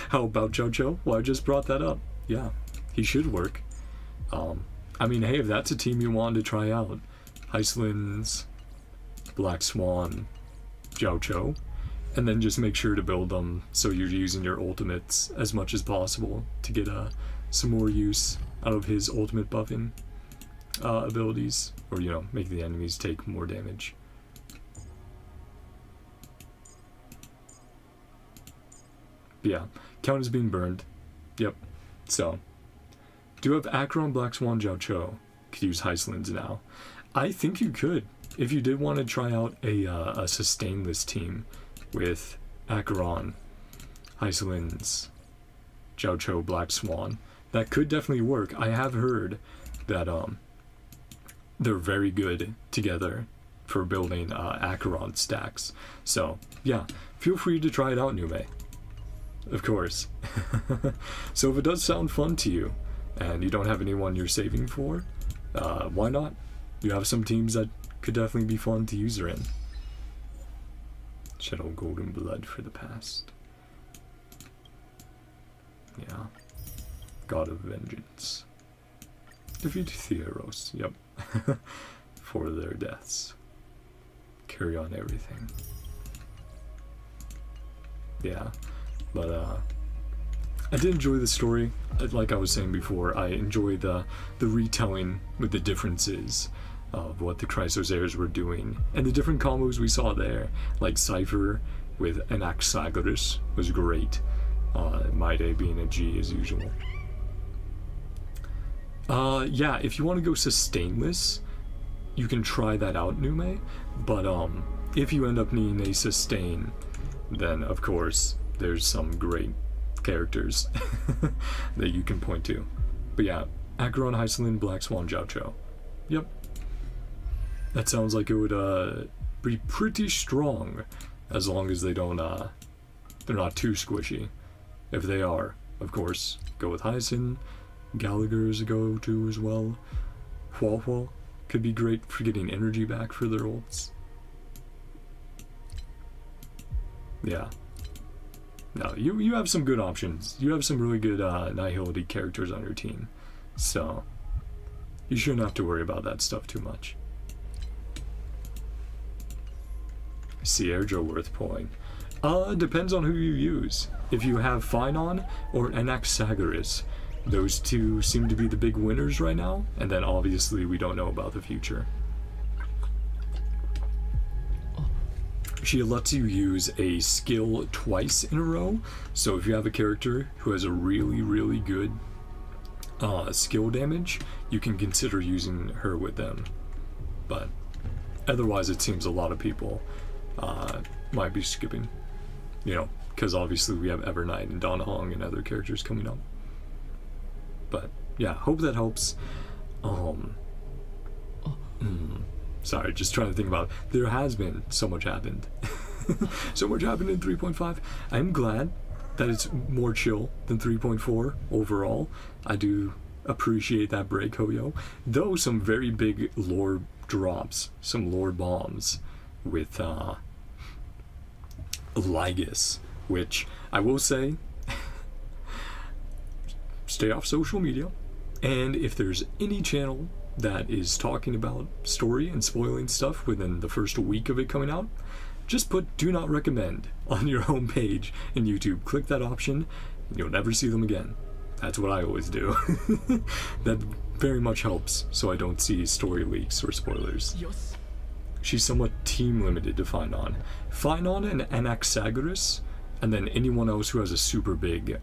How about Jiao Cho? Well, I just brought that up. Yeah, he should work. I mean, hey, if that's a team you wanted to try out, Iceland's, Black Swan, Jiao Cho, and then just make sure to build them so you're using your ultimates as much as possible to get some more use out of his ultimate buffing abilities, or, you know, make the enemies take more damage. But yeah, count as being burned. Yep. So, do you have Acheron, Black Swan, Jiao Cho? Could use Heislands now. I think you could. If you did want to try out a sustainless team with Acheron, Heislands, Jiao Cho, Black Swan, that could definitely work. I have heard that they're very good together for building Acheron stacks. So, yeah, feel free to try it out, Nume. Of course. So if it does sound fun to you, and you don't have anyone you're saving for, why not? You have some teams that could definitely be fun to use her in. Shadow Golden Blood for the past. Yeah. God of Vengeance. Defeat Theros, yep. For their deaths. Carry on everything. Yeah. But, I did enjoy the story. Like I was saying before, I enjoy the retelling with the differences of what the Chrysos heirs were doing, and the different combos we saw there, like Cypher with Anaxagoras was great. Maide being a G as usual. Yeah, if you want to go sustainless, you can try that out, Nume, but if you end up needing a sustain, then of course there's some great characters that you can point to. But yeah, Acheron, Heisland, Black Swan, Jiao Cho. Yep. That sounds like it would be pretty strong, as long as they don't they're not too squishy. If they are, of course, go with Hyacin. Gallagher's a go-to as well. Hua Hua could be great for getting energy back for their ults. Yeah. No, you have some good options. You have some really good Nihility characters on your team. So, you shouldn't have to worry about that stuff too much. Sierra worth pulling. Depends on who you use. If you have Phynon or Anaxagoras, those two seem to be the big winners right now, and then obviously we don't know about the future. She lets you use a skill twice in a row, so if you have a character who has a really, really good skill damage, you can consider using her with them. But otherwise it seems a lot of people might be skipping, you know, because obviously we have Evernight and Donna Hong and other characters coming up. But yeah, hope that helps. Sorry, just trying to think about it. There has been so much happened. So much happened in 3.5. I'm glad that it's more chill than 3.4 overall. I do appreciate that break, Hoyo. Though some very big lore drops, some lore bombs with LYGUUUS, which I will say, stay off social media, and if there's any channel that is talking about story and spoiling stuff within the first week of it coming out, just put do not recommend on your home page in YouTube. Click that option and you'll never see them again. That's what I always do. That very much helps so I don't see story leaks or spoilers. She's somewhat team limited to Phynon and Anaxagoras, and then anyone else who has a super big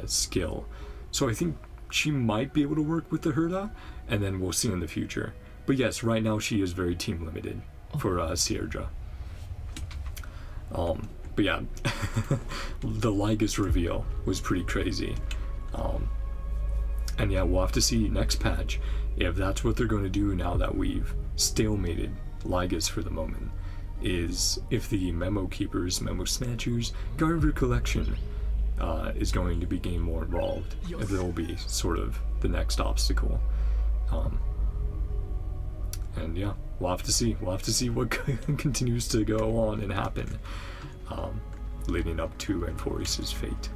skill. So I think she might be able to work with the Herda, and then we'll see in the future. But yes, right now she is very team limited for Sierra. But yeah, the LYGUUUS reveal was pretty crazy. And yeah, we'll have to see next patch if that's what they're going to do now that we've stalemated LYGUUUS for the moment, is if the Memo Keepers, Memo Snatchers, Garver Collection is going to be getting more involved, if it'll be sort of the next obstacle. And yeah, we'll have to see. We'll have to see what continues to go on and happen, leading up to Anforis's fate.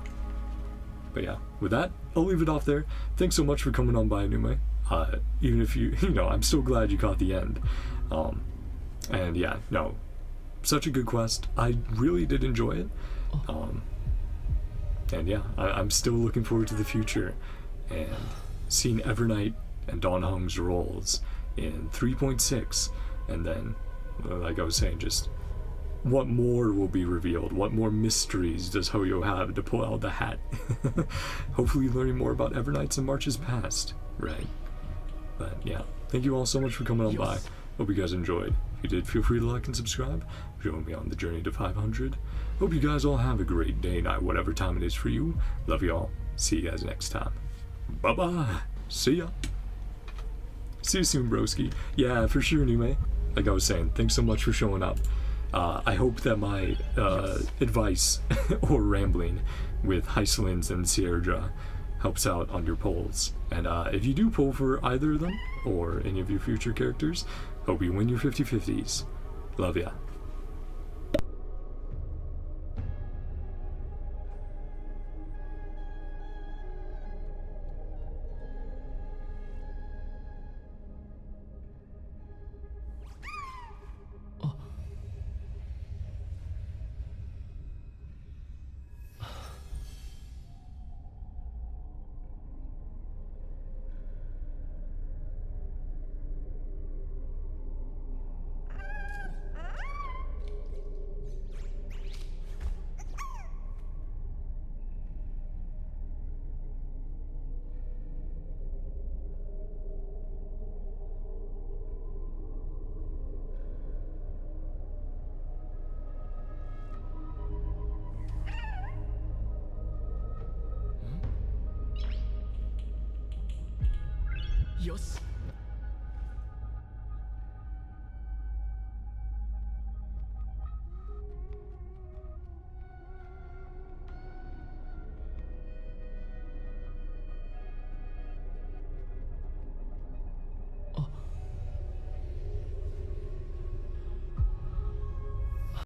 But yeah, with that, I'll leave it off there. Thanks so much for coming on by, Nume. Even if you know, I'm so glad you caught the end. And yeah, no, such a good quest. I really did enjoy it. And yeah, I'm still looking forward to the future and seeing Evernight and Dawn Hung's roles in 3.6, and then, like I was saying, just what more will be revealed? What more mysteries does Hoyo have to pull out of the hat? Hopefully learning more about Evernights and Marches past, right? But yeah, thank you all so much for coming on by. Hope you guys enjoyed. If you did, feel free to like and subscribe. Join me on the journey to 500. Hope you guys all have a great day, night, whatever time it is for you. Love you all. See you guys next time. Bye-bye. See ya. See you soon, broski. Yeah, for sure, Nume. Like I was saying, thanks so much for showing up. I hope that my advice or rambling with Heiselins and Sierra helps out on your polls. And if you do poll for either of them or any of your future characters, hope you win your 50/50s. Love ya. Yoshi.